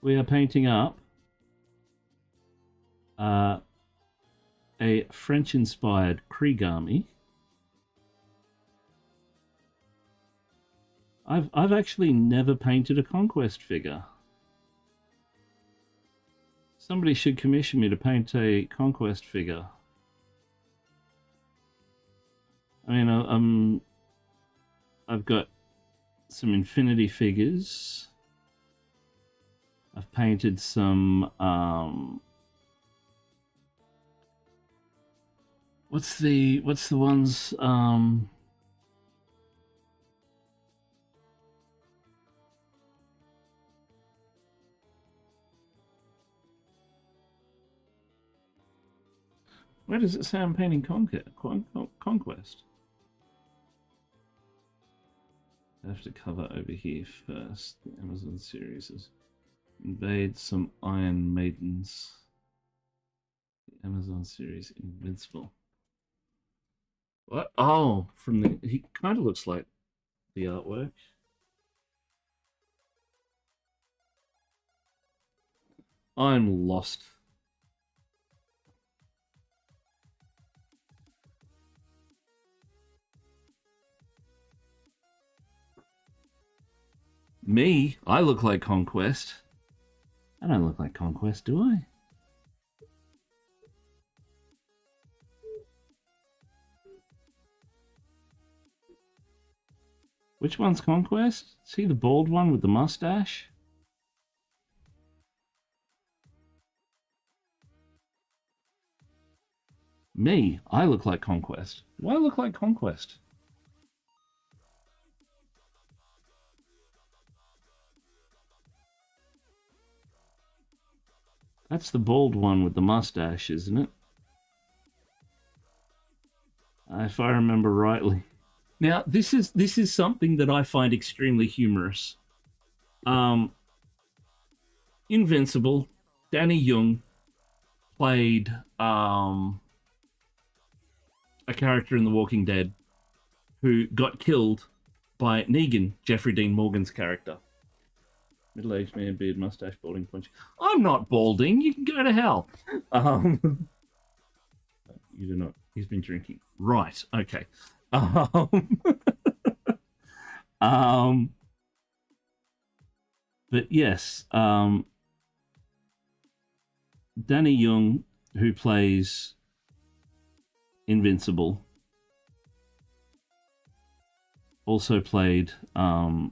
We are painting up a French-inspired Krieg army. I've actually never painted a conquest figure. Somebody should commission me to paint a conquest figure. I mean, I've got some Infinity figures. I've painted some what's the ones where does it say I'm painting Conquest? I have to cover over here first. The Amazon series is invade some Iron Maidens. The Amazon series Invincible. What? Oh, from the he kind of looks like the artwork. I'm lost. Me? I look like Conquest. I don't look like Conquest, do I? Which one's Conquest? See the bald one with the mustache? Me? I look like Conquest. Do I look like Conquest? That's the bald one with the mustache, isn't it? If I remember rightly. Now, this is something that I find extremely humorous. Invincible, Danny Young played a character in The Walking Dead who got killed by Negan, Jeffrey Dean Morgan's character. Middle-aged man, beard, mustache, balding, punch. I'm not balding. You can go to hell. You do not. He's been drinking. Right. Okay. But yes. Danny Young, who plays Invincible, also played a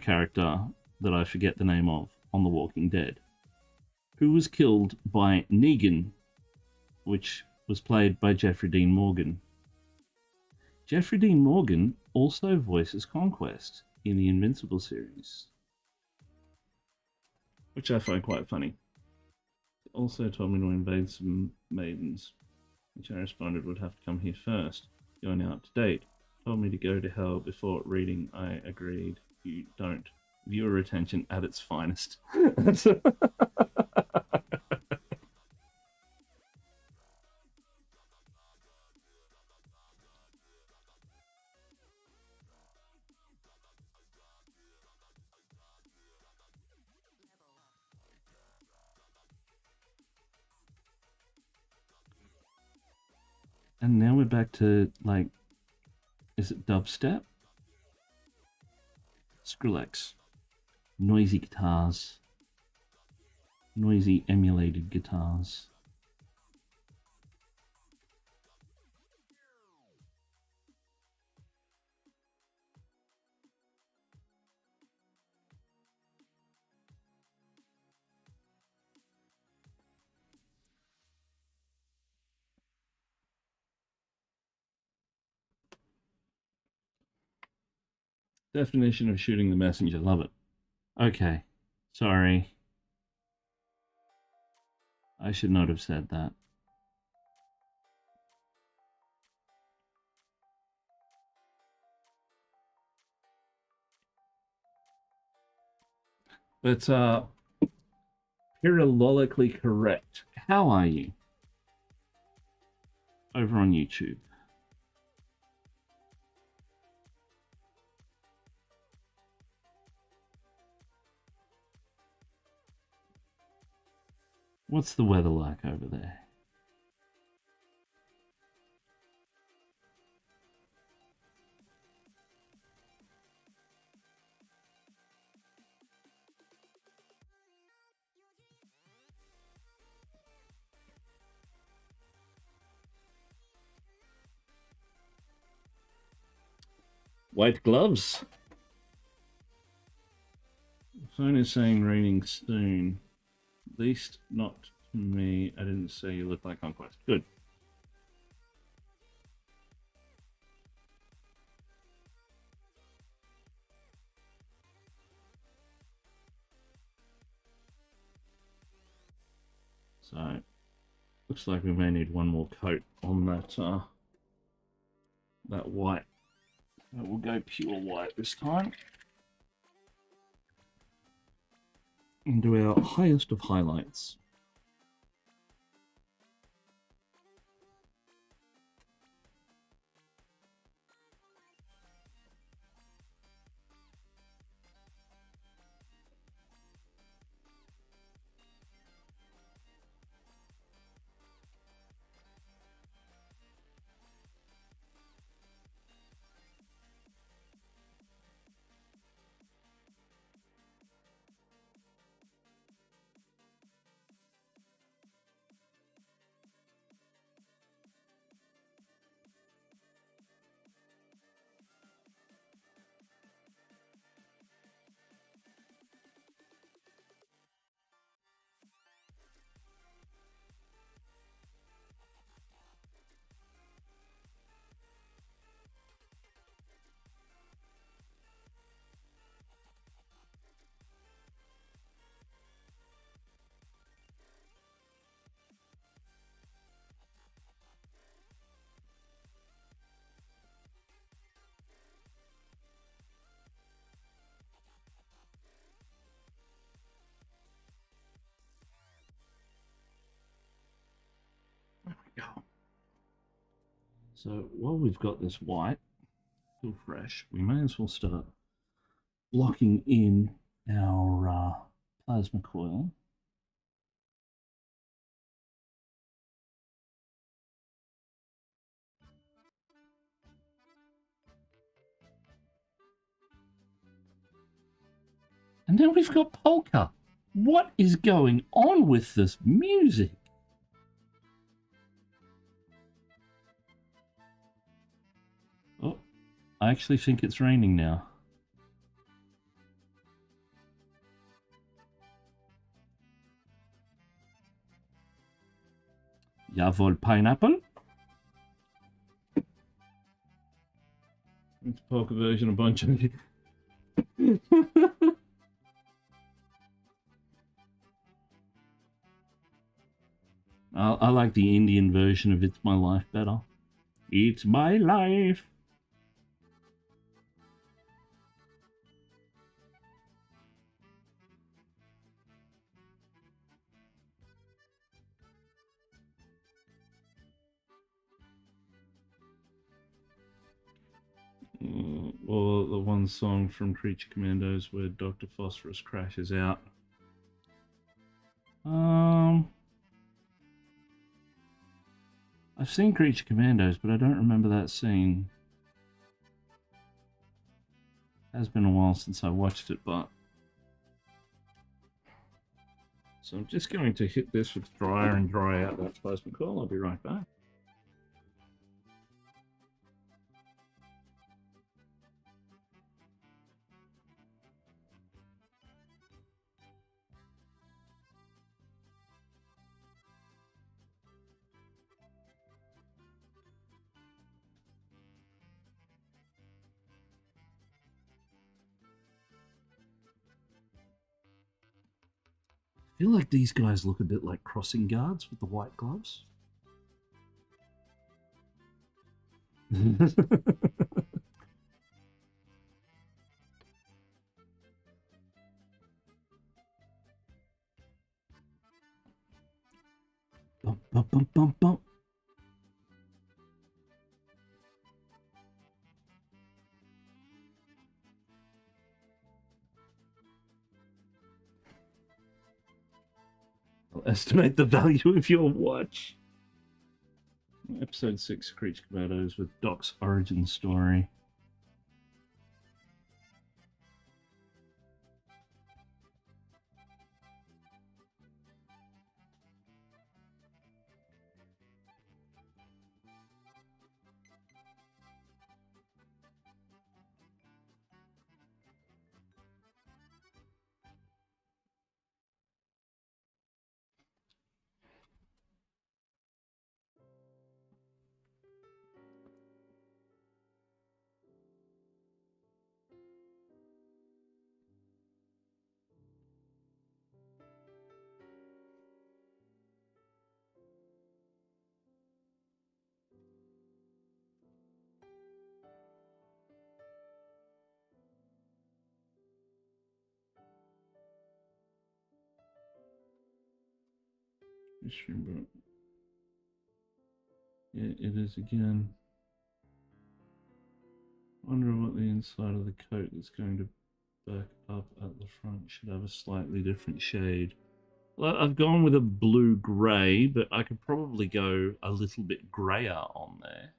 character that I forget the name of on The Walking Dead, who was killed by Negan, which was played by Jeffrey Dean Morgan. Jeffrey Dean Morgan also voices Conquest in the Invincible series, which I find quite funny. He also told me to invade some maidens, which I responded would have to come here first. You're now up to date. Told me to go to hell before reading. I agreed. You don't. Viewer retention at its finest. And now we're back to, like, is it dubstep? Skrillex. Noisy guitars. Noisy emulated guitars. Definition of shooting the messenger. Love it. Okay. Sorry. I should not have said that. But parallelically correct. How are you? Over on YouTube. What's the weather like over there? White gloves. The phone is saying raining soon. At least not to me. I didn't say you look like Conquest. Good. So, looks like we may need one more coat on that white. We'll go pure white this time. And do our highest of highlights. There we go. So while we've got this white still fresh, we may as well start blocking in our plasma coil. And then we've got polka. What is going on with this music? Oh, I actually think it's raining now. Jawohl, pineapple. It's a poker version, a bunch of I like the Indian version of It's My Life better. It's my life. Or the one song from Creature Commandos where Dr. Phosphorus crashes out. I've seen Creature Commandos, but I don't remember that scene. It has been a while since I watched it, but... So I'm just going to hit this with dryer and dry out that plasma coil. I'll be right back. I feel like these guys look a bit like crossing guards with the white gloves. Bum, bum, bum, bum, bum. I'll estimate the value of your watch. Episode 6, Creature Commandos with Doc's origin story. Yeah, it is again. Wonder what the inside of the coat that's going to back up at the front should have a slightly different shade. Well, I've gone with a blue grey, but I could probably go a little bit greyer on there.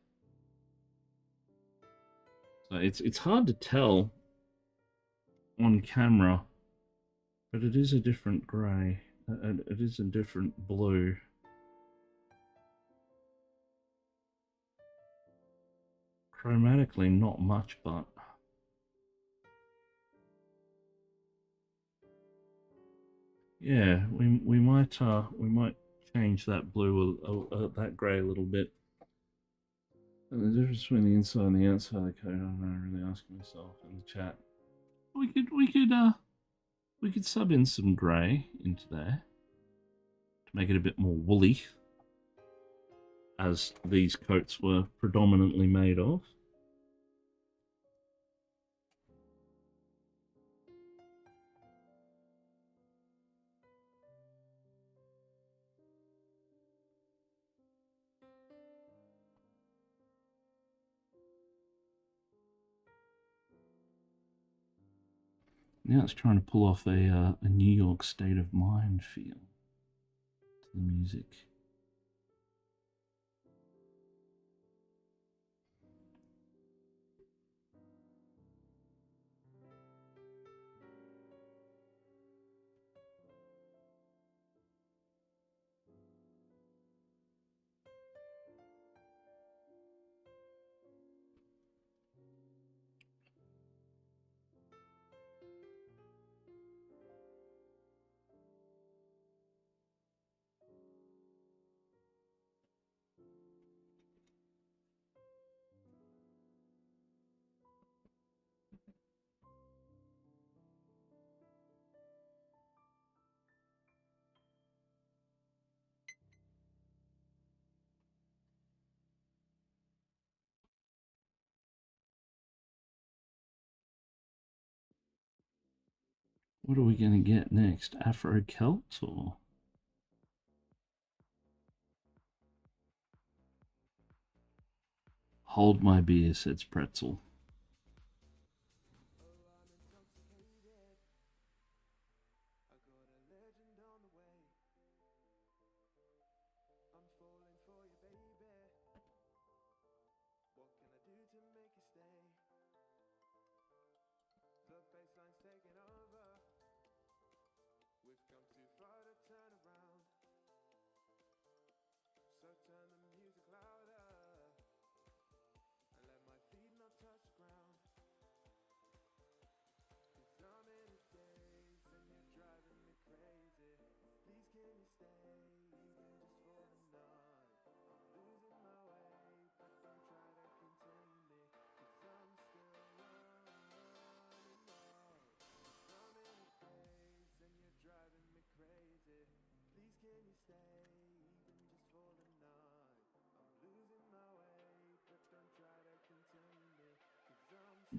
So it's hard to tell on camera, but it is a different grey. It is a different blue. Chromatically, not much, but yeah, we might change that blue, that grey a little bit. And the difference between the inside and the outside of the coat, I'm really asking myself in the chat. We could sub in some grey into there to make it a bit more woolly, as these coats were predominantly made of. Now it's trying to pull off a New York State of Mind feel to the music. What are we going to get next? Afro Celts or? Hold my beer, says Pretzel.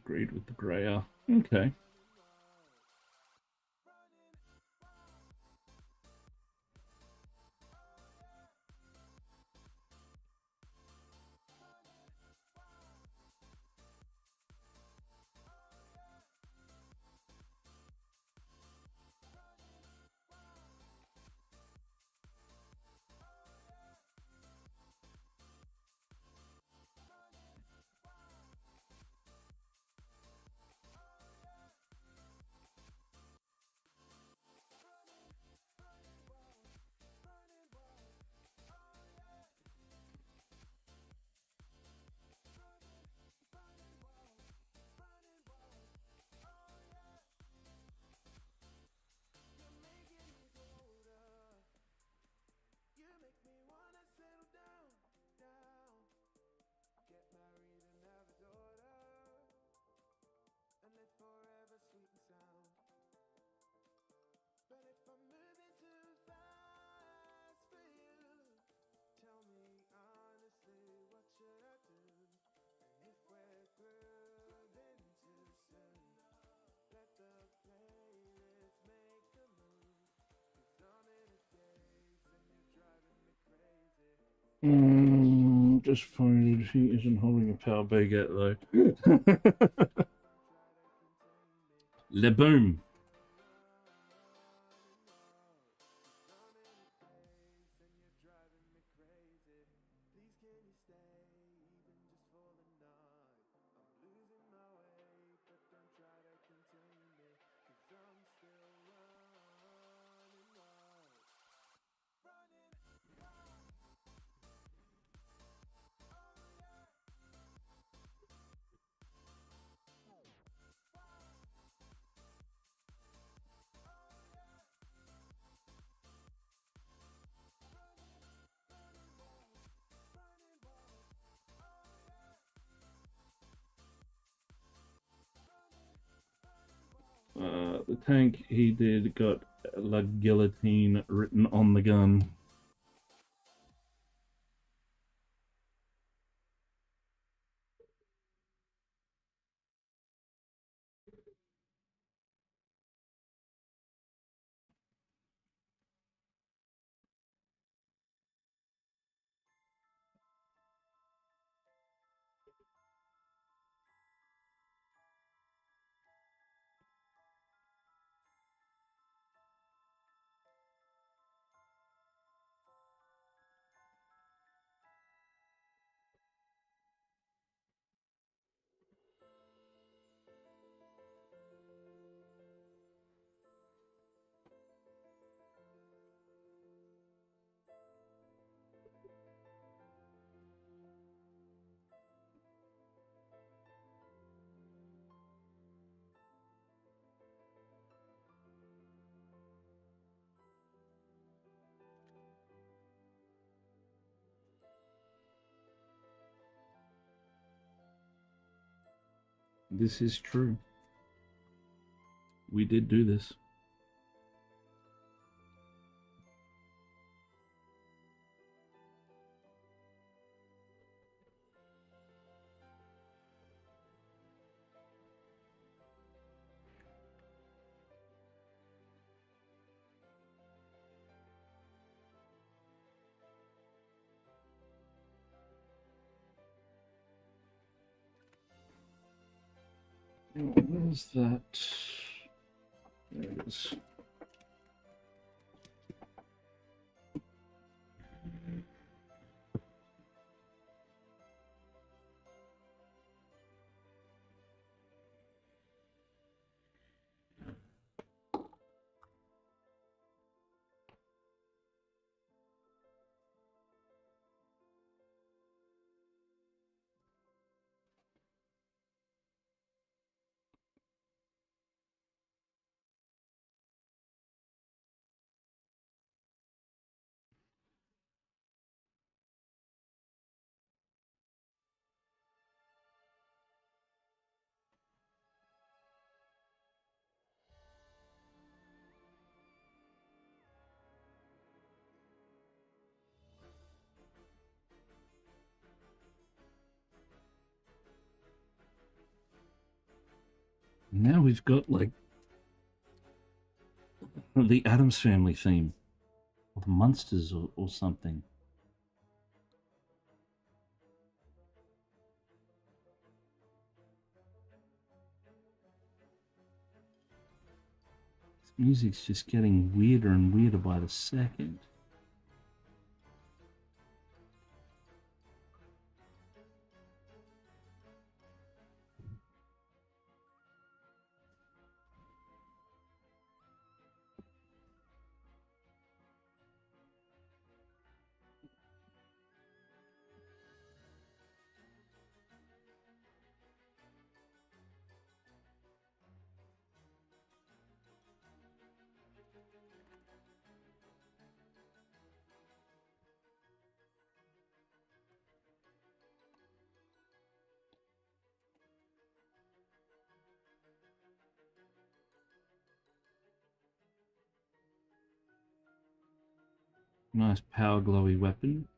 Agreed with the grayer. Okay. Disappointed he isn't holding a power baguette though. Le boom. The tank he did got La Guillotine written on the gun. This is true. We did do this. Where's that? There it is. Now we've got like the Addams Family theme, or the Munsters, or something. This music's just getting weirder and weirder by the second. Nice power glowy weapon.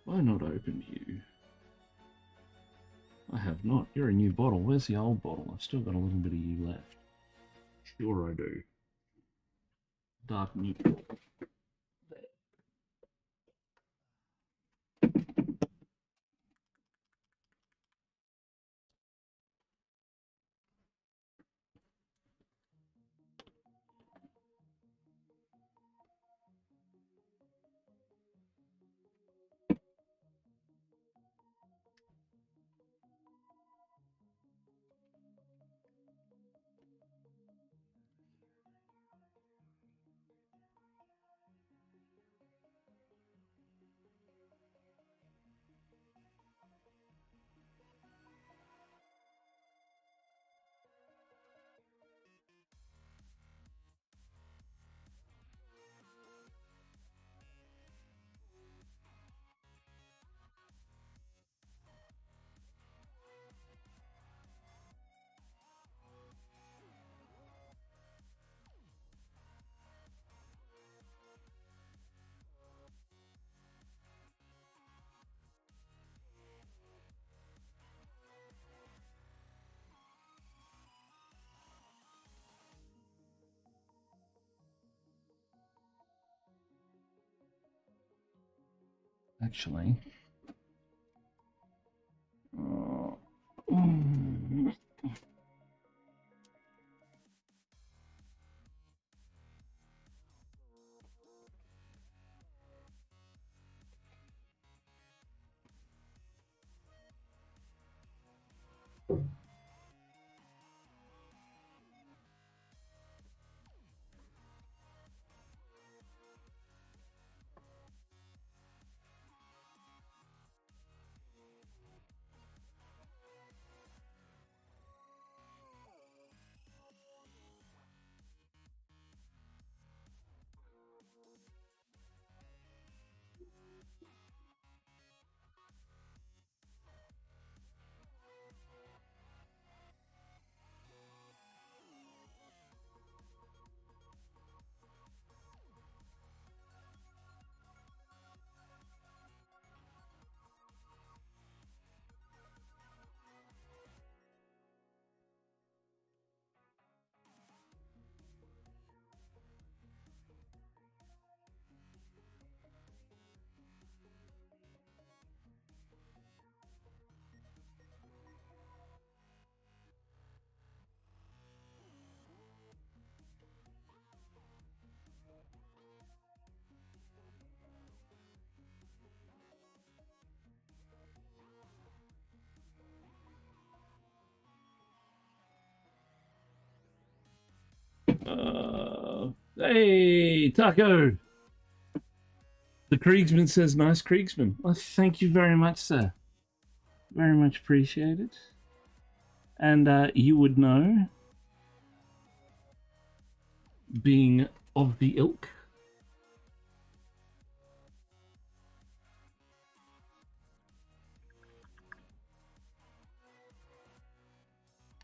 Why not open you? I have not. You're a new bottle. Where's the old bottle? I've still got a little bit of you left. Sure I do. Dark neutral. Actually. Hey, Taco! The Kriegsman says, nice Kriegsman. Well, thank you very much, sir. Very much appreciated. And you would know, being of the ilk.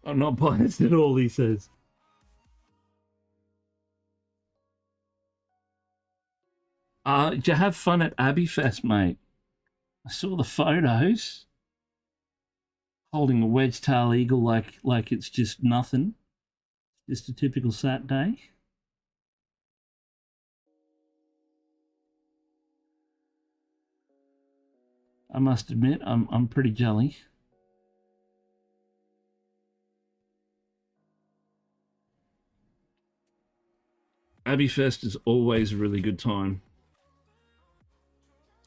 I'm not biased at all, he says. Did you have fun at Abbey Fest, mate? I saw the photos. Holding a wedge-tail eagle like it's just nothing. Just a typical Saturday. I must admit, I'm pretty jelly. Abbey Fest is always a really good time.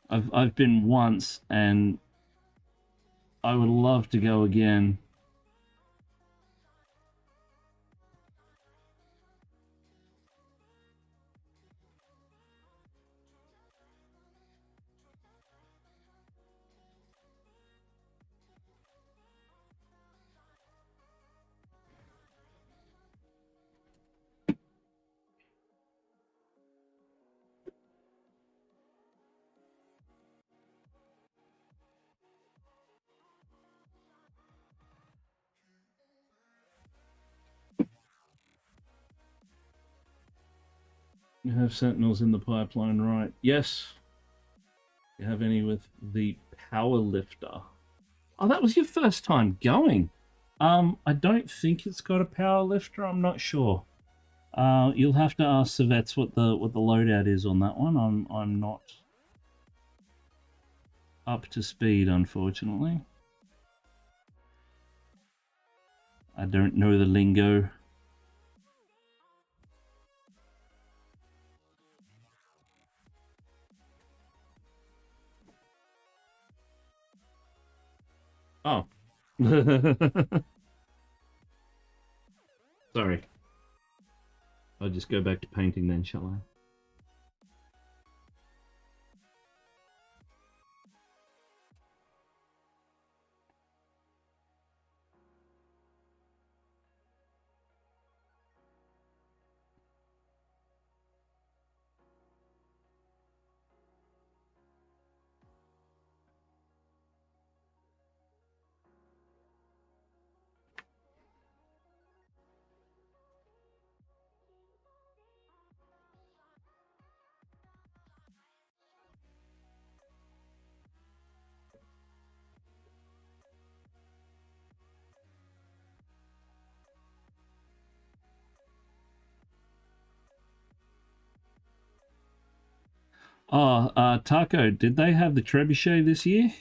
I've been once and I would love to go again. You have Sentinels in the pipeline, right? Yes. You have any with the Power Lifter? Oh, that was your first time going. I don't think it's got a power lifter. I'm not sure. You'll have to ask the vets what the loadout is on that one. I'm not up to speed, unfortunately. I don't know the lingo. Oh. Sorry. I'll just go back to painting then, shall I? Oh, Taco, did they have the trebuchet this year?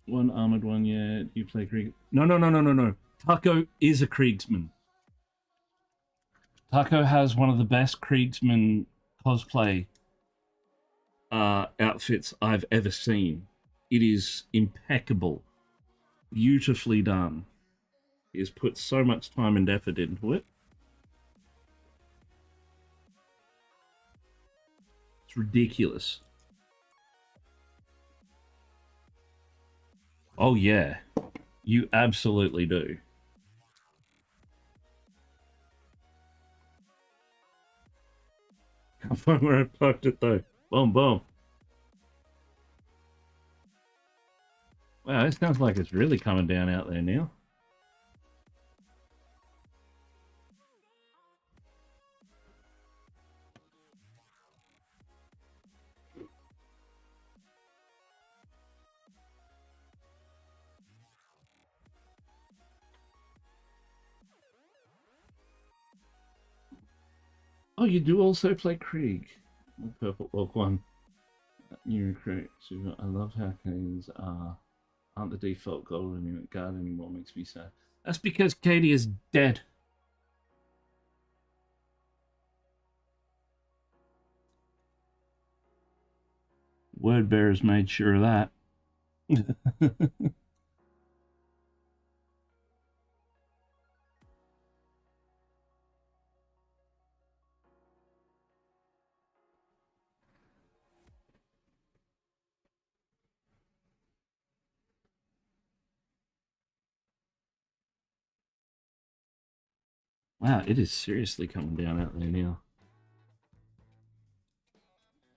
One armored one, yeah. You play Krieg. No. Taco is a Kriegsman. Taco has one of the best Kriegsman cosplay outfits I've ever seen. It is impeccable, beautifully done. He has put so much time and effort into it. It's ridiculous. Oh yeah, you absolutely do. Can't find where I parked it though. Boom, boom. Wow, it sounds like it's really coming down out there now. Oh, you do also play Krieg. Purple Orc 1. New recruit. I love how Canadians aren't the default gold guard anymore. Makes me sad. That's because Katie is dead. Word bearers made sure of that. Wow, it is seriously coming down out there now.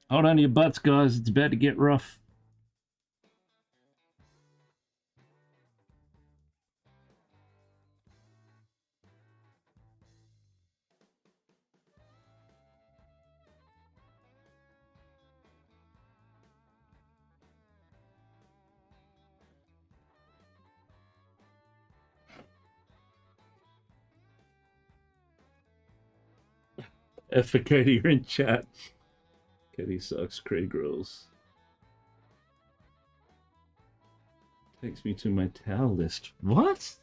Hold on to your butts, guys. It's about to get rough. F for Katie, you're in chat. Katie sucks, Krieg rules. Takes me to my towel list. What?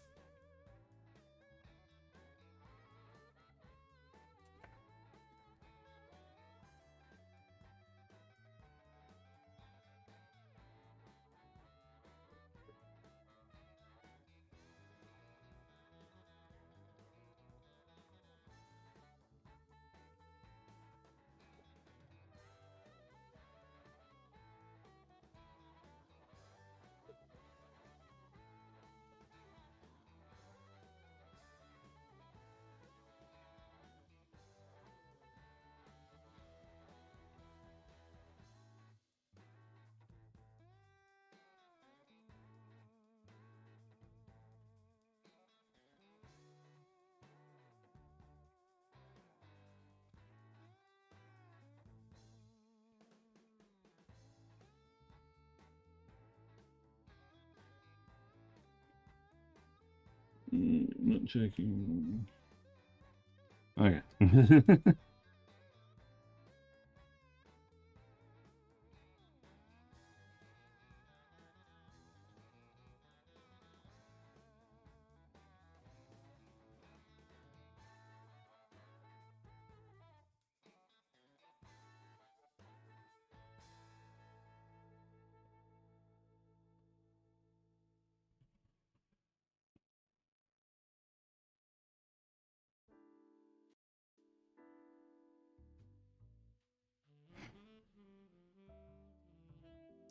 Not checking. Okay.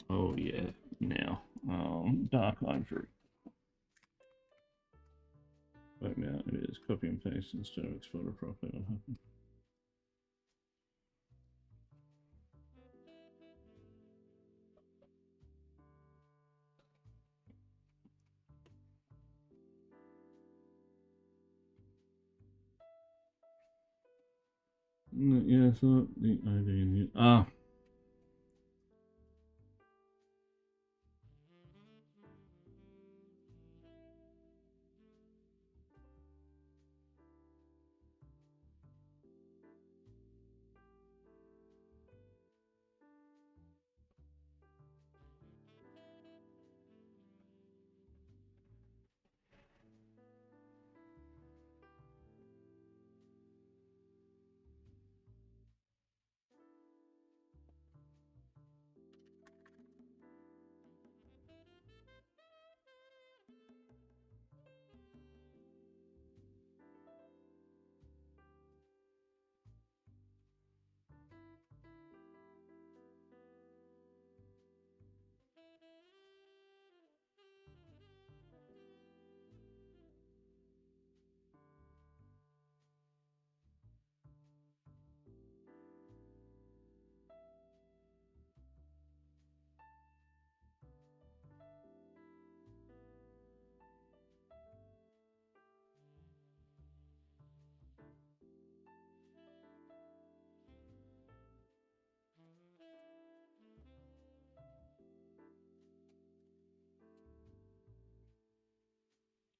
Oh yeah, now. Dark Ivory. Right now it is copy and paste instead of export it properly. What happened? Yeah, I thought the ID in here. Ah.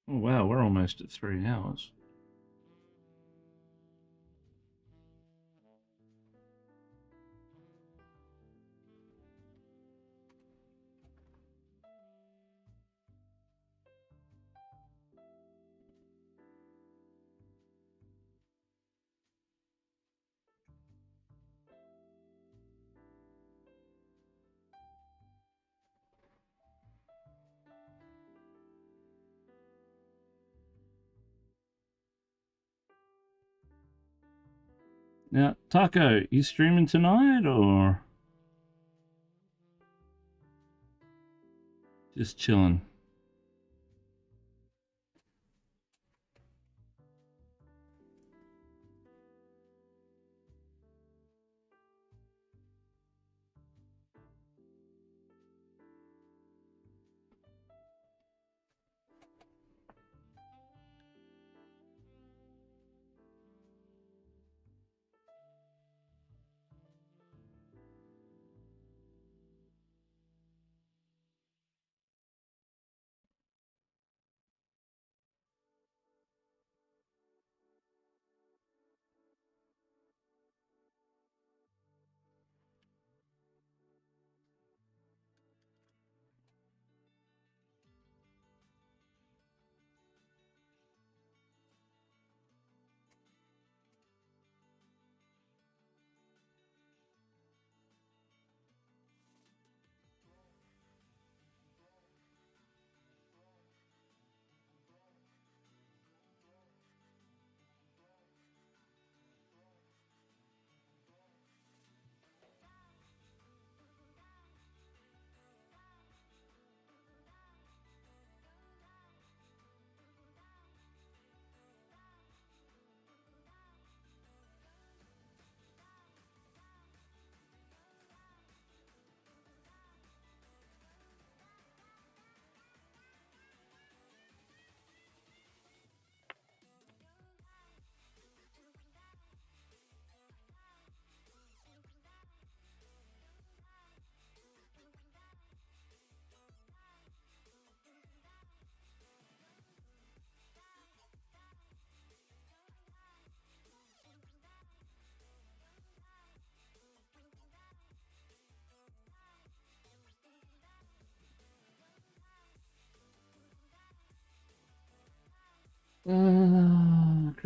Oh wow, we're almost at 3 hours. Now, Taco, you streaming tonight or just chilling?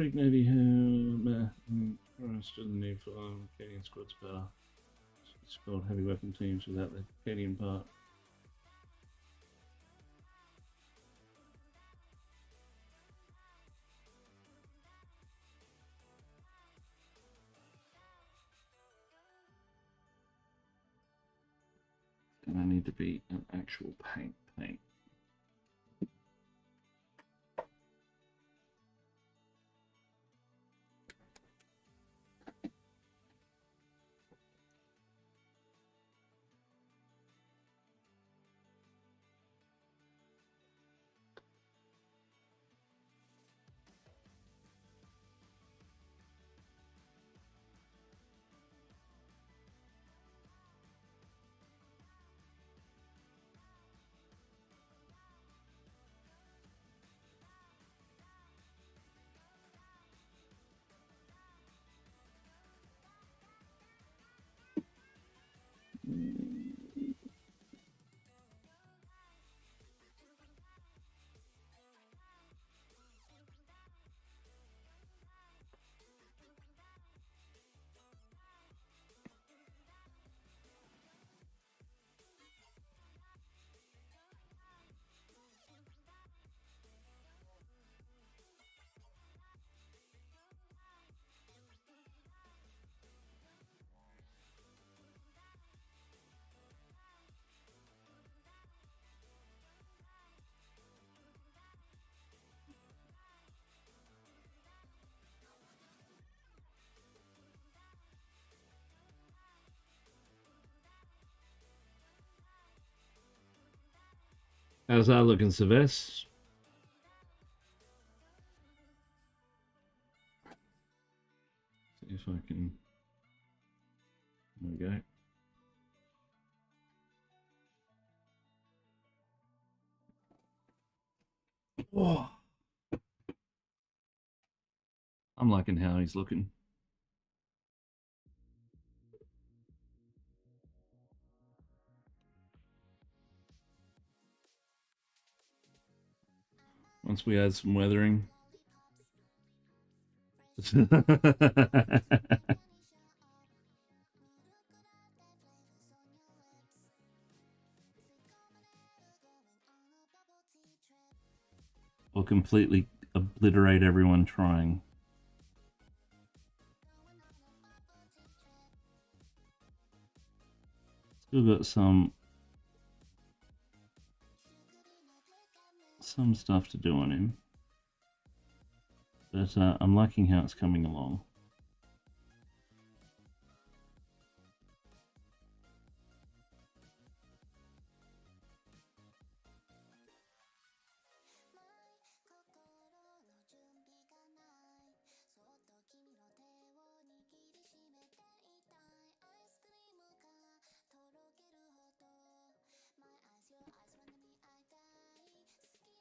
Krieg Navy who still the need for Canadian squads better. It's called heavy weapon teams without the Canadian part. Gonna need to be an actual paint. How's that looking, Sylvester? See if I can. There we go. Whoa. I'm liking how he's looking. Once we add some weathering. Or completely obliterate everyone trying. Still got some stuff to do on him, but I'm liking how it's coming along.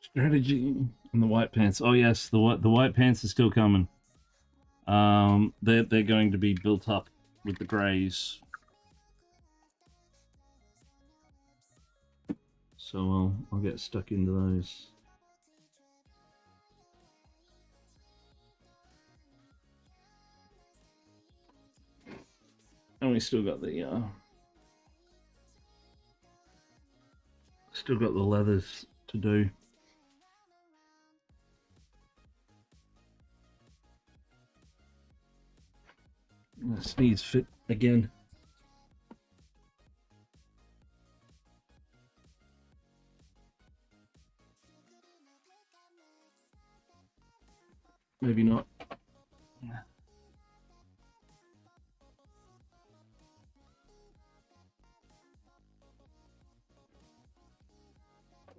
Strategy and the white pants. Oh yes, the white pants are still coming. They're going to be built up with the greys. So I'll get stuck into those. And we still got the leathers to do. This needs fit again. Maybe not.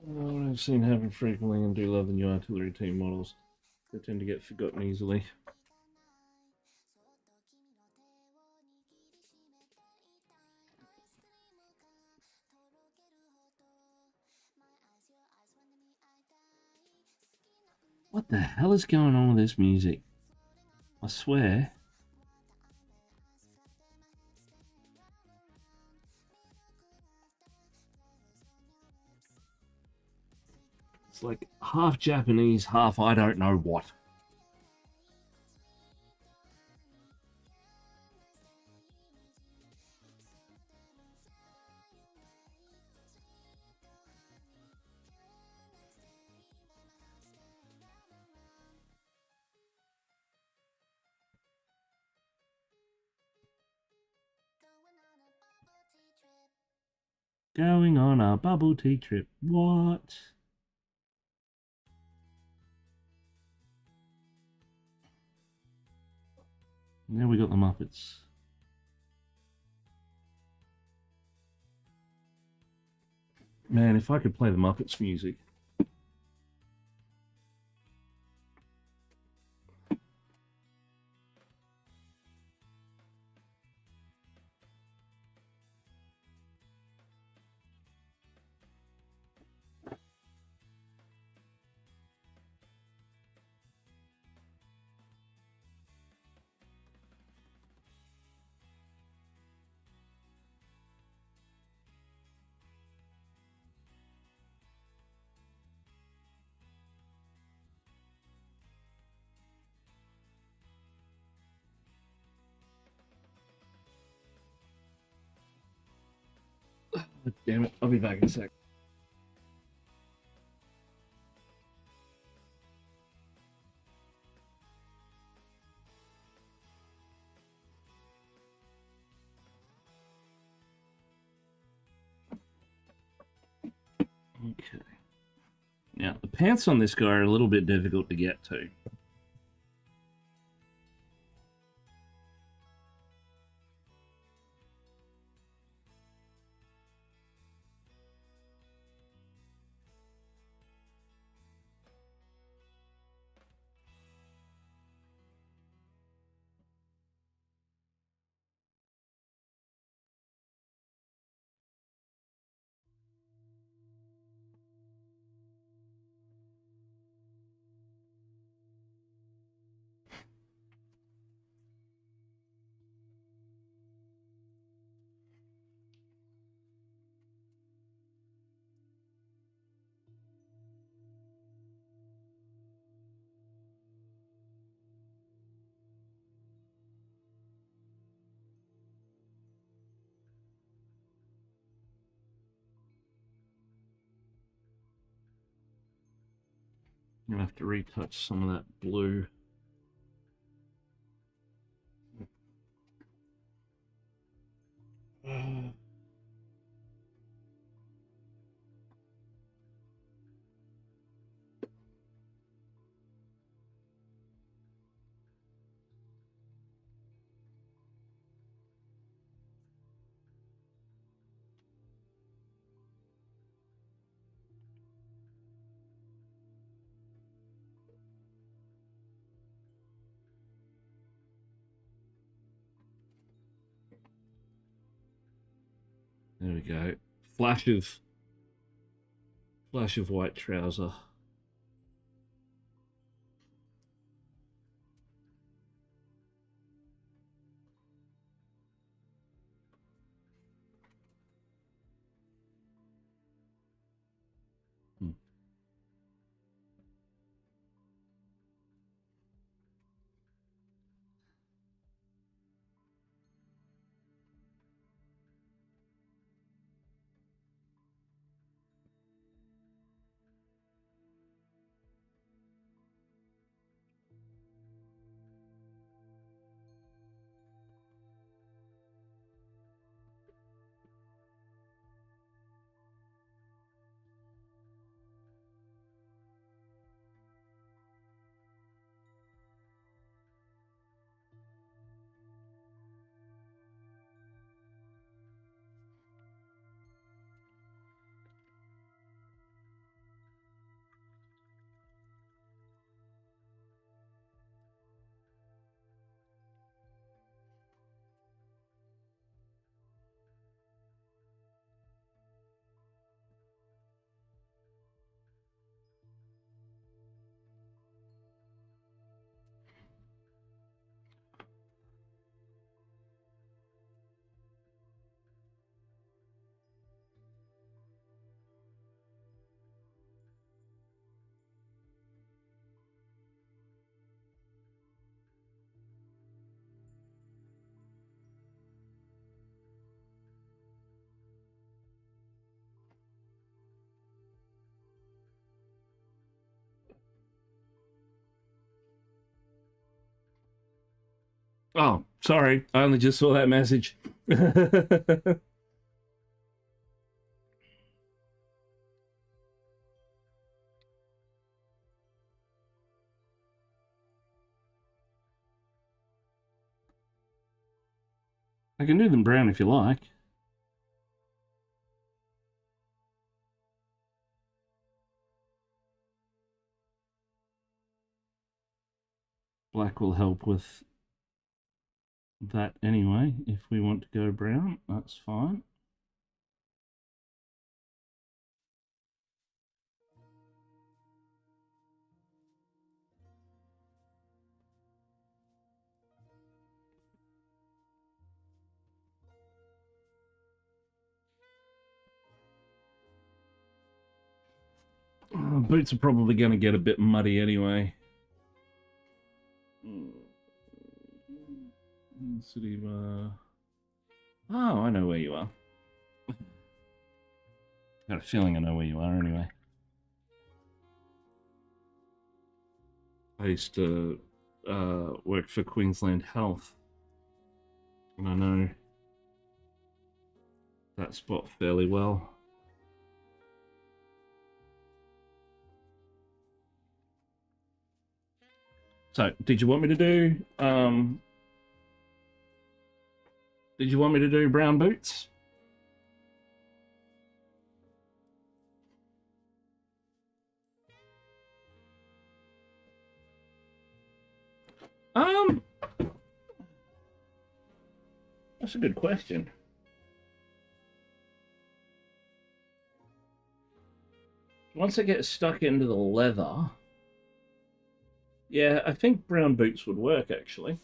What I've seen happen frequently, and do love the new artillery team models. They tend to get forgotten easily. What the hell is going on with this music? I swear. It's like half Japanese, half I don't know what. Going on a bubble tea trip. What? Now we got the Muppets. Man, if I could play the Muppets music. Damn it, I'll be back in a sec. Okay. Now, the pants on this guy are a little bit difficult to get to. I'm gonna have to retouch some of that blue. There we go. Flash of white trouser. Hmm. Oh, sorry. I only just saw that message. I can do them brown if you like. Black will help with that anyway. If we want to go brown, that's fine. Boots are probably going to get a bit muddy anyway. City of, oh, I know where you are. Got a feeling I know where you are anyway. I used to work for Queensland Health, and I know that spot fairly well. So, did you want me to do brown boots? That's a good question. Once I get stuck into the leather, yeah, I think brown boots would work actually.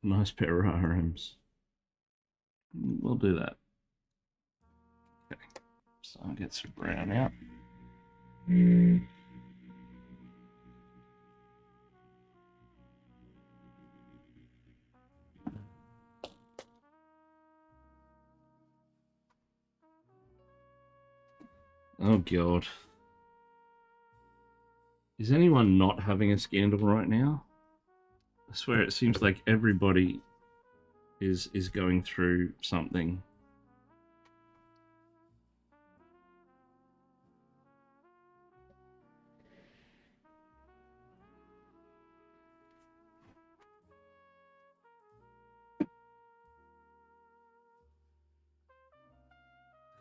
Nice pair of RMs. We'll do that. Okay, so I'll get some brown out. Oh god. Is anyone not having a scandal right now? I swear it seems like everybody is going through something.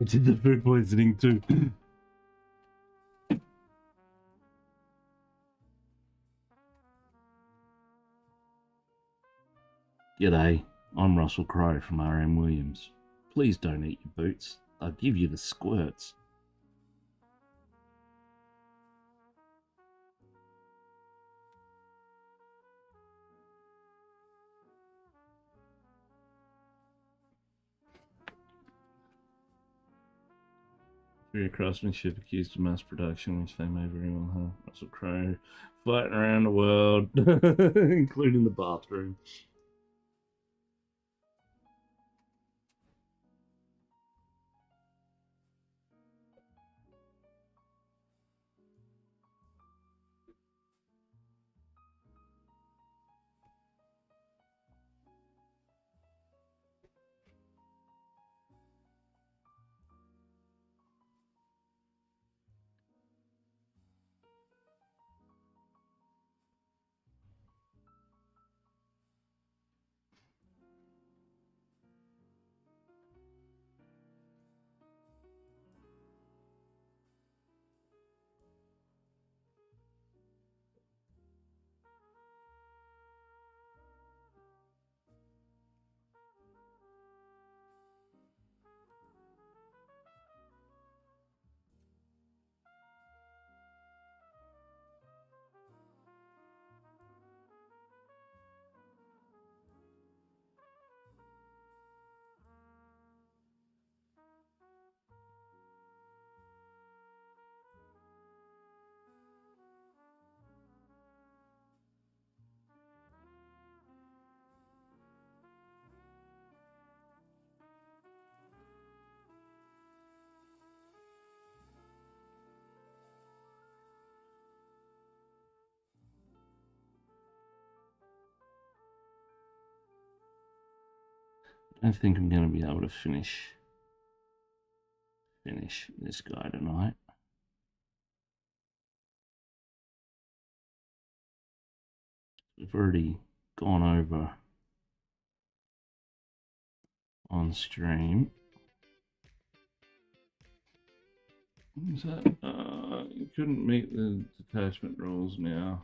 I did the food poisoning too. G'day, I'm Russell Crowe from RM Williams. Please don't eat your boots. They'll give you the squirts. Superior craftsmanship accused of mass production, which they may very well have. Russell Crowe fighting around the world, including the bathroom. I think I'm going to be able to finish this guy tonight. we've already gone over on stream. Is that you couldn't meet the detachment rules now?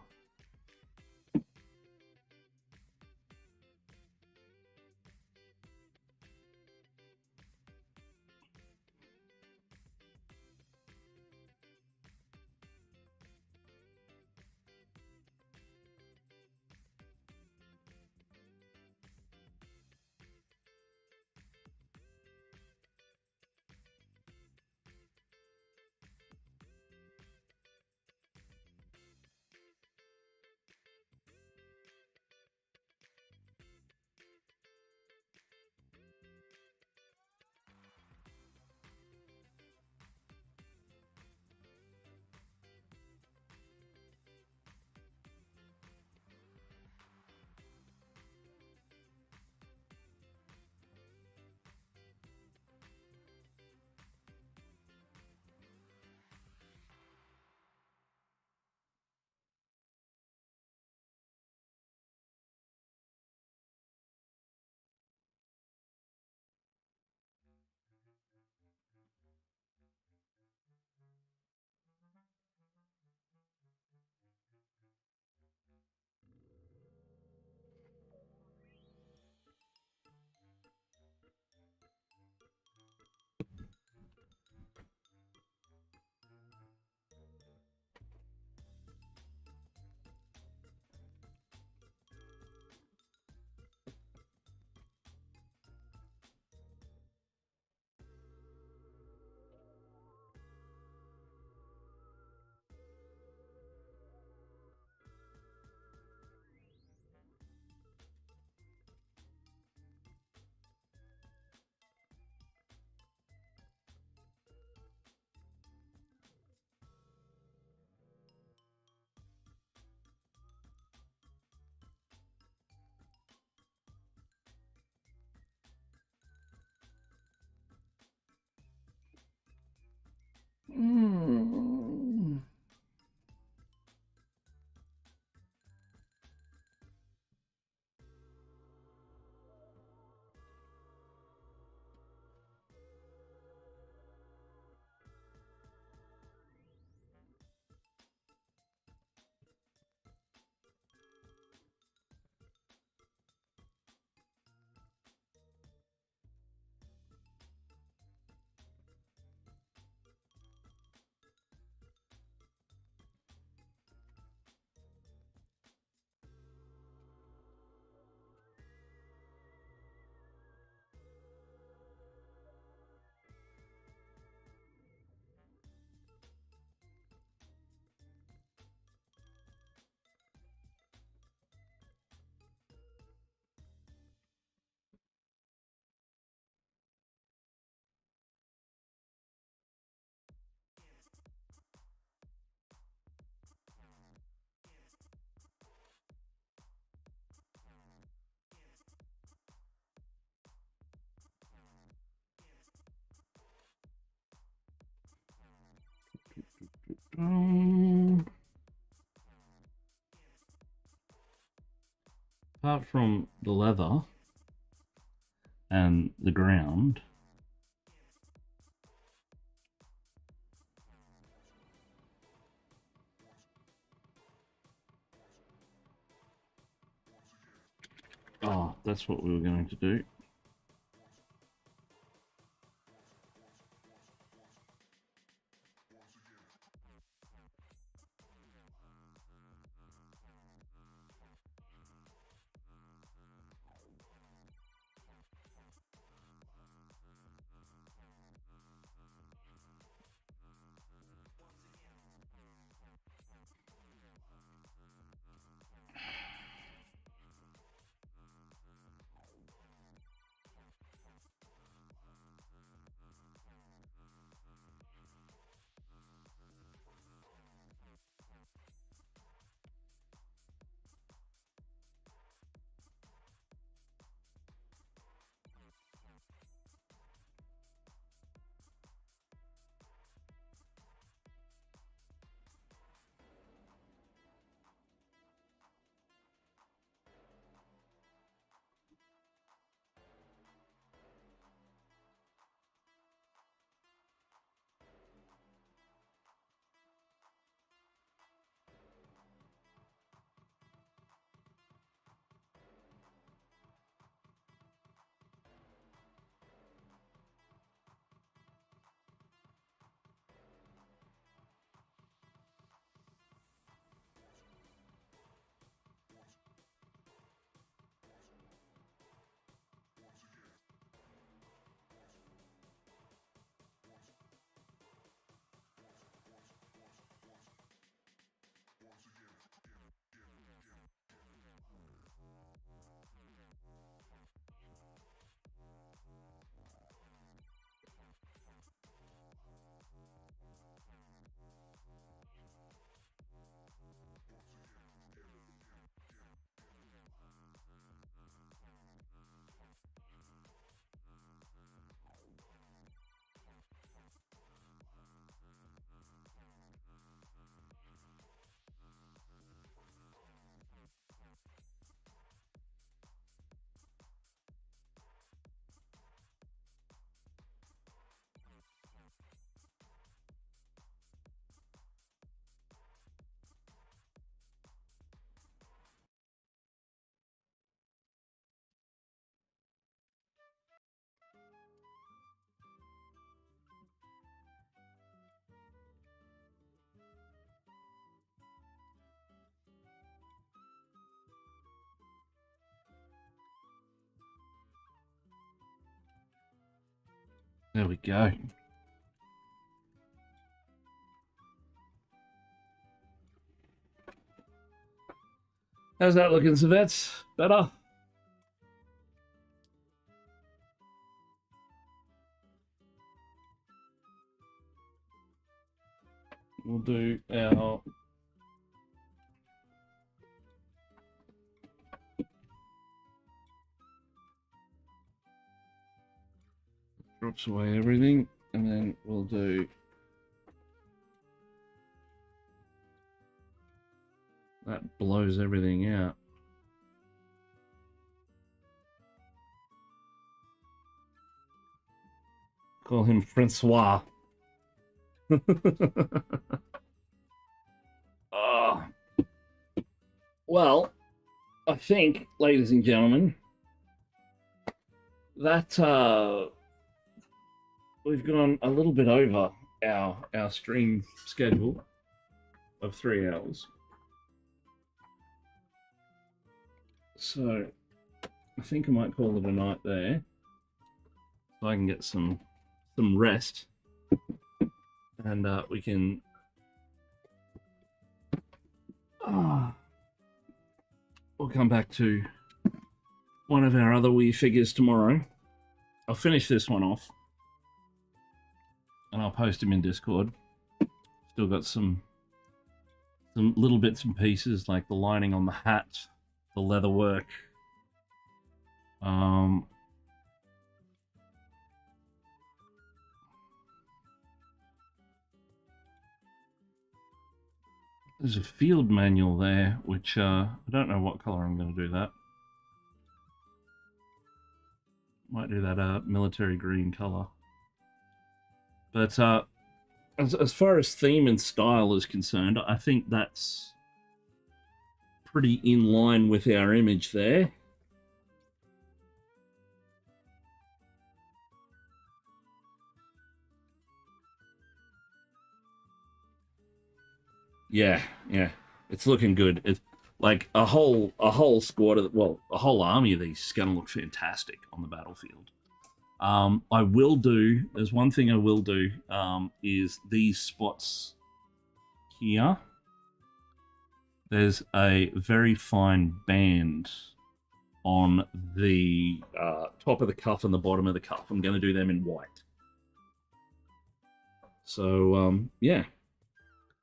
Mm. Apart from the leather and the ground, oh, that's what we were going to do. There we go. How's that looking, Savets? Better? We'll do our drops away everything, and then we'll do that blows everything out. Call him Francois. Oh. Well, I think, ladies and gentlemen, that we've gone a little bit over our stream schedule of 3 hours. So I think I might call it a night there, so I can get some rest, and we can we'll come back to one of our other wee figures tomorrow. I'll finish this one off, and I'll post him in Discord. Still got some little bits and pieces, like the lining on the hat, the leather work. There's a field manual there, which I don't know what color I'm going to do that. Might do that military green color. But as far as theme and style is concerned, I think that's pretty in line with our image there. Yeah, it's looking good. It's like a whole squad of, well, a whole army of these is going to look fantastic on the battlefield. I will do, there's one thing I will do, is these spots here. There's a very fine band on the top of the cuff and the bottom of the cuff. I'm going to do them in white. So, yeah,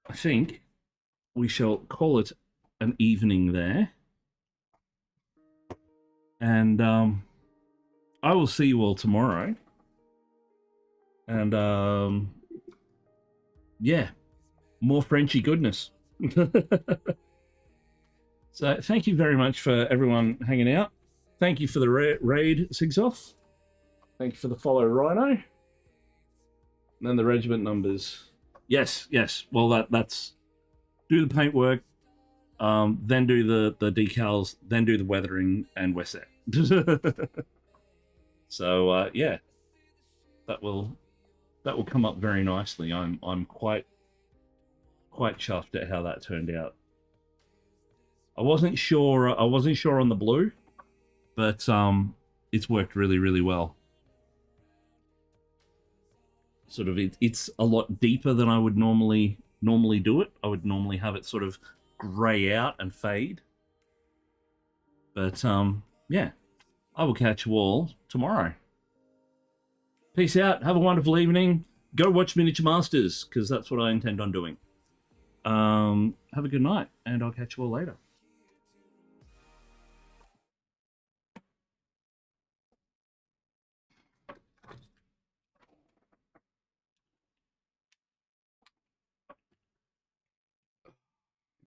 I think we shall call it an evening there. And I will see you all tomorrow. And yeah, more Frenchy goodness. So thank you very much for everyone hanging out. Thank you for the raid, Sigsoff. Thank you for the follow, Rhino. And then the regiment numbers. Yes. Well, that's do the paintwork, then do the decals, then do the weathering, and we're set. So yeah, that will come up very nicely. I'm quite chuffed at how that turned out. I wasn't sure on the blue, but it's worked really well. Sort of it's a lot deeper than I would normally do it. I would normally have it sort of grey out and fade. But yeah, I will catch you all tomorrow. Peace out. Have a wonderful evening. Go watch Miniature Masters, because that's what I intend on doing. Have a good night, and I'll catch you all later.